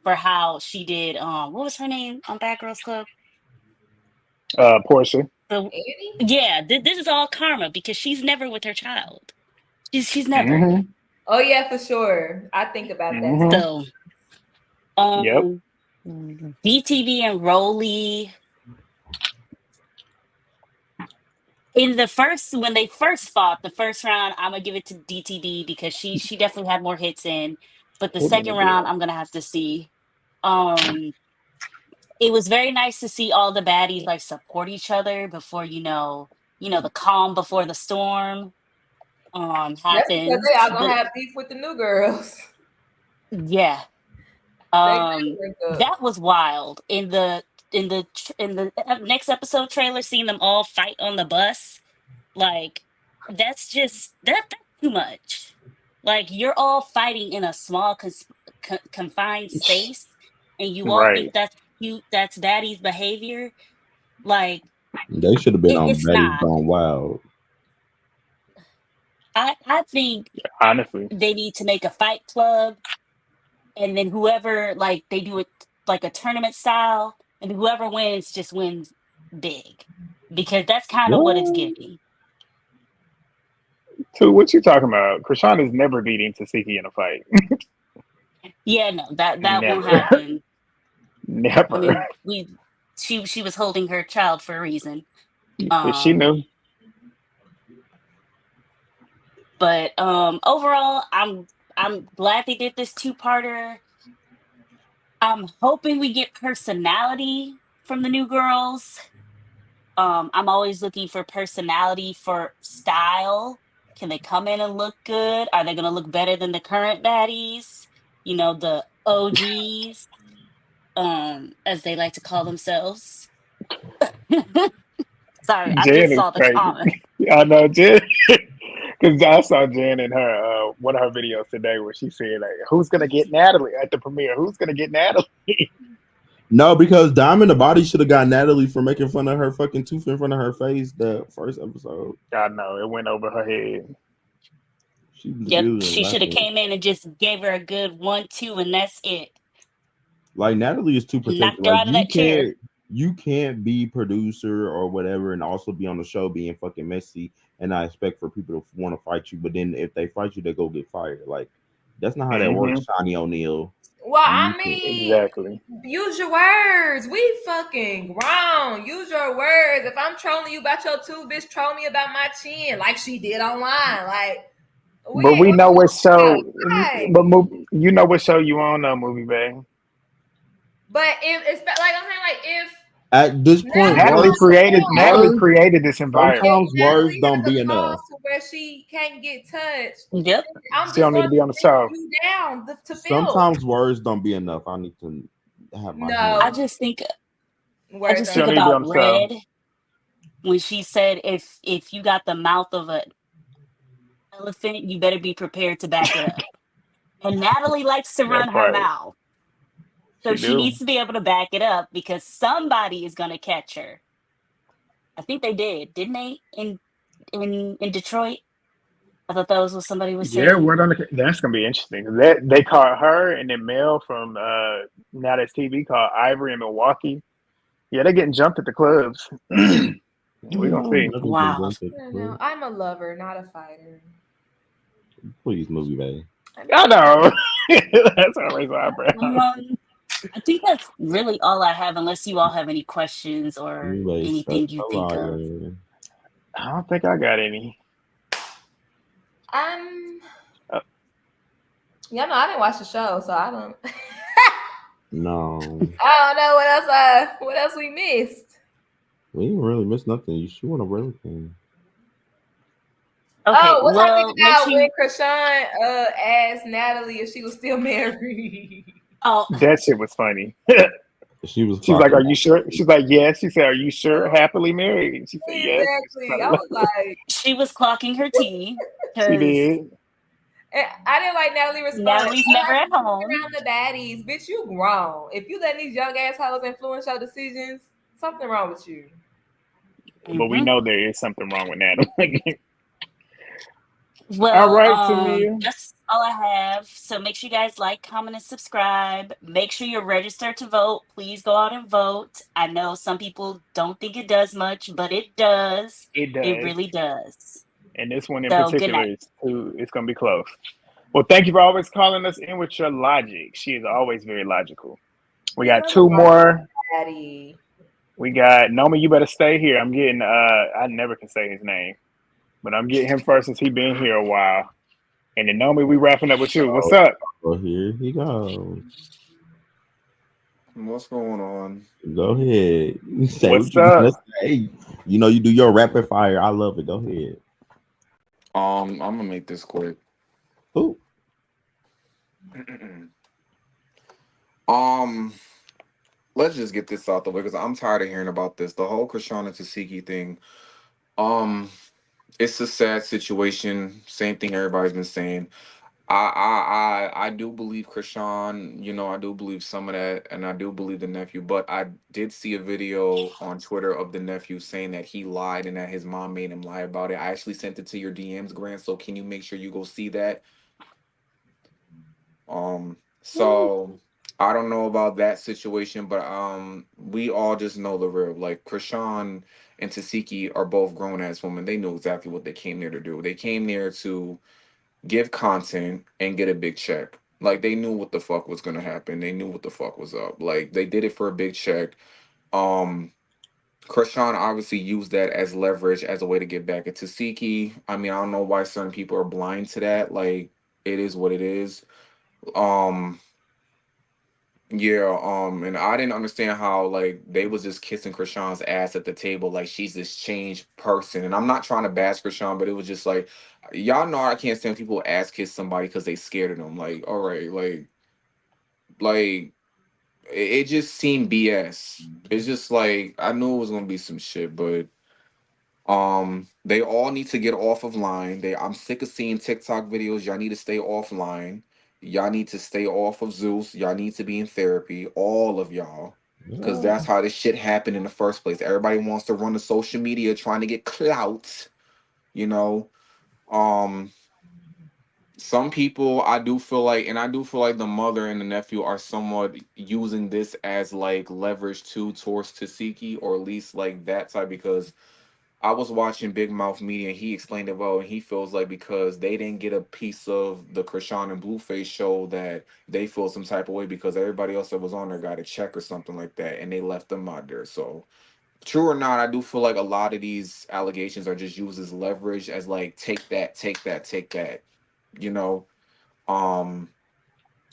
for how she did what was her name on Bad Girls Club? Portia. So Annie? yeah, this is all karma because she's never with her child. She's never. Hmm. Oh yeah, for sure. I think about that. Hmm. So Yep. um BTV and Rolly in the first when they first fought the first round, I'm gonna give it to DTV because she definitely had more hits in. But the Hit me second round, again. I'm gonna have to see. Um, it was very nice to see all the baddies like support each other before the calm before the storm That's because happens. they all gonna But have beef with the new girls. yeah, They never that was wild. next episode trailer, seeing them all fight on the bus, like that's that's too much. Like you're all fighting in a small confined space, and you all think Right. that's cute. That's Baddies behavior. Like They should have been on it's Baddies not. Gone Wild. I think Honestly. they need to make a fight club, and then whoever, like, they do it like a tournament style, and whoever wins just wins big, because that's kind of what it's What? giving. So what you talking about? Krishan is never beating Tesehki in a fight. Yeah, no, that won't Never. happen. I Never. mean, she was holding her child for a reason. She knew. But overall, I'm glad they did this two-parter. I'm hoping we get personality from the new girls. I'm always looking for personality for style. Can they come in and look good? Are they gonna look better than the current baddies? You know, the OGs, as they like to call themselves. Sorry, I Jen just is saw the crazy. comment. I know Jen, because I saw Jen in her one of her videos today where she said, like, "Who's gonna get Natalie at the premiere? Who's gonna get Natalie?" No, because Diamond the Body should have got Natalie for making fun of her fucking tooth in front of her face the first episode. I know it went over her head. She was Yep, good she should have laughing. came in and just gave her a good 1-2, and that's it. Like Natalie is too protected. Knocked her Like out of that chair. you can't be producer or whatever and also be on the show being fucking messy and I expect for people to want to fight you, but then if they fight you, they go get fired. Like that's not how that works, Shawnee O'Neal. Well, You I mean, Exactly. use your words. We fucking grown. Use your words. If I'm trolling you about your tooth, bitch, troll me about my chin, like she did online. Like, But we know what show. Right. But you know what show you on though, movie bae. But if it's like I'm saying, like if at this point, Natalie created this environment. Sometimes words don't be enough. to where she can't get touched. Yep. I'm She don't need to be on the show. you down to feel. Sometimes words don't be enough. I need to have my No. I just think Words don't need to be on about the show. Red when she said, if you got the mouth of an elephant, you better be prepared to back it up. And Natalie likes to run her mouth. So she needs to be able to back it up because somebody is going to catch her. I think they did, didn't they? In Detroit, I thought that was what somebody was saying. Yeah, that's gonna be interesting. They caught her and then Mel from Now That's TV called Ivory in Milwaukee. Yeah, they're getting jumped at the clubs. We're gonna see. Wow. I'm a lover, not a fighter. Please, movie bae. I know. That's always eyebrow. I think that's really all I have, unless you all have any questions or anything you think of. I don't think I got any. Yeah, no, I didn't watch the show, so I don't. No. I don't know what else we missed. We didn't really miss nothing. You should want to everything. Okay, what well, I think about when Krishan asked Natalie if she was still married. Oh, that shit was funny. She's like, "Are you sure?" She's like, "Yes." She said, "Are you sure? Happily married?" She said, "Yes." Exactly. I was like, she was clocking her tea. She did. I didn't like Natalie respond. Natalie's never at home. Around the baddies, bitch, you grown. If you let these young assholes influence your decisions, something wrong with you. But we know there is something wrong with Natalie. Well, all right, Tamia. That's all I have. So make sure you guys like, comment, and subscribe. Make sure you're registered to vote. Please go out and vote. I know some people don't think it does much, but it does. It does. It really does. And this one in So, particular it's going to be close. Well, thank you for always calling us in with your logic. She is always very logical. We got two more. Daddy. We got Nomi. You better stay here. I'm getting. I never can say his name. But I'm getting him first since he's been here a while. And then Nomi, we wrapping up with you. What's up? Well, here he goes. What's going on? Go ahead. Say What's up? Hey, you know you do your rapid fire. I love it. Go ahead. I'm gonna make this quick. let's just get this out the way because I'm tired of hearing about this. The whole Krishan and Tesehki thing. Um, it's a sad situation. Same thing everybody's been saying. I do believe Krishan, I do believe some of that, and I do believe the nephew. But I did see a video on Twitter of the nephew saying that he lied and that his mom made him lie about it. I actually sent it to your DMs, Grant. So can you make sure you go see that? So I don't know about that situation, but we all just know the real. Like Krishan and Tasiki are both grown ass women. They knew exactly what they came there to do. They came there to give content and get a big check. Like they knew what the fuck was gonna happen. They knew what the fuck was up. Like they did it for a big check. Um Krishan obviously used that as leverage as a way to get back at Tasiki. I mean, I don't know why certain people are blind to that. Like it is what it is. Um Yeah, and I didn't understand how like they was just kissing Krishan's ass at the table like she's this changed person. And I'm not trying to bash Krishan, but it was just like y'all know I can't stand people ass kiss somebody because they scared of them. Like, all right, like it just seemed BS. It's just like I knew it was gonna be some shit, but they all need to get off of line. I'm sick of seeing TikTok videos. Y'all need to stay offline. Y'all need to stay off of Zeus. Y'all need to be in therapy. All of y'all. Because Yeah. that's how this shit happened in the first place. Everybody wants to run the social media trying to get clout, you know. Um, some people I do feel like, and I do feel like the mother and the nephew are somewhat using this as like leverage too towards Tasiki, or at least like that type because I was watching Big Mouth Media and he explained it well and he feels like because they didn't get a piece of the Krishan and Blueface show that they feel some type of way because everybody else that was on there got a check or something like that and they left them out there. So true or not, I do feel like a lot of these allegations are just used as leverage as like take that, take that, take that. You know? Um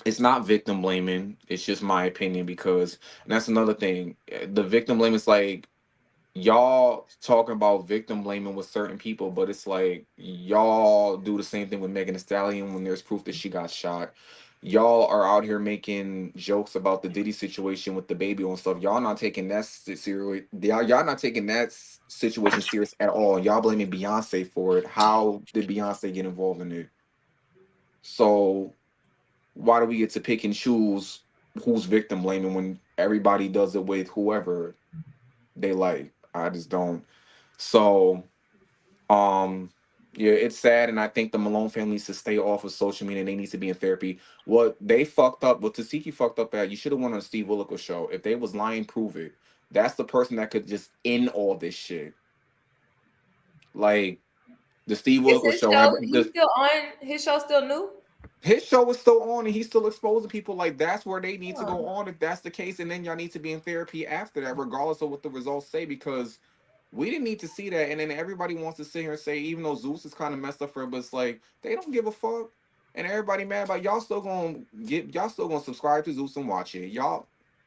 it's not victim blaming. It's just my opinion because and that's another thing. The victim blame is like y'all talking about victim blaming with certain people, but it's like y'all do the same thing with Megan Thee Stallion when there's proof that she got shot. Y'all are out here making jokes about the Diddy situation with the baby and stuff. Y'all not taking that serious. Y'all not taking that situation serious at all. Y'all blaming Beyonce for it. How did Beyonce get involved in it? So why do we get to pick and choose who's victim blaming when everybody does it with whoever they like? I just don't. So, um, yeah, it's sad, and I think the Malone family needs to stay off of social media. And they need to be in therapy. What they fucked up, what Tasiki fucked up at, you should have won on a Steve Willico show. If they was lying, prove it. That's the person that could just end all this shit. Like the Steve Is Willico his show. show? He's still on. His show still new. His show is still on, and he's still exposing people. Like that's where they need to Oh. go on if that's the case. And then y'all need to be in therapy after that, regardless of what the results say, because we didn't need to see that. And then everybody wants to sit here and say, even though Zeus is kind of messed up for it, but it's like they don't give a fuck. And everybody mad about y'all still gonna subscribe to Zeus and watch it.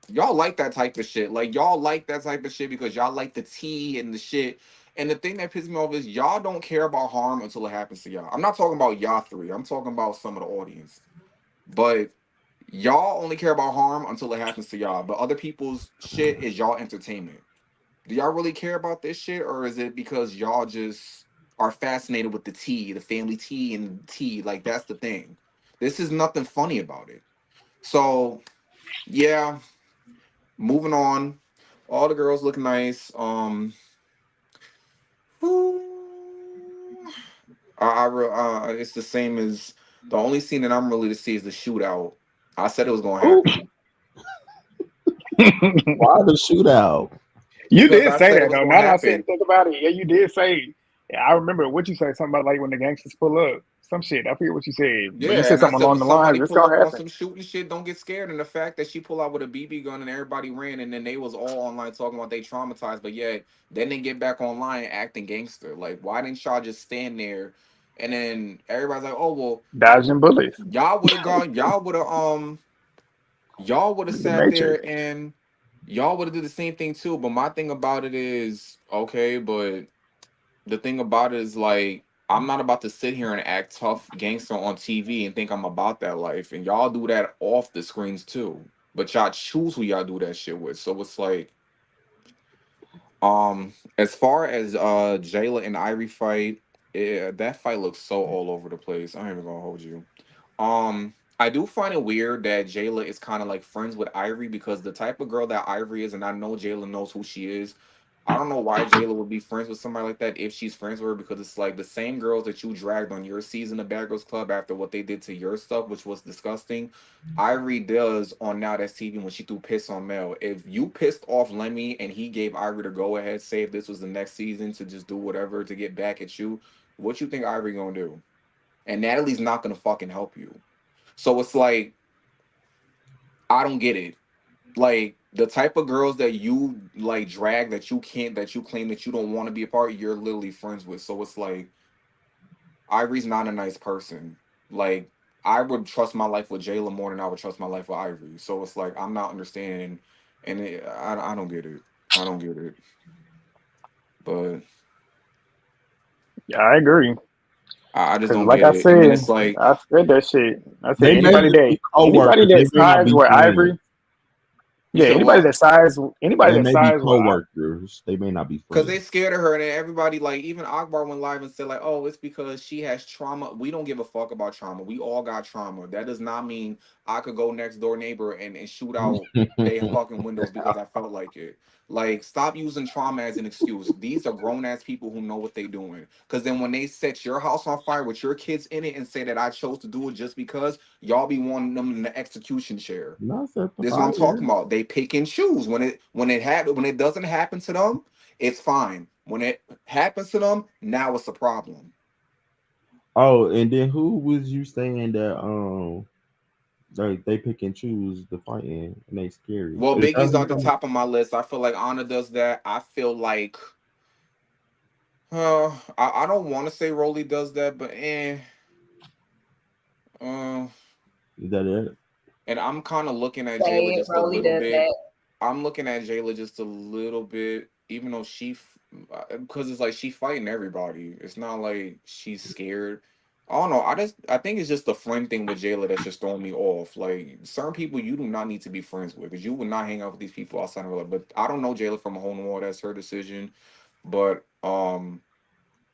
Y'all like that type of shit. Like y'all like that type of shit because y'all like the tea and the shit. And the thing that pisses me off is y'all don't care about harm until it happens to y'all. I'm not talking about y'all three. I'm talking about some of the audience. But y'all only care about harm until it happens to y'all. But other people's shit is y'all entertainment. Do y'all really care about this shit, or is it because y'all just are fascinated with the tea, the family tea and tea? Like that's the thing. This is nothing funny about it. So yeah, moving on. All the girls look nice. It's the same as the only scene that I'm really to see is the shootout. I said it was gonna Ooh. happen Why the shootout? You because did I say said it that was though. gonna Now that I sit happen. and think about it, yeah, you did say. Yeah, I remember what you said. Something about like when the gangsters pull up, some shit. I forget what you said, but you Yeah, said and I something said along when the lines. somebody It's pull gonna up on happen. some shooting shit, don't get scared. And the fact that she pull out with a BB gun and everybody ran, and then they was all online talking about they traumatized, but yet then they get back online acting gangster. Like, why didn't y'all just stand there? And then everybody's like, oh well, Dodging bullets. y'all would have gone, y'all would have The sat Matrix. there and y'all would have did the same thing too. But my thing about it is, okay, but the thing about it is like I'm not about to sit here and act tough gangster on TV and think I'm about that life. And y'all do that off the screens too. but y'all choose who y'all do that shit with. So it's like, as far as Jayla and Irie fight, that fight looks so all over the place. I ain't even gonna hold you. I do find it weird that Jayla is kind of like friends with Ivory because the type of girl that Ivory is, and I know Jayla knows who she is. I don't know why Jayla would be friends with somebody like that if she's friends with her because it's like the same girls that you dragged on your season of Bad Girls Club after what they did to your stuff, which was disgusting. Ivory does on Now That's TV when she threw piss on Mel. If you pissed off Lemmy and he gave Ivory the go ahead, say if this was the next season to just do whatever to get back at you, what you think Ivory gonna do? And Natalie's not gonna fucking help you. So it's like, I don't get it. Like the type of girls that you like drag that you can't, that you claim that you don't want to be a part, you're literally friends with. So it's like, Ivory's not a nice person. Like I would trust my life with Jayla more than I would trust my life with Ivory. So it's like I'm not understanding, and I don't get it. I don't get it. But Yeah, I agree. I just Because, don't like get I it. And then said, it's like, I said that shit. I said They may anybody just that be co-workers. They may not sides be with friends. Ivory, you yeah, said what? anybody They that may be sides with co-workers. They may not be Because they friends. scared of her, and then everybody, like, even Akbar went live and said, like, oh, it's because she has trauma. We don't give a fuck about trauma. We all got trauma. That does not mean I could go next door neighbor and shoot out their fucking windows because I felt like it. Like, stop using trauma as an excuse. These are grown ass people who know what they're doing. Because then when they set your house on fire with your kids in it and say that I chose to do it just because, y'all be wanting them in the execution chair. Not set the This is what I'm fire. talking about. They pick and choose. When it doesn't happen to them, it's fine. When it happens to them, now it's a problem. Oh, and then who was you saying that they pick and choose the fighting and they scary? Well, Is that Biggie's who at the coming? top of my list. I feel like Anna does that. I feel like I don't want to say Rolly does that, but uh, Is that it? and I'm kind of looking at Say Jayla it, just a Rolly little does bit. that. I'm looking at Jayla just a little bit, even though because it's like she fighting everybody. It's not like she's scared. I don't know. I think it's just the friend thing with Jayla that's just throwing me off. Like certain people you do not need to be friends with because you would not hang out with these people outside of her life. But I don't know Jayla from a hole in the wall. That's her decision. But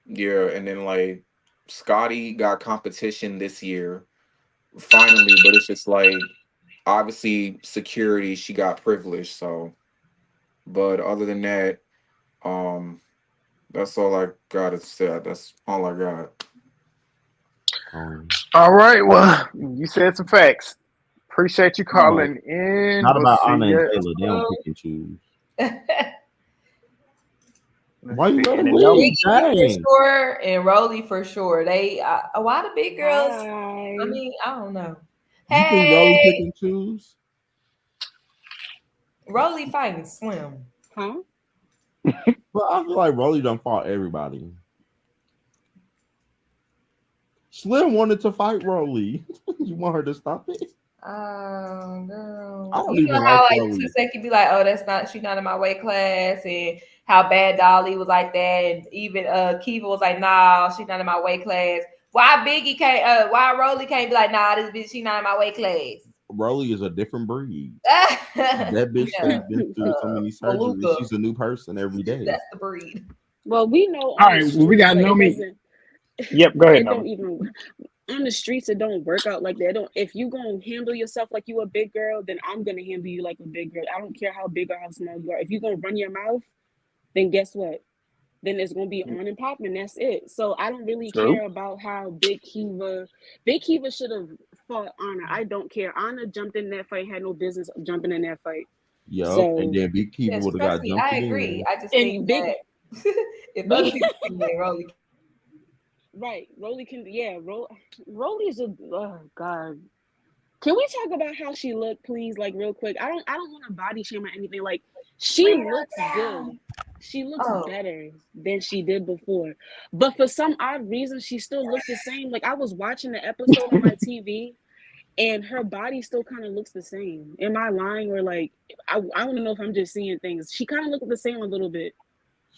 yeah, and then like Scotty got competition this year finally, but it's just like obviously security, she got privilege, so but other than that, um that's all I gotta say. That's all I got. Um, All right. Well, you said some facts. Appreciate you no, calling in. not We'll about see Anna and you. Jayla. They don't pick and choose. Let's Why you see. let And them then no, leave? Biggie for Dang. sure and Rolly for sure. They why the big girls? Hi. I mean, I don't know. You think Rolly pick Hey, and choose? Rolly fighting Slim. Huh? But I feel like Rolly done fought everybody. Slim wanted to fight Rolly. You want her to stop it? Oh, girl. I don't You know even like how like Rolly. Tesehki be like, oh, she's not in my weight class, and how bad Dolly was like that, and even Kiva was like, nah, she's not in my weight class. Why Biggie can't why Rolly can't be like, nah, this bitch, she not in my weight class. Rolly is a different breed. Yeah, That bitch has been through so many surgeries. Maluka, She's a new person every day. that's the breed. Well, we know all on the right. Well, we streets got that it Nomi. doesn't. Yep. Go ahead, It don't Nomi. even on the streets. It don't work out like that. It don't. If you gonna handle yourself like you a big girl, then I'm gonna handle you like a big girl. I don't care how big or how small you are. If you gonna run your mouth, then guess what? Then it's gonna be on and popping. That's it. So I don't really True. care about how Big Kiva should have fought Anna. I don't care. Anna jumped in that fight, had no business jumping in that fight. Yup. And So then Big Kiva Yes, would have trust got me, jumped I agree. again. I just think and Big that if other people can, then Rolly can. right, Rolly can Rolly's a oh god. Can we talk about how she looked, please? Like real quick. I don't want to body shame or anything. Like she looks good. She looks Oh, better than she did before. But for some odd reason, she still looked the same. Like I was watching the episode on my TV and her body still kind of looks the same. Am I lying or like I want to know if I'm just seeing things. She kind of looked the same a little bit.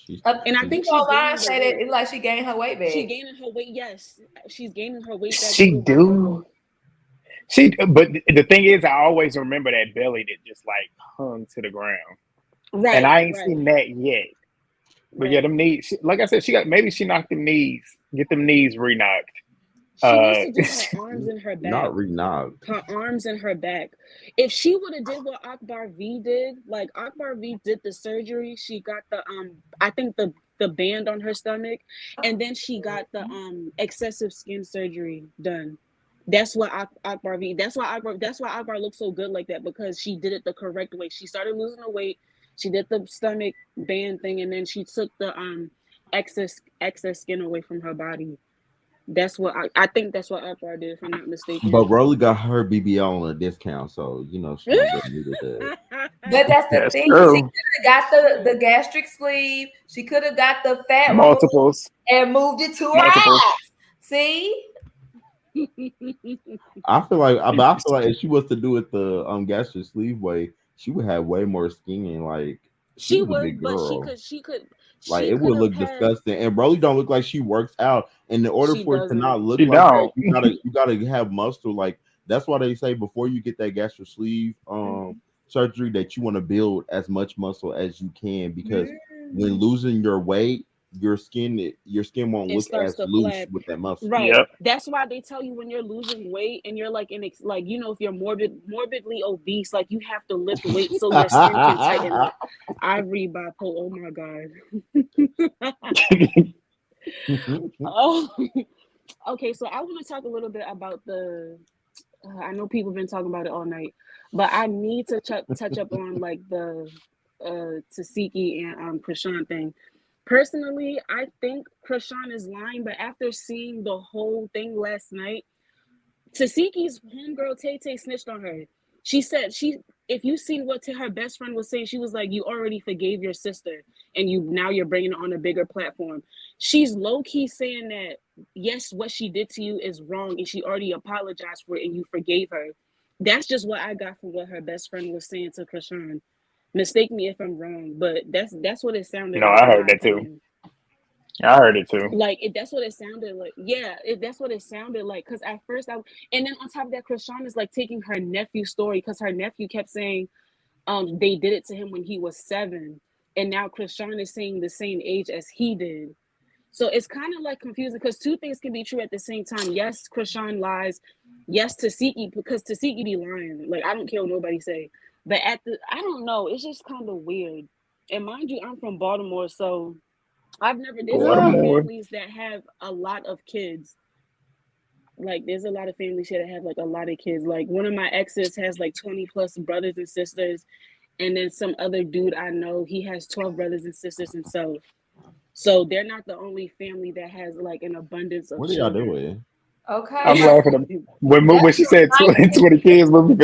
She's And I think people she's online gaining the say that weight. it's like she gained her weight She back. gaining her weight, yes. She's gaining her weight back She to her do. normal. But the thing is, I always remember that belly that just like hung to the ground, and Right, I ain't right, seen that yet. But yeah, right. them knees. Like I said, she knocked them knees, get them knees re-knocked. She needs to do her arms and her back. Not re-knocked. Her arms and her back. If she would have did what Akbar V did, like Akbar V did the surgery, she got the I think the band on her stomach, and then she got the excessive skin surgery done. That's what Akbar V. That's why Akbar looks so good like that, because she did it the correct way. She started losing the weight. She did the stomach band thing, and then she took the excess skin away from her body. That's what I think that's what Akbar did, if I'm not mistaken. But Rolly got her BBL on a discount, so you know she really needed that. But that's the That's thing. true. She could have got the gastric sleeve. She could have got the fat removed Multiples. and moved it to her Multiples. ass. See? I feel like if she was to do it the gastric sleeve way, she would have way more skin. Like She was a big would, but girl. she could Like it would have look had. disgusting. And Rolly don't look like she works out. And in order She for it to not doesn't. look She like that, don't. you gotta have muscle. Like that's why they say before you get that gastric sleeve surgery that you want to build as much muscle as you can, because when losing your weight, your skin won't It look starts as to loose flap. with that muscle. Right. Yep. That's why they tell you when you're losing weight and you're like like if you're morbidly obese, like you have to lift weight so your skin can tighten up. I read bipolar. Oh my god. Oh. Okay, so I want to talk a little bit about the. I know people have been talking about it all night, but I need to touch up on like the Tesehki and Chrisean thing. Personally, I think Chrisean is lying, but after seeing the whole thing last night, Tesehki's homegirl Tay snitched on her. She said if you seen what her best friend was saying, she was like, you already forgave your sister, and now you're bringing it on a bigger platform. She's low key saying that yes, what she did to you is wrong, and she already apologized for it, and you forgave her. That's just what I got from what her best friend was saying to Chrisean. Mistake me if I'm wrong, but that's what it sounded No, like. I In heard my that too. opinion. I heard it too. Like that's what it sounded like. Yeah, that's what it sounded like. Because at first and then on top of that, Chrisean is like taking her nephew's story, because her nephew kept saying, they did it to him when he was 7, and now Chrisean is saying the same age as he did. So it's kind of like confusing, because two things can be true at the same time. Yes, Chrisean lies. Yes, Tesehki, because Tesehki be lying. Like I don't care what nobody say. But I don't know. It's just kind of weird. And mind you, I'm from Baltimore, so there's a lot of Baltimore. families that have a lot of kids. Like there's a lot of families here that have like a lot of kids. Like one of my exes has like 20 plus brothers and sisters, and then some other dude I know, he has 12 brothers and sisters himself. So they're not the only family that has like an abundance of What are y'all children. doing? Okay. I'm laughing at when she said 20 kids. Like,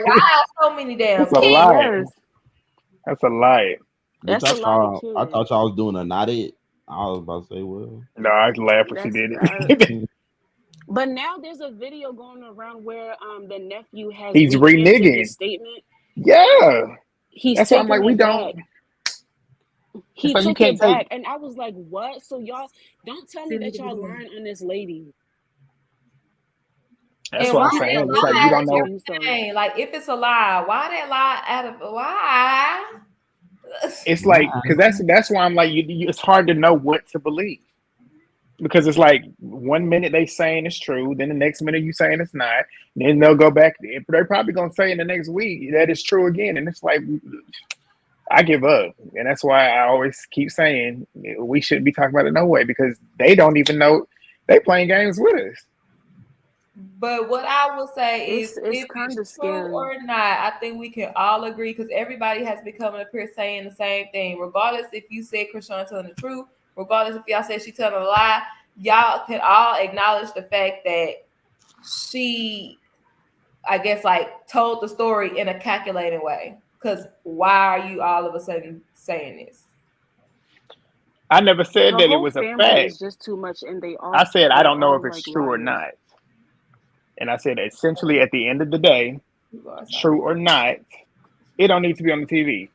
why so many damn That's a kids? lie. Yes. That's a lie. That's I a lot of thought y'all was doing a not it. I was about to say, well, No, I laughed when she did it. But now there's a video going around where the nephew has He's recanted reneging. his statement. Yeah. He's That's why I'm taking like, we it don't. back. He like, you took can't it back, take. and I was like, "What?" So y'all don't tell me that y'all lying on this lady. That's And what why I'm that saying. It's lie like you out don't of know. everything? Like if it's a lie, why that lie out of why? It's like because that's why I'm like it's hard to know what to believe, because it's like 1 minute they saying it's true, then the next minute you saying it's not, then they'll go back. They're probably gonna say in the next week that it's true again, and it's like I give up, and that's why I always keep saying we shouldn't be talking about it no way, because they don't even know they playing games with us. But what I will say is, It's if kind of it's true scary. or not, I think we can all agree, because everybody has been coming up here saying the same thing. Regardless if you said Chrisean telling the truth, regardless if y'all said she telling a lie, y'all can all acknowledge the fact that she, I guess, like told the story in a calculated way. Because why are you all of a sudden saying this? I never said The that it whole was a family fact. is just too much, and I said I they're don't know all if it's like true or liars. not. And I said, essentially, at the end of the day, true or not, it don't need to be on the TV.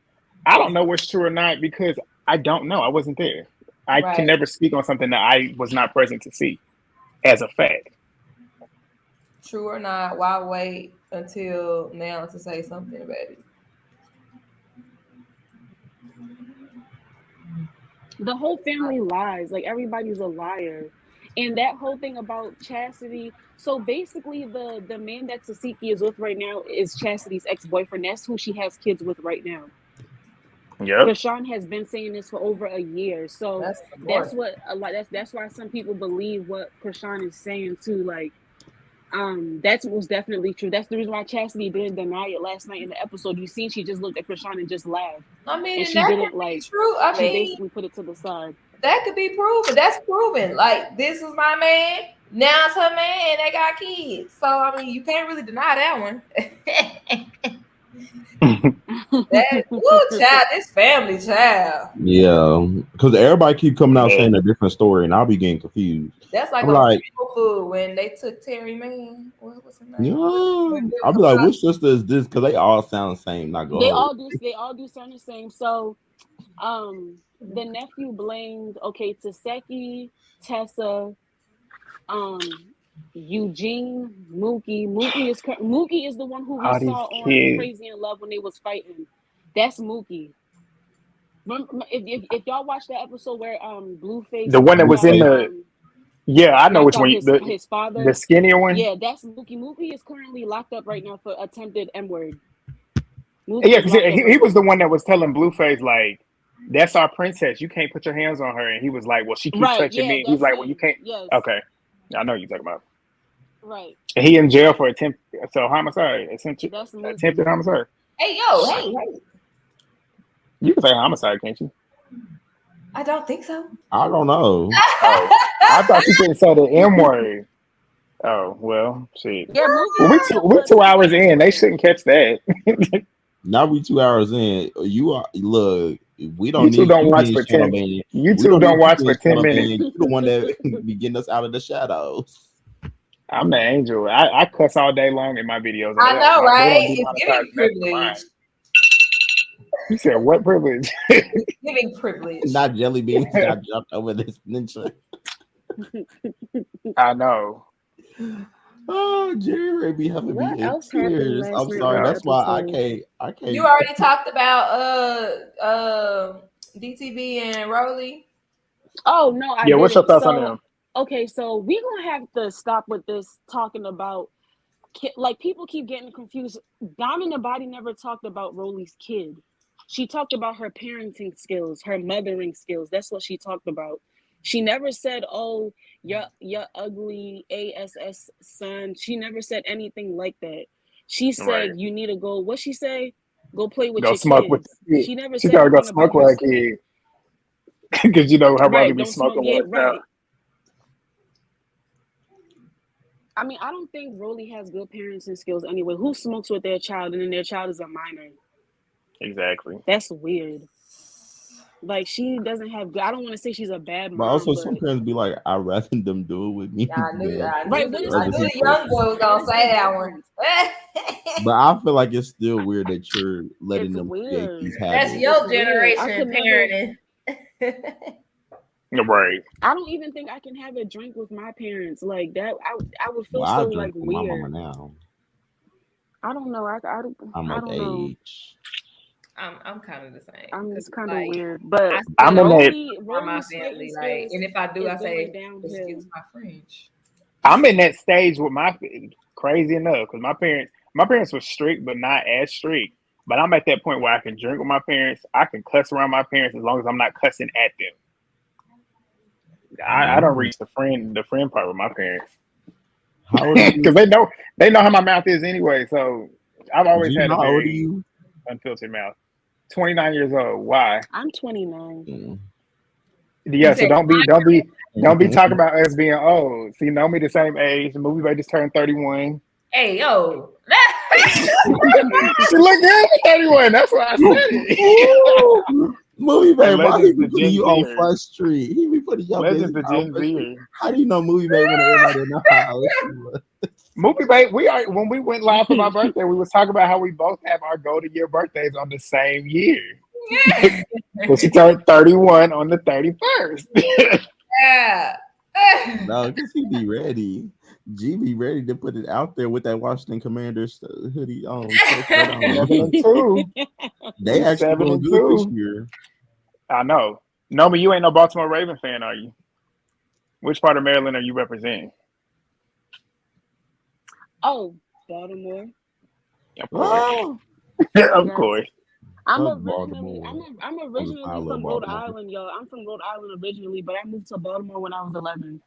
I don't know what's true or not because I don't know. I wasn't there. I can never speak on something that I was not present to see as a fact. True or not? Why wait until now to say something about it? The whole family lies. Like everybody's a liar. And that whole thing about Chastity. So basically the man that Tesehki is with right now is Chastity's ex-boyfriend. That's who she has kids with right now. Yep. Chrisean has been saying this for over a year. So that's what a lot that's why some people believe what Chrisean is saying too. Like that was definitely true. That's the reason why Chastity didn't deny it last night in the episode. You seen she just looked at Chrisean and just laughed. I mean, and she that didn't could be like true. I she mean, basically put it to the side. that could be proven. That's proven. Like this was my man. Now it's her man, and they got kids. So I mean, you can't really deny that one. That child, this family child. Yeah, because everybody keep coming out saying a different story, and I'll be getting confused. That's like I'm on like, Single Food when they took Terry Man. What's his name? yeah, I'll be like, which sister is this? Because they all sound the same. Not They all do sound the same. So, the nephew blamed Tesehki, Tessa, Eugene, Mookie. Mookie is the one who we All saw these on kids. Crazy in Love when they was fighting. That's Mookie. Remember, if y'all watched that episode where Blueface, The one that was in the. Yeah, I know which one. His father, the skinnier one. Yeah, that's Mookie. Mookie is currently locked up right now for attempted M-word. Yeah, because he was the one that was telling Blueface like, "That's our princess. You can't put your hands on her." And he was like, "Well, she keeps touching me." And he's like, "Well, you can't." Yes. Okay, I know what you're talking about. Right. And he in jail for homicide, attempted homicide. Hey, yo, hey. You can say homicide, can't you? I don't think so. I don't know. I thought you couldn't say the M word. Oh well, shit. Yeah, we're 2 hours in. They shouldn't catch that. Now we 2 hours in. You are look. We don't YouTube need don't you watch being for shadow 10. banned. YouTube don't watch for 10 minutes. You're the one that be getting us out of the shadows. I'm the angel. I cuss all day long in my videos. I know, right? It's It's giving privilege. You said what privilege? Giving privilege. Not jelly beans got jumped over this ninja. I know. Oh, Jerry be having me in tears. I'm sorry. That's why I can't. You already talked about DTV and Rolly. Oh no, I yeah. What's your thoughts on them? Okay, so we're gonna have to stop with this talking about like people keep getting confused. Diamond the Body never talked about Rolly's kid. She talked about her parenting skills, her mothering skills. That's what she talked about. She never said, "Oh, your ugly ASS son." She never said anything like that. She said, "You need to go." What she say? Go play with your smoke kids. with the kid. She never she said gotta go anything smoke about with her kid because you know her brother be don't smoking smoke, with her. right. I mean, I don't think Rolly has good parenting skills anyway. Who smokes with their child and then their child is a minor? Exactly. That's weird. Like she doesn't have. I don't want to say she's a bad mom. But also, some parents be like, "I'd rather them do it with me." I knew the young boy was gonna say that one. But I feel like it's still weird that you're letting them create these habits. That's your generation parenting. Right. I don't even think I can have a drink with my parents like that. I would feel I so drink like with weird. my mama now. I don't know. I don't know. I'm kind of the same. I'm kind of weird, but I'm in that for my family. Like, and if I do, I say, "Excuse my French." I'm in that stage with my crazy enough because my parents were strict, but not as strict. But I'm at that point where I can drink with my parents. I can cuss around my parents as long as I'm not cussing at them. I don't reach the friend part with my parents because they know how my mouth is anyway. So I've always had a very unfiltered mouth. 29 years old. Why? I'm 29. Yeah, so don't be talking about us being old. See, know me the same age. The movie just turned 31. Hey, yo. She look good at 31. That's why I said it. Movie Bae, why he be putting you on Front Street? He be putting you Legends of Gen Z. How do you know Movie Bae when everybody in the house? Movie Bae, when we went live for my birthday, we was talking about how we both have our golden year birthdays on the same year. Well, she turned 31 on the 31st. Yeah. No, because he be ready. G be ready to put it out there with that Washington Commanders hoodie on. 7-2. They We actually doing good this 7-2. year. I know. Nomi, you ain't no Baltimore Raven fan, are you? Which part of Maryland are you representing? Oh, Baltimore. Of course. Oh, Of Yes. course. I'm fuck originally Baltimore. I'm I originally love from Rhode Baltimore. Island, y'all. I'm from Rhode Island originally, but I moved to Baltimore when I was 11.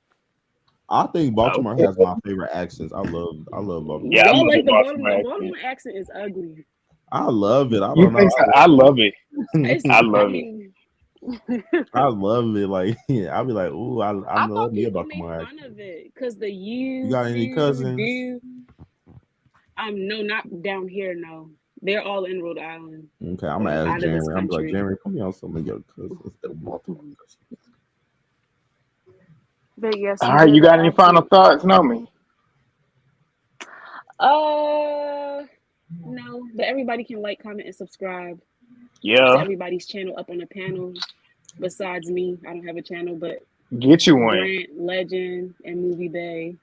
I think Baltimore Okay. has my favorite accents. I love Baltimore. Yeah, I Y'all love like the the Baltimore accent. Baltimore accent is ugly. I love it. I You don't know. think so? I love it. It's, I love it. mean, I love it. Like I'll be like, ooh, I I love thought me a people made Baltimore fun accent. of it because the You got any cousins? do. No, not down here. No, they're all in Rhode Island, Okay, I'm gonna ask out of this Jeremy. I'm like, country. Jeremy, put me on some of your cousins. The Baltimore cousins. But yes, All you right, hear you the got any final accent. thoughts, Nomi? No, but everybody can like, comment, and subscribe to Yeah, everybody's channel up on the panel. Besides me, I don't have a channel, but get you one. Grant, Legend, and Movie Bay.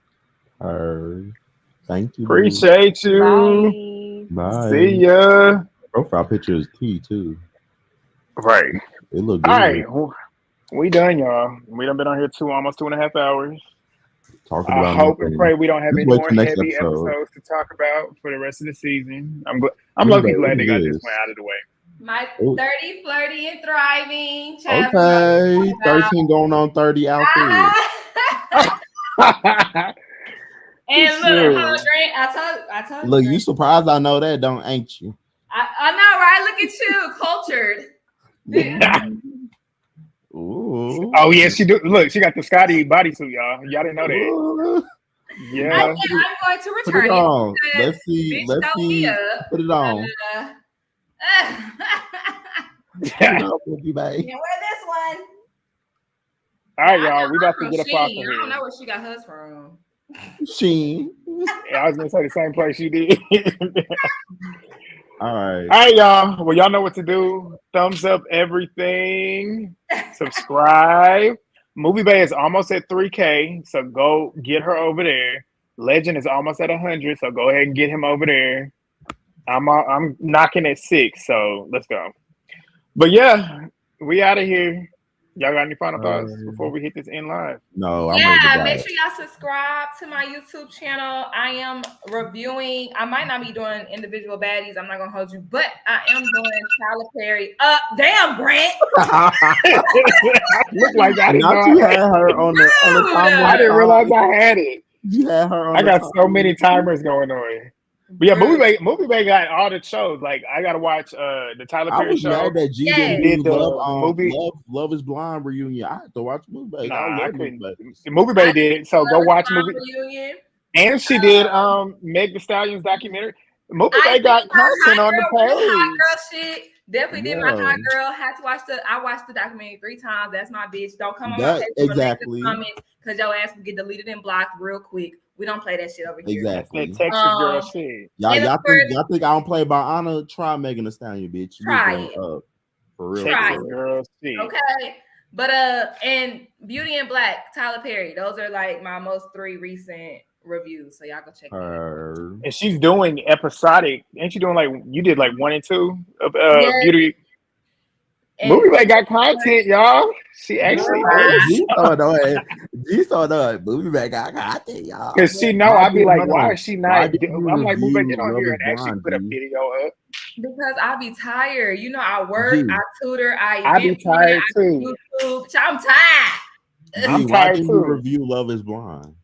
Heard. Thank you, boo. Appreciate you. Bye. Bye. See ya. Profile picture is T too. Right. It look All good. right. We done, y'all. We done been on here almost 2.5 hours. Talking I about hope and nothing. pray we don't have Just any wait more till next heavy episode. episodes to talk about for the rest of the season. I'm Movie low-key Bay, glad what they is got this? this one out of the way. My Ooh. 30, flirty, and thriving. Child, Okay, 13 going on 30 outfit. And look, Shoot. Grant, I told Look, you. you surprised I know that, don't ain't you? I know, right? Look at you, cultured. Ooh. Oh yeah, she do. Look, she got the Scotty bodysuit, y'all. Y'all didn't know that. Ooh. Yeah. I'm going to Put return it on. because Let's see. bitch Let's don't see. be up. Put it on. Put it on, Movie Bay. Yeah, wear this one. All right, Yeah, I y'all. We about to from get up off of Shein. I here. don't know where she got hers from. Sheen. I was gonna say the same place you did. All right. All right, y'all. Well, y'all know what to do. Thumbs up everything. Subscribe. Movie Bay is almost at 3K, so go get her over there. Legend is almost at 100, so go ahead and get him over there. I'm knocking at 6, so let's go. But yeah, we out of here. Y'all got any final thoughts before we hit this end live? No, I'm ready to Yeah, die. make sure y'all subscribe to my YouTube channel. I am reviewing. I might not be doing individual baddies. I'm not gonna hold you, but I am doing Tyler Perry. Damn, Grant. Look like I didn't Not know you I had her on the timer. I didn't realize I had it. You had her on I the got timer. so many timers going on. But yeah, Movie Bay got all the shows. Like I gotta watch the Tyler I Perry was show. mad that G He didn't did do the movie. Love is Blind reunion. I had to watch Movie Bay. Nah, I I love Movie couldn't. Bay. Movie Bay did. So go watch movie. Reunion. And she did Meg Thee Stallion's documentary. Movie Bay did got my content hot on the girl, hot page. girl shit. Definitely did my Yeah. hot girl. Had to watch I watched the documentary 3 times. That's my bitch. Don't come on That- my page exactly. comments because your ass will get deleted and blocked real quick. We don't play that shit over here. Exactly. That Texas girl shit. Y'all and of think I don't play by honor? Try Megan Thee Stallion, bitch. You Try going it. up for real. Texas for real. girl shit. Okay. But and Beauty and Black, Tyler Perry. Those are like my most 3 recent reviews. So y'all go check that. And she's doing episodic. Ain't she doing like you did like 1 and 2 of Beauty? Movie Bay got content, y'all. She actually G saw that. Movie Bay got content, y'all. because she know I'd be like, why is she not? I'm like, Movie Bay, get on here and actually put a video up. Because I be tired. You know, I work, I tutor, I be tired too. YouTube. I'm tired. I'm tired too. Review Love is Blind.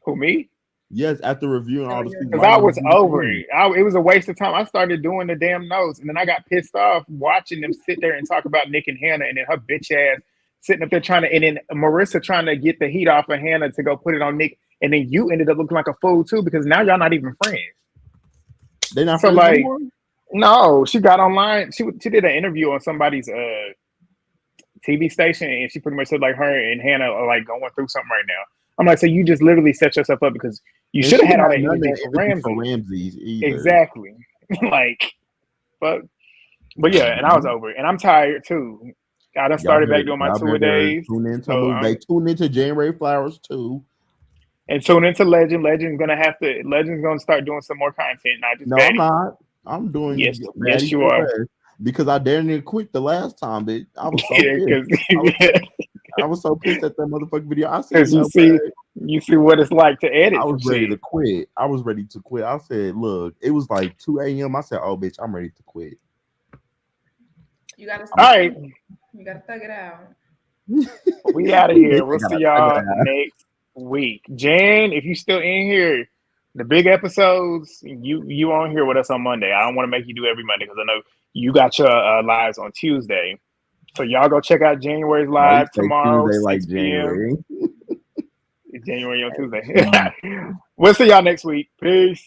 Who, me? Yes, after reviewing all the seasons. Because I was over it. It was a waste of time. I started doing the damn notes, and then I got pissed off watching them sit there and talk about Nick and Hannah, and then her bitch ass sitting up there and then Marissa trying to get the heat off of Hannah to go put it on Nick, and then you ended up looking like a fool too because now y'all not even friends. They're not so friends like, anymore? No, she got online. She did an interview on somebody's TV station, and she pretty much said like her and Hannah are like going through something right now. I'm like, so you just literally set yourself up because you should have had all that energy for Ramses either. Exactly. Like, fuck. But yeah, and I was over it, and I'm tired too. I done started back doing my 2 a days. Tune into January Flowers too. And tune into Legend. Legend's gonna start doing some more content, not just No, I'm Baddies. not. I'm doing Yes, Baddies you for are. less because I didn't quit the last time, bitch. I was so Yeah, pissed. I was so pissed at that motherfucking video. I said, because you know what? you see what it's like to edit I some was ready to shit. quit. I said, look, it was like 2 a.m. I said, oh, bitch, I'm ready to quit. You gotta All right, you gotta thug it out. we out of here. Bitch, I We'll see gotta thug it y'all out. next week. Jan, if you still in here, the big episodes, you on here with us on Monday. I don't want to make you do every Monday because I know you got your lives on Tuesday. So y'all go check out January's Why you live say tomorrow, Tuesday 6 like p.m. January? January on Tuesday. We'll see y'all next week. Peace.